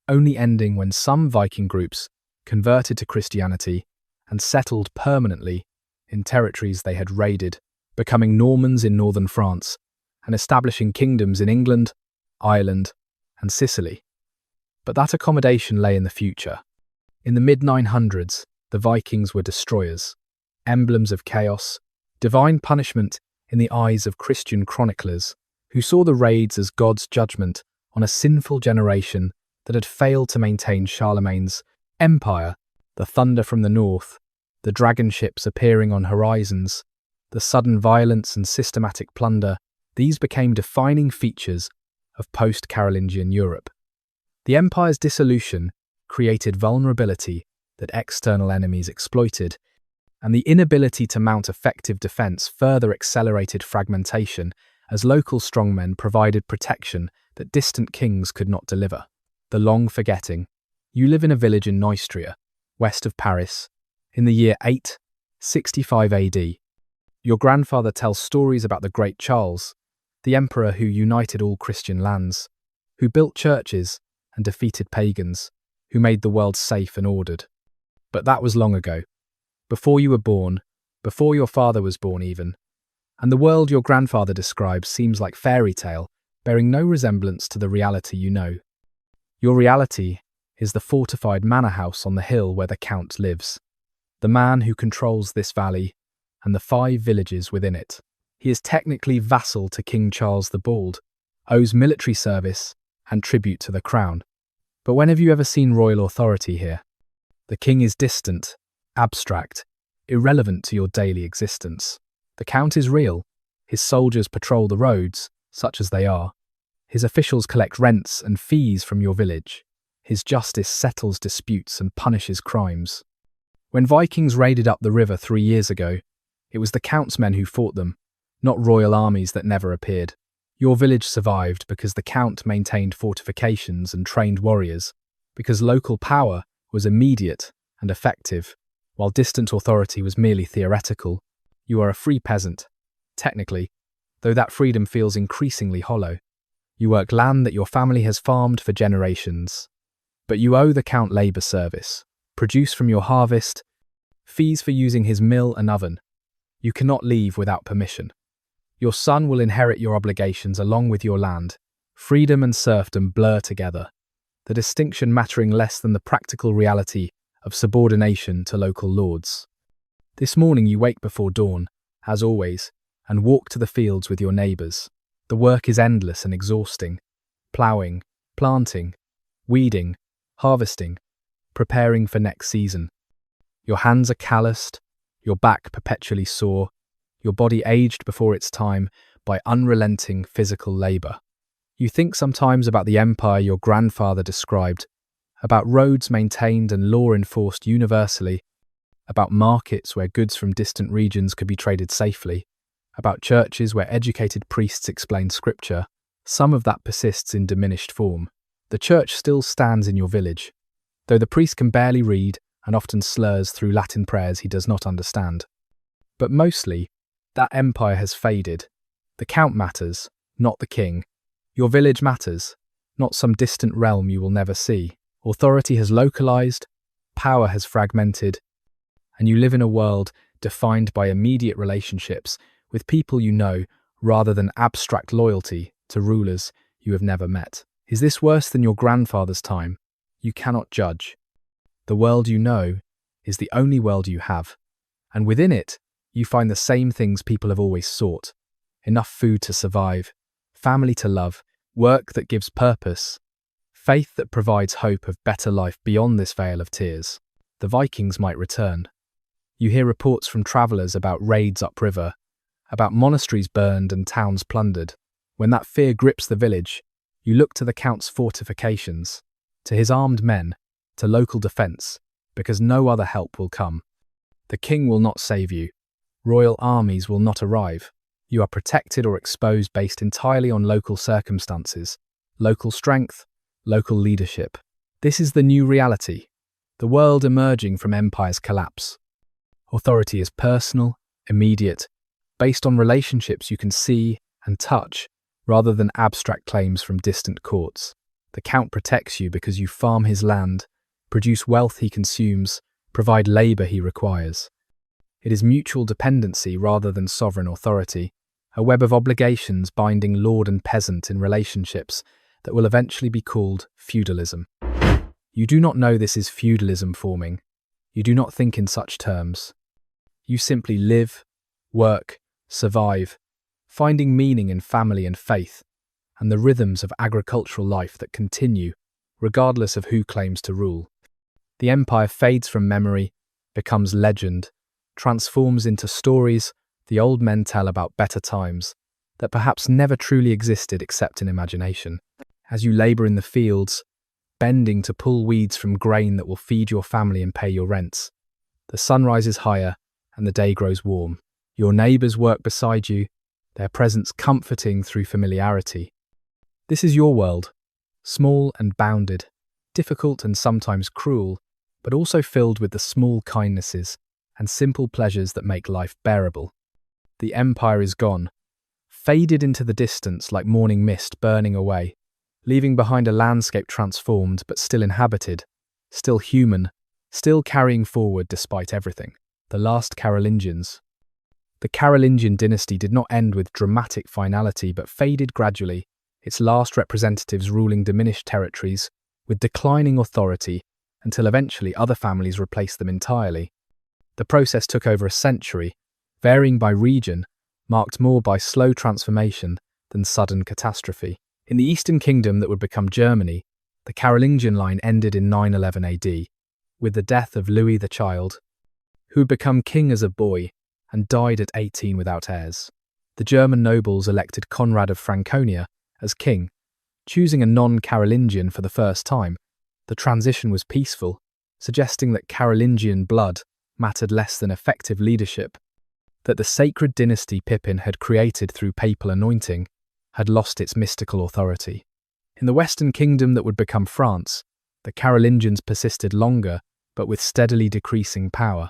only ending when some Viking groups converted to Christianity and settled permanently in territories they had raided, becoming Normans in northern France and establishing kingdoms in England, Ireland, and Sicily. But that accommodation lay in the future. In the mid-900s, the Vikings were destroyers, emblems of chaos, divine punishment in the eyes of Christian chroniclers, who saw the raids as God's judgment on a sinful generation that had failed to maintain Charlemagne's empire. The thunder from the north, the dragon ships appearing on horizons, the sudden violence and systematic plunder, these became defining features of post-Carolingian Europe. The empire's dissolution created vulnerability that external enemies exploited, and the inability to mount effective defense further accelerated fragmentation as local strongmen provided protection that distant kings could not deliver. The long forgetting. You live in a village in Neustria, west of Paris, in the year 865 AD. Your grandfather tells stories about the great Charles, the emperor who united all Christian lands, who built churches and defeated pagans, who made the world safe and ordered. But that was long ago, before you were born, before your father was born even, and the world your grandfather describes seems like fairy tale, bearing no resemblance to the reality you know. Your reality is the fortified manor house on the hill where the Count lives, the man who controls this valley and the 5 villages within it. He is technically vassal to King Charles the Bald, owes military service and tribute to the crown. But when have you ever seen royal authority here? The king is distant, abstract, irrelevant to your daily existence. The Count is real. His soldiers patrol the roads, such as they are. His officials collect rents and fees from your village. His justice settles disputes and punishes crimes. When Vikings raided up the river 3 years ago, it was the Count's men who fought them, not royal armies that never appeared. Your village survived because the Count maintained fortifications and trained warriors, because local power was immediate and effective, while distant authority was merely theoretical. You are a free peasant, technically, though that freedom feels increasingly hollow. You work land that your family has farmed for generations, but you owe the Count labour service, produce from your harvest, fees for using his mill and oven. You cannot leave without permission. Your son will inherit your obligations along with your land. Freedom and serfdom blur together, the distinction mattering less than the practical reality of subordination to local lords. This morning you wake before dawn, as always, and walk to the fields with your neighbours. The work is endless and exhausting. Ploughing, planting, weeding, harvesting, preparing for next season. Your hands are calloused, your back perpetually sore, your body aged before its time by unrelenting physical labour. You think sometimes about the empire your grandfather described, about roads maintained and law enforced universally, about markets where goods from distant regions could be traded safely, about churches where educated priests explain scripture. Some of that persists in diminished form. The church still stands in your village, though the priest can barely read and often slurs through Latin prayers he does not understand. But mostly, that empire has faded. The Count matters, not the king. Your village matters, not some distant realm you will never see. Authority has localized, power has fragmented, and you live in a world defined by immediate relationships with people you know rather than abstract loyalty to rulers you have never met. Is this worse than your grandfather's time? You cannot judge. The world you know is the only world you have, and within it, you find the same things people have always sought: enough food to survive, family to love, work that gives purpose, faith that provides hope of better life beyond this vale of tears. The Vikings might return. You hear reports from travellers about raids upriver, about monasteries burned and towns plundered. When that fear grips the village, you look to the Count's fortifications, to his armed men, to local defence, because no other help will come. The king will not save you. Royal armies will not arrive. You are protected or exposed based entirely on local circumstances, local strength, local leadership. This is the new reality, the world emerging from empire's collapse. Authority is personal, immediate, based on relationships you can see and touch, rather than abstract claims from distant courts. The Count protects you because you farm his land, produce wealth he consumes, provide labour he requires. It is mutual dependency rather than sovereign authority, a web of obligations binding lord and peasant in relationships that will eventually be called feudalism. You do not know this is feudalism forming. You do not think in such terms. You simply live, work, survive, finding meaning in family and faith, and the rhythms of agricultural life that continue, regardless of who claims to rule. The empire fades from memory, becomes legend, transforms into stories the old men tell about better times that perhaps never truly existed except in imagination. As you labour in the fields, bending to pull weeds from grain that will feed your family and pay your rents, the sun rises higher and the day grows warm. Your neighbours work beside you, their presence comforting through familiarity. This is your world, small and bounded, difficult and sometimes cruel, but also filled with the small kindnesses and simple pleasures that make life bearable. The empire is gone, faded into the distance like morning mist burning away, leaving behind a landscape transformed but still inhabited, still human, still carrying forward despite everything. The last Carolingians. The Carolingian dynasty did not end with dramatic finality but faded gradually, its last representatives ruling diminished territories with declining authority until eventually other families replaced them entirely. The process took over a century, varying by region, marked more by slow transformation than sudden catastrophe. In the Eastern Kingdom that would become Germany, the Carolingian line ended in 911 AD, with the death of Louis the Child, who had become king as a boy and died at 18 without heirs. The German nobles elected Conrad of Franconia as king, choosing a non-Carolingian for the first time. The transition was peaceful, suggesting that Carolingian blood mattered less than effective leadership, that the sacred dynasty Pepin had created through papal anointing had lost its mystical authority. In the Western Kingdom that would become France, the Carolingians persisted longer, but with steadily decreasing power.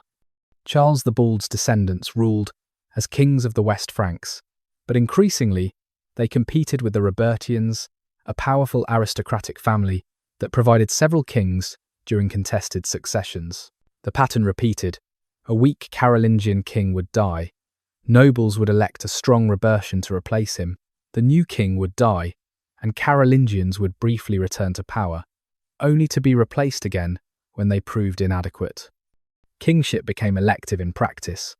Charles the Bald's descendants ruled as kings of the West Franks, but increasingly they competed with the Robertians, a powerful aristocratic family that provided several kings during contested successions. The pattern repeated. A weak Carolingian king would die. Nobles would elect a strong Robertian to replace him. The new king would die, and Carolingians would briefly return to power, only to be replaced again when they proved inadequate. Kingship became elective in practice,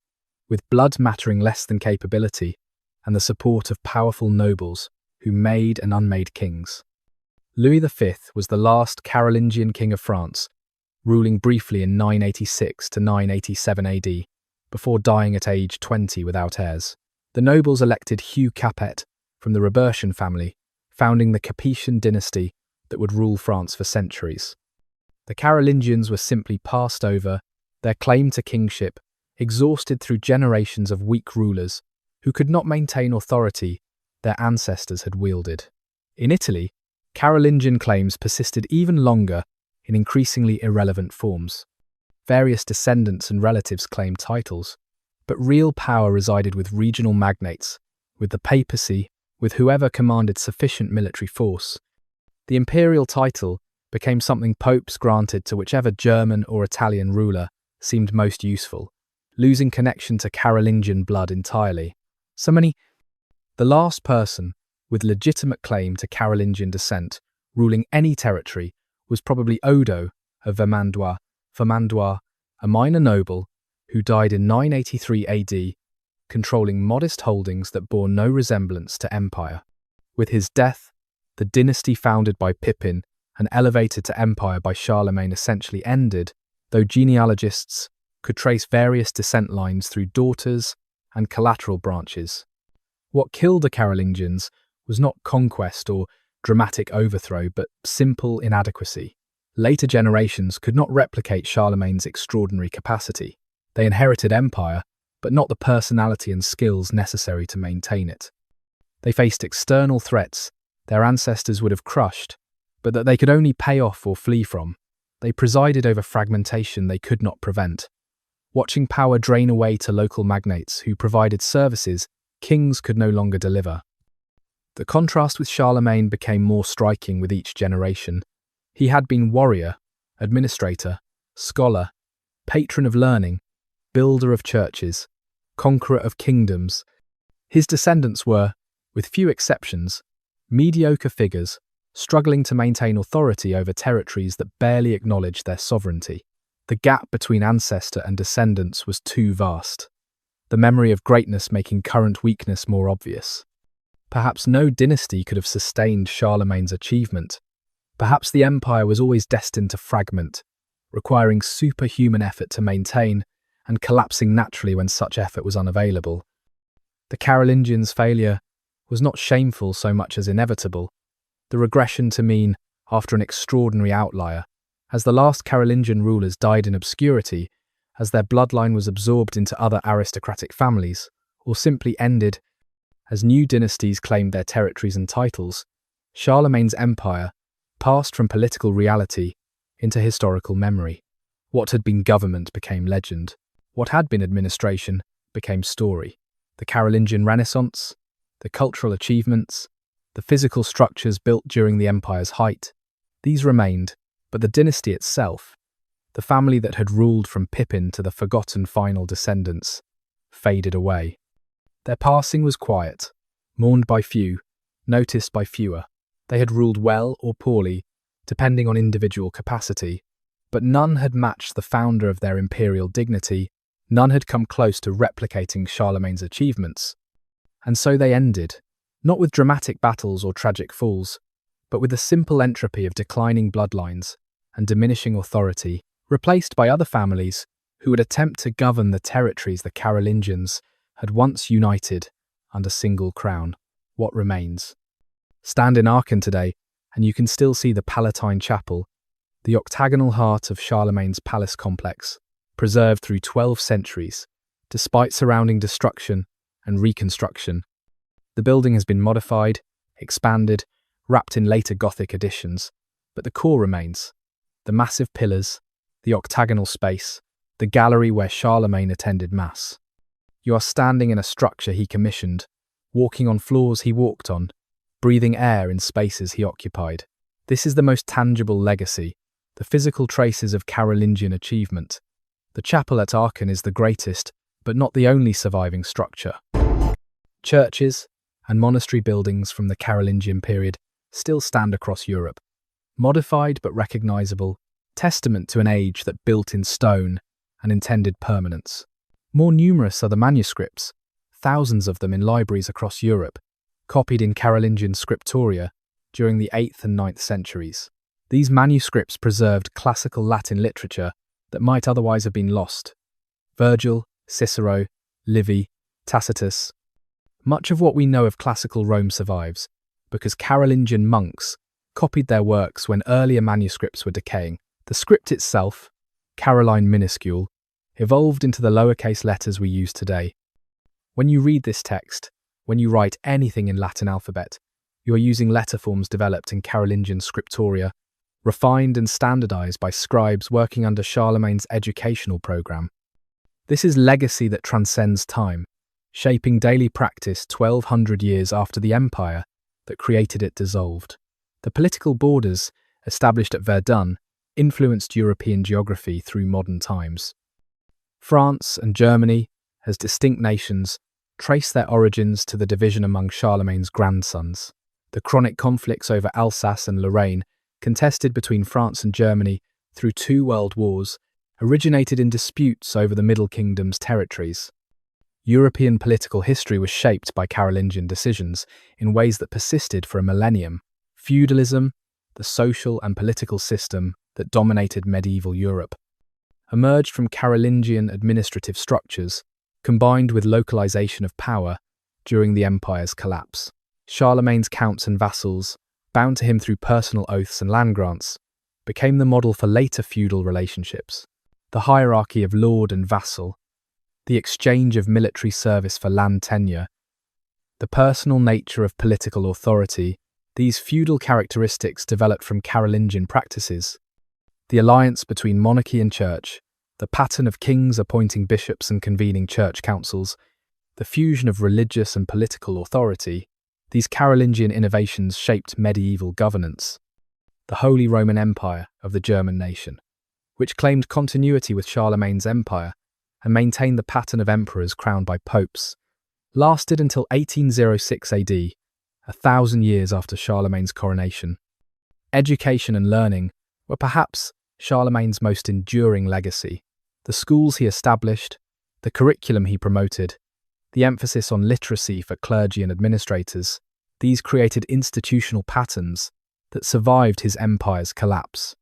with blood mattering less than capability and the support of powerful nobles who made and unmade kings. Louis V was the last Carolingian king of France, ruling briefly in 986 to 987 AD, before dying at age 20 without heirs. The nobles elected Hugh Capet from the Robertian family, founding the Capetian dynasty that would rule France for centuries. The Carolingians were simply passed over, their claim to kingship exhausted through generations of weak rulers who could not maintain authority their ancestors had wielded. In Italy, Carolingian claims persisted even longer in increasingly irrelevant forms. Various descendants and relatives claimed titles, but real power resided with regional magnates, with the papacy, with whoever commanded sufficient military force. The imperial title became something popes granted to whichever German or Italian ruler seemed most useful, losing connection to Carolingian blood entirely. The last person with legitimate claim to Carolingian descent ruling any territory was probably Odo of Vermandois, a minor noble who died in 983 AD, controlling modest holdings that bore no resemblance to empire. With his death, The dynasty founded by Pepin and elevated to empire by Charlemagne essentially ended, though genealogists could trace various descent lines through daughters and collateral branches. What killed the Carolingians was not conquest or dramatic overthrow, but simple inadequacy. Later generations could not replicate Charlemagne's extraordinary capacity. They inherited empire, but not the personality and skills necessary to maintain it. They faced external threats their ancestors would have crushed, but that they could only pay off or flee from. They presided over fragmentation they could not prevent. Watching power drain away to local magnates who provided services kings could no longer deliver. The contrast with Charlemagne became more striking with each generation. He had been warrior, administrator, scholar, patron of learning, builder of churches, conqueror of kingdoms. His descendants were, with few exceptions, mediocre figures, struggling to maintain authority over territories that barely acknowledged their sovereignty. The gap between ancestor and descendants was too vast, the memory of greatness making current weakness more obvious. Perhaps no dynasty could have sustained Charlemagne's achievement. Perhaps the empire was always destined to fragment, requiring superhuman effort to maintain and collapsing naturally when such effort was unavailable. The Carolingians' failure was not shameful so much as inevitable, the regression to mean after an extraordinary outlier, as the last Carolingian rulers died in obscurity, as their bloodline was absorbed into other aristocratic families, or simply ended as new dynasties claimed their territories and titles. Charlemagne's empire passed from political reality into historical memory. What had been government became legend. What had been administration became story. The Carolingian Renaissance, the cultural achievements, the physical structures built during the empire's height, these remained, but the dynasty itself, the family that had ruled from Pepin to the forgotten final descendants, faded away. Their passing was quiet, mourned by few, noticed by fewer. They had ruled well or poorly, depending on individual capacity, but none had matched the founder of their imperial dignity, none had come close to replicating Charlemagne's achievements. And so they ended, not with dramatic battles or tragic falls, but with the simple entropy of declining bloodlines and diminishing authority, replaced by other families who would attempt to govern the territories the Carolingians had once united under single crown. What remains? Stand in Aachen today, and you can still see the Palatine Chapel, the octagonal heart of Charlemagne's palace complex, preserved through 12 centuries, despite surrounding destruction and reconstruction. The building has been modified, expanded, wrapped in later Gothic additions, but the core remains. The massive pillars, the octagonal space, the gallery where Charlemagne attended mass. You are standing in a structure he commissioned, walking on floors he walked on, breathing air in spaces he occupied. This is the most tangible legacy, the physical traces of Carolingian achievement. The chapel at Aachen is the greatest, but not the only surviving structure. Churches and monastery buildings from the Carolingian period still stand across Europe, modified but recognizable, testament to an age that built in stone and intended permanence. More numerous are the manuscripts, thousands of them in libraries across Europe, copied in Carolingian scriptoria during the 8th and 9th centuries. These manuscripts preserved classical Latin literature that might otherwise have been lost. Virgil, Cicero, Livy, Tacitus. Much of what we know of classical Rome survives, because Carolingian monks copied their works when earlier manuscripts were decaying. The script itself, Caroline minuscule, evolved into the lowercase letters we use today. When you read this text, when you write anything in Latin alphabet, you are using letter forms developed in Carolingian scriptoria, refined and standardized by scribes working under Charlemagne's educational program. This is legacy that transcends time, shaping daily practice 1200 years after the empire that created it dissolved. The political borders, established at Verdun, influenced European geography through modern times. France and Germany, as distinct nations, trace their origins to the division among Charlemagne's grandsons. The chronic conflicts over Alsace and Lorraine, contested between France and Germany through 2 world wars, originated in disputes over the Middle Kingdom's territories. European political history was shaped by Carolingian decisions in ways that persisted for a millennium. Feudalism, the social and political system that dominated medieval Europe, emerged from Carolingian administrative structures, combined with localization of power during the empire's collapse. Charlemagne's counts and vassals, bound to him through personal oaths and land grants, became the model for later feudal relationships. The hierarchy of lord and vassal, the exchange of military service for land tenure, the personal nature of political authority, these feudal characteristics developed from Carolingian practices. The alliance between monarchy and church, the pattern of kings appointing bishops and convening church councils, the fusion of religious and political authority, these Carolingian innovations shaped medieval governance. The Holy Roman Empire of the German nation, which claimed continuity with Charlemagne's empire and maintained the pattern of emperors crowned by popes, lasted until 1806 AD, 1,000 years after Charlemagne's coronation. Education and learning were perhaps Charlemagne's most enduring legacy. The schools he established, the curriculum he promoted, the emphasis on literacy for clergy and administrators, these created institutional patterns that survived his empire's collapse.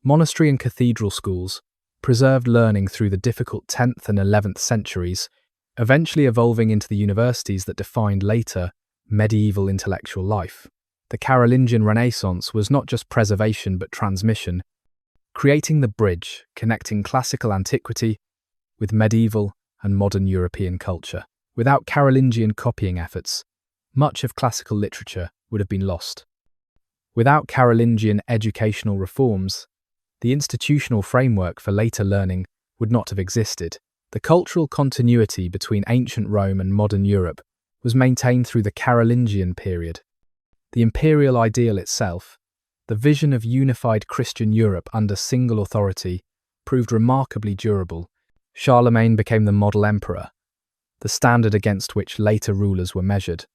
Monastery and cathedral schools preserved learning through the difficult 10th and 11th centuries, eventually evolving into the universities that defined later medieval intellectual life. The Carolingian Renaissance was not just preservation but transmission, creating the bridge connecting classical antiquity with medieval and modern European culture. Without Carolingian copying efforts, much of classical literature would have been lost. Without Carolingian educational reforms, the institutional framework for later learning would not have existed. The cultural continuity between ancient Rome and modern Europe was maintained through the Carolingian period. The imperial ideal itself, the vision of unified Christian Europe under single authority, proved remarkably durable. Charlemagne became the model emperor, the standard against which later rulers were measured.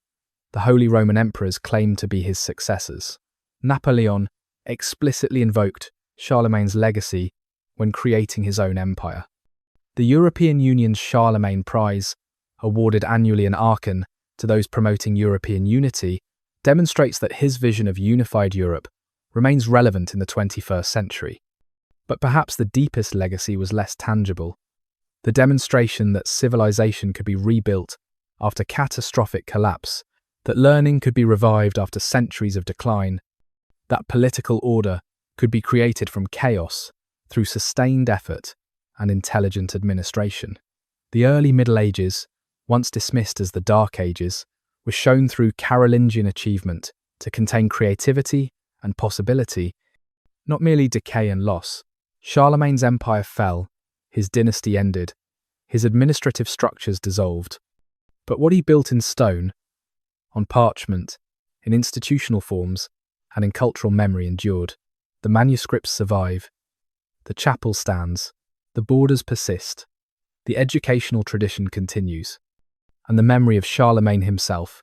The Holy Roman emperors claimed to be his successors. Napoleon explicitly invoked Charlemagne's legacy when creating his own empire. The European Union's Charlemagne Prize, awarded annually in Aachen to those promoting European unity, demonstrates that his vision of unified Europe remains relevant in the 21st century. But perhaps the deepest legacy was less tangible. The demonstration that civilization could be rebuilt after catastrophic collapse, that learning could be revived after centuries of decline, that political order could be created from chaos through sustained effort and intelligent administration. The early Middle Ages, once dismissed as the Dark Ages, was shown through Carolingian achievement to contain creativity and possibility, not merely decay and loss. Charlemagne's empire fell, his dynasty ended, his administrative structures dissolved. But what he built in stone, on parchment, in institutional forms, and in cultural memory endured. The manuscripts survive, the chapel stands, the borders persist, the educational tradition continues, and the memory of Charlemagne himself,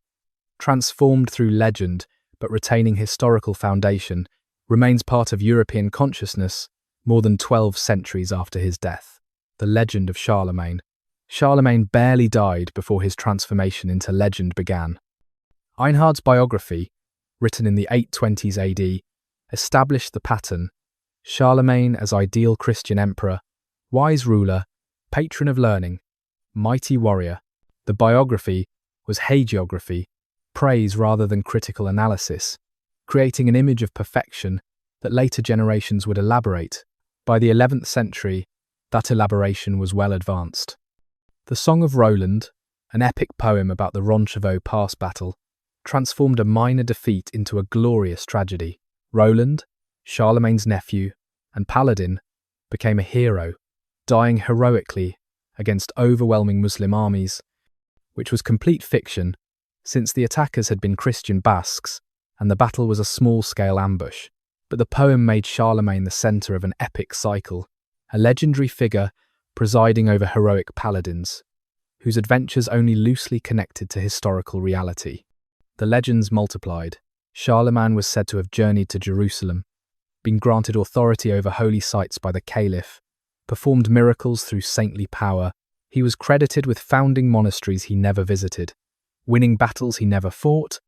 transformed through legend but retaining historical foundation, remains part of European consciousness more than 12 centuries after his death. The legend of Charlemagne. Charlemagne barely died before his transformation into legend began. Einhard's biography, written in the 820s AD, established the pattern: Charlemagne as ideal Christian emperor, wise ruler, patron of learning, mighty warrior. The biography was hagiography, praise rather than critical analysis, creating an image of perfection that later generations would elaborate. By the 11th century, that elaboration was well advanced. The Song of Roland, an epic poem about the Roncevaux Pass battle, transformed a minor defeat into a glorious tragedy. Roland, Charlemagne's nephew and paladin, became a hero, dying heroically against overwhelming Muslim armies, which was complete fiction, since the attackers had been Christian Basques and the battle was a small-scale ambush. But the poem made Charlemagne the centre of an epic cycle, a legendary figure presiding over heroic paladins, whose adventures only loosely connected to historical reality. The legends multiplied. Charlemagne was said to have journeyed to Jerusalem, been granted authority over holy sites by the Caliph, performed miracles through saintly power. He was credited with founding monasteries he never visited, winning battles he never fought,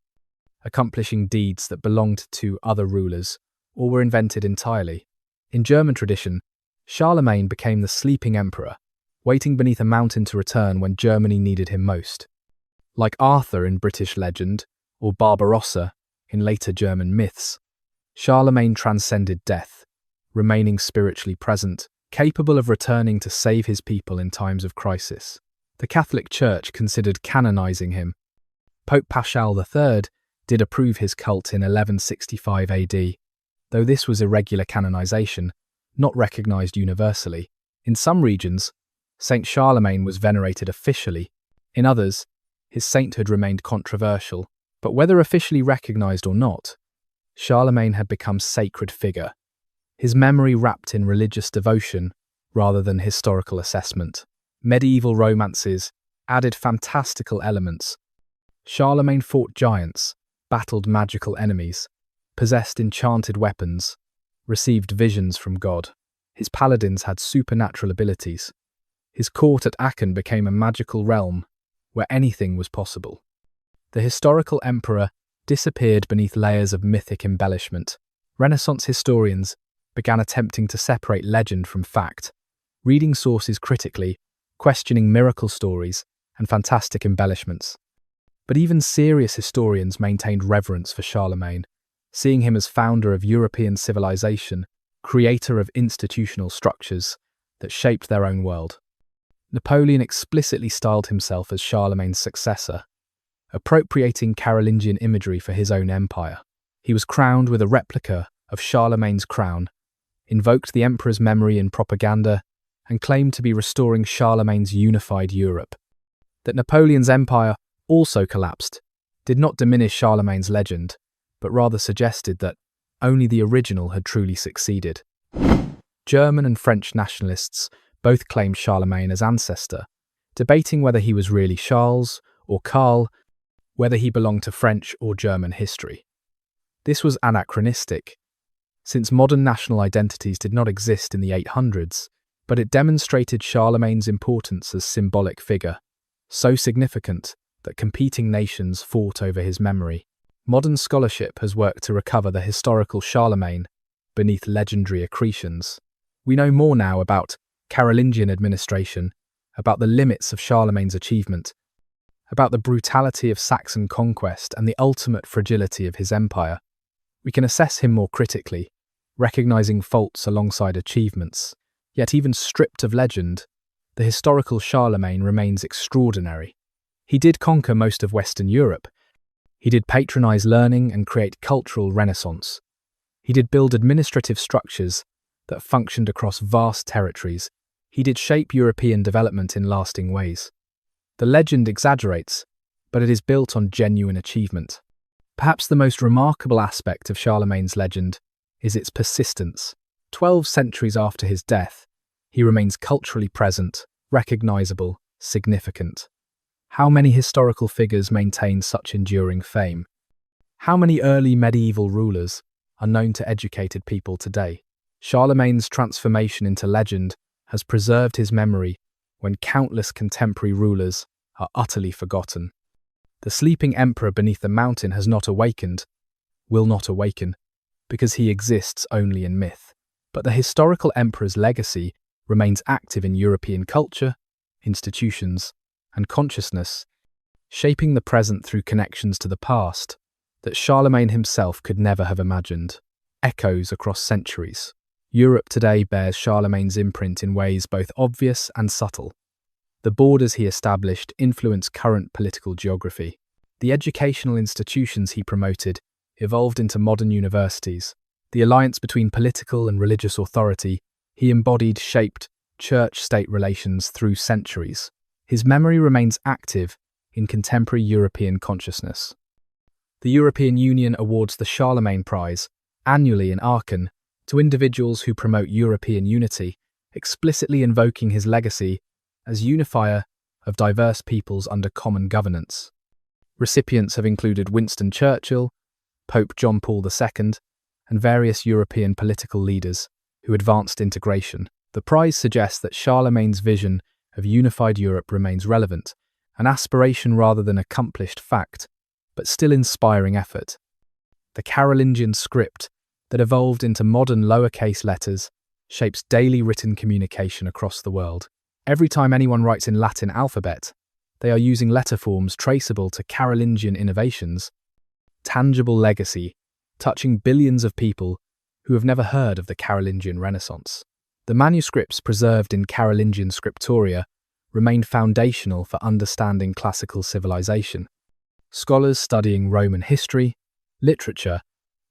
accomplishing deeds that belonged to other rulers or were invented entirely. In German tradition, Charlemagne became the sleeping emperor, waiting beneath a mountain to return when Germany needed him most. Like Arthur in British legend, or Barbarossa in later German myths, Charlemagne transcended death, remaining spiritually present, capable of returning to save his people in times of crisis. The Catholic Church considered canonizing him. Pope Paschal III did approve his cult in 1165 AD, though this was irregular canonization, not recognized universally. In some regions, Saint Charlemagne was venerated officially. In others, his sainthood remained controversial. But whether officially recognized or not, Charlemagne had become a sacred figure, his memory wrapped in religious devotion rather than historical assessment. Medieval romances added fantastical elements. Charlemagne fought giants, battled magical enemies, possessed enchanted weapons, received visions from God. His paladins had supernatural abilities. His court at Aachen became a magical realm where anything was possible. The historical emperor disappeared beneath layers of mythic embellishment. Renaissance historians began attempting to separate legend from fact, reading sources critically, questioning miracle stories and fantastic embellishments. But even serious historians maintained reverence for Charlemagne, seeing him as founder of European civilization, creator of institutional structures that shaped their own world. Napoleon explicitly styled himself as Charlemagne's successor, appropriating Carolingian imagery for his own empire. He was crowned with a replica of Charlemagne's crown, invoked the emperor's memory in propaganda, and claimed to be restoring Charlemagne's unified Europe. That Napoleon's empire also collapsed did not diminish Charlemagne's legend, but rather suggested that only the original had truly succeeded. German and French nationalists both claimed Charlemagne as ancestor, debating whether he was really Charles or Karl, whether he belonged to French or German history. This was anachronistic, since modern national identities did not exist in the 800s, but it demonstrated Charlemagne's importance as symbolic figure, so significant that competing nations fought over his memory. Modern scholarship has worked to recover the historical Charlemagne beneath legendary accretions. We know more now about Carolingian administration, about the limits of Charlemagne's achievement, about the brutality of Saxon conquest and the ultimate fragility of his empire. We can assess him more critically, recognizing faults alongside achievements. Yet even stripped of legend, the historical Charlemagne remains extraordinary. He did conquer most of Western Europe. He did patronize learning and create cultural renaissance. He did build administrative structures that functioned across vast territories. He did shape European development in lasting ways. The legend exaggerates, but it is built on genuine achievement. Perhaps the most remarkable aspect of Charlemagne's legend is its persistence. 12 centuries after his death, he remains culturally present, recognizable, significant. How many historical figures maintain such enduring fame? How many early medieval rulers are known to educated people today? Charlemagne's transformation into legend has preserved his memory when countless contemporary rulers are utterly forgotten. The sleeping emperor beneath the mountain has not awakened, will not awaken, because he exists only in myth. But the historical emperor's legacy remains active in European culture, institutions, and consciousness, shaping the present through connections to the past that Charlemagne himself could never have imagined. Echoes across centuries. Europe today bears Charlemagne's imprint in ways both obvious and subtle. The borders he established influence current political geography. The educational institutions he promoted evolved into modern universities. The alliance between political and religious authority he embodied shaped church-state relations through centuries. His memory remains active in contemporary European consciousness. The European Union awards the Charlemagne Prize annually in Aachen to individuals who promote European unity, explicitly invoking his legacy as unifier of diverse peoples under common governance. Recipients have included Winston Churchill, Pope John Paul II, and various European political leaders who advanced integration. The prize suggests that Charlemagne's vision of unified Europe remains relevant, an aspiration rather than accomplished fact. but still inspiring effort. The Carolingian script that evolved into modern lowercase letters shapes daily written communication across the world. Every time anyone writes in Latin alphabet, they are using letter forms traceable to Carolingian innovations, tangible legacy, touching billions of people who have never heard of the Carolingian Renaissance. The manuscripts preserved in Carolingian scriptoria remained foundational for understanding classical civilization. Scholars studying Roman history, literature,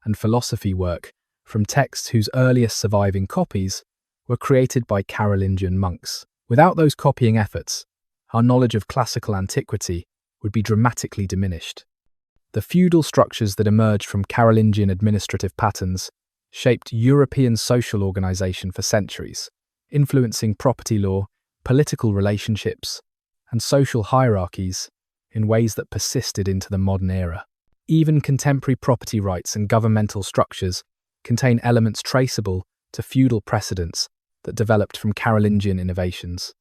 and philosophy work from texts whose earliest surviving copies were created by Carolingian monks. Without those copying efforts, our knowledge of classical antiquity would be dramatically diminished. The feudal structures that emerged from Carolingian administrative patterns shaped European social organization for centuries, influencing property law, political relationships, and social hierarchies in ways that persisted into the modern era. Even contemporary property rights and governmental structures contain elements traceable to feudal precedents that developed from Carolingian innovations.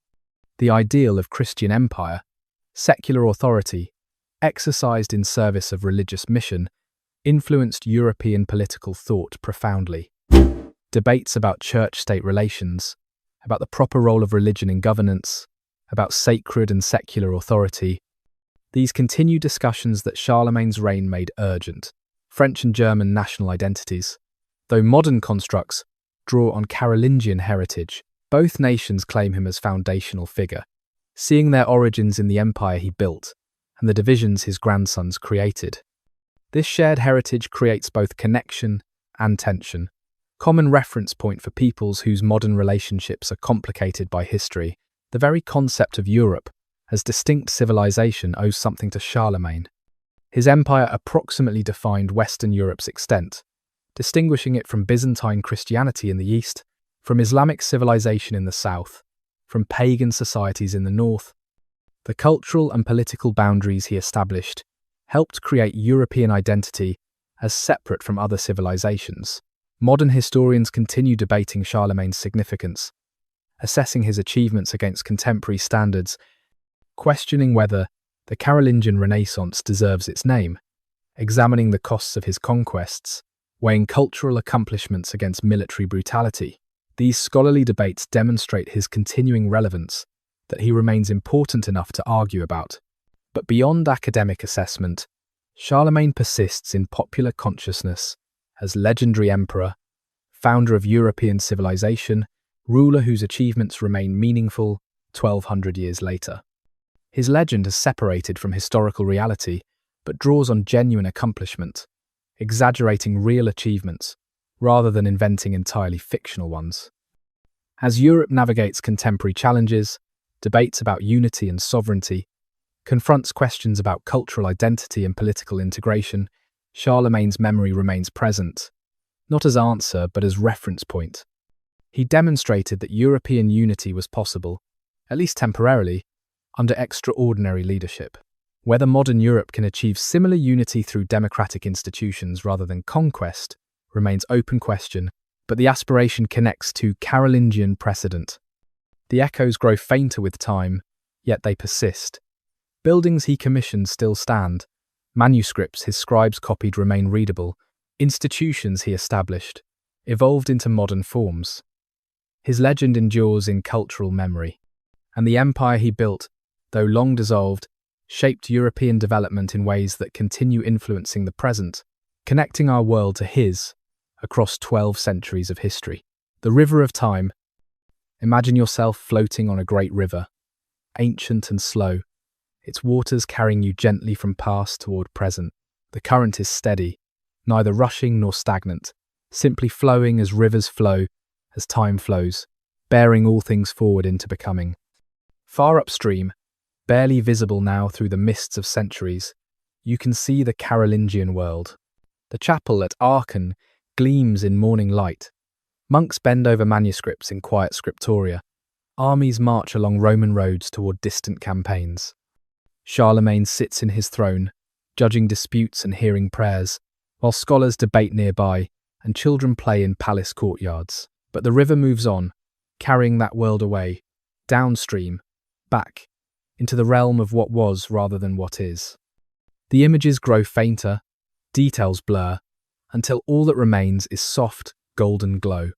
The ideal of Christian empire, secular authority, exercised in service of religious mission, influenced European political thought profoundly. Debates about church-state relations, about the proper role of religion in governance, about sacred and secular authority, these continued discussions that Charlemagne's reign made urgent. French and German national identities, though modern constructs draw on Carolingian heritage, both nations claim him as foundational figure, seeing their origins in the empire he built and the divisions his grandsons created. This shared heritage creates both connection and tension, common reference point for peoples whose modern relationships are complicated by history. The very concept of Europe as distinct civilization owes something to Charlemagne. His empire approximately defined Western Europe's extent, distinguishing it from Byzantine Christianity in the east, from Islamic civilization in the south, from pagan societies in the north. The cultural and political boundaries he established helped create European identity as separate from other civilizations. Modern historians continue debating Charlemagne's significance, assessing his achievements against contemporary standards, questioning whether the Carolingian Renaissance deserves its name, examining the costs of his conquests, weighing cultural accomplishments against military brutality. These scholarly debates demonstrate his continuing relevance, that he remains important enough to argue about. But beyond academic assessment, Charlemagne persists in popular consciousness as legendary emperor, founder of European civilization, ruler whose achievements remain meaningful 1200 years later. His legend is separated from historical reality, but draws on genuine accomplishment, exaggerating real achievements rather than inventing entirely fictional ones. As Europe navigates contemporary challenges, debates about unity and sovereignty, confronts questions about cultural identity and political integration, Charlemagne's memory remains present, not as answer but as reference point. He demonstrated that European unity was possible, at least temporarily, under extraordinary leadership. Whether modern Europe can achieve similar unity through democratic institutions rather than conquest remains open question, but the aspiration connects to Carolingian precedent. The echoes grow fainter with time, yet they persist. Buildings he commissioned still stand, manuscripts his scribes copied remain readable, institutions he established evolved into modern forms. His legend endures in cultural memory, and the empire he built, though long dissolved, shaped European development in ways that continue influencing the present, connecting our world to his across 12 centuries of history. The river of time. Imagine yourself floating on a great river, ancient and slow, its waters carrying you gently from past toward present. The current is steady, neither rushing nor stagnant, simply flowing as rivers flow, as time flows, bearing all things forward into becoming. Far upstream, barely visible now through the mists of centuries, you can see the Carolingian world. The chapel at Aachen gleams in morning light. Monks bend over manuscripts in quiet scriptoria. Armies march along Roman roads toward distant campaigns. Charlemagne sits in his throne, judging disputes and hearing prayers, while scholars debate nearby and children play in palace courtyards. But the river moves on, carrying that world away, downstream, back, into the realm of what was rather than what is. The images grow fainter, details blur, until all that remains is soft, golden glow.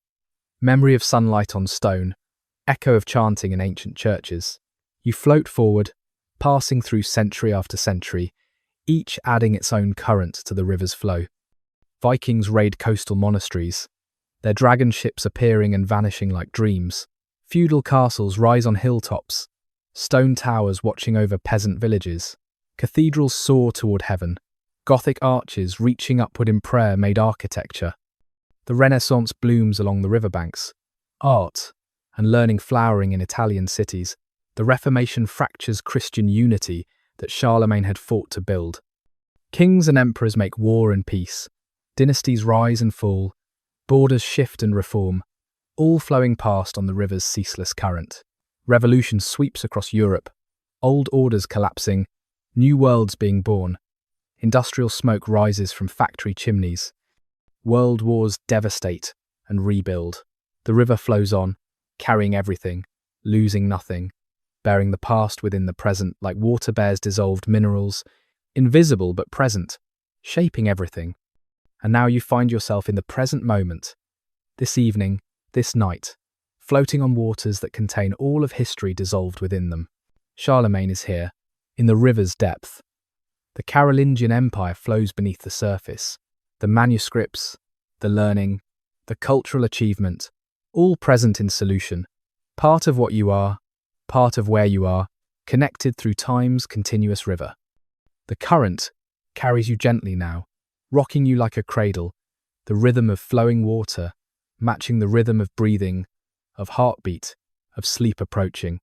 Memory of sunlight on stone, echo of chanting in ancient churches. You float forward, passing through century after century, each adding its own current to the river's flow. Vikings raid coastal monasteries, their dragon ships appearing and vanishing like dreams. Feudal castles rise on hilltops, stone towers watching over peasant villages. Cathedrals soar toward heaven, Gothic arches reaching upward in prayer made architecture. The Renaissance blooms along the riverbanks, art and learning flowering in Italian cities. The Reformation fractures Christian unity that Charlemagne had fought to build. Kings and emperors make war and peace. Dynasties rise and fall, borders shift and reform, all flowing past on the river's ceaseless current. Revolution sweeps across Europe, old orders collapsing, new worlds being born. Industrial smoke rises from factory chimneys. World wars devastate and rebuild. The river flows on, carrying everything, losing nothing, bearing the past within the present like water bears dissolved minerals, invisible but present, shaping everything. And now you find yourself in the present moment, this evening, this night, floating on waters that contain all of history dissolved within them. Charlemagne is here, in the river's depth. The Carolingian Empire flows beneath the surface. The manuscripts, the learning, the cultural achievement, all present in solution. Part of what you are, part of where you are, connected through time's continuous river. The current carries you gently now, rocking you like a cradle, the rhythm of flowing water, matching the rhythm of breathing, of heartbeat, of sleep approaching.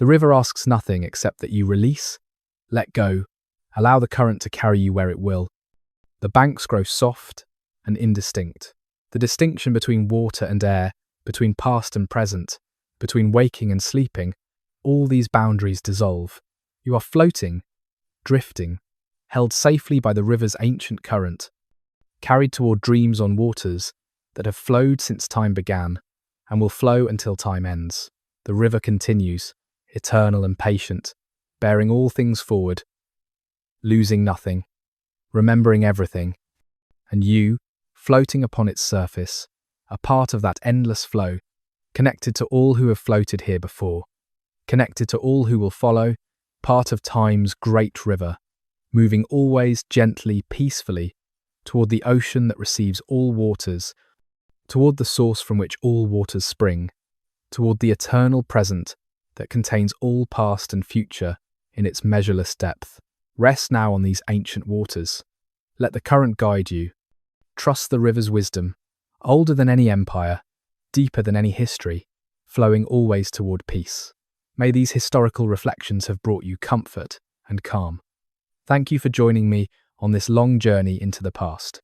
The river asks nothing except that you release, let go, allow the current to carry you where it will. The banks grow soft and indistinct. The distinction between water and air, between past and present, between waking and sleeping, all these boundaries dissolve. You are floating, drifting, held safely by the river's ancient current, carried toward dreams on waters that have flowed since time began and will flow until time ends. The river continues, eternal and patient, bearing all things forward, losing nothing, remembering everything, and you, floating upon its surface, a part of that endless flow, connected to all who have floated here before, connected to all who will follow, part of time's great river, moving always gently, peacefully, toward the ocean that receives all waters, toward the source from which all waters spring, toward the eternal present that contains all past and future in its measureless depth. Rest now on these ancient waters. Let the current guide you. Trust the river's wisdom, older than any empire, deeper than any history, flowing always toward peace. May these historical reflections have brought you comfort and calm. Thank you for joining me on this long journey into the past.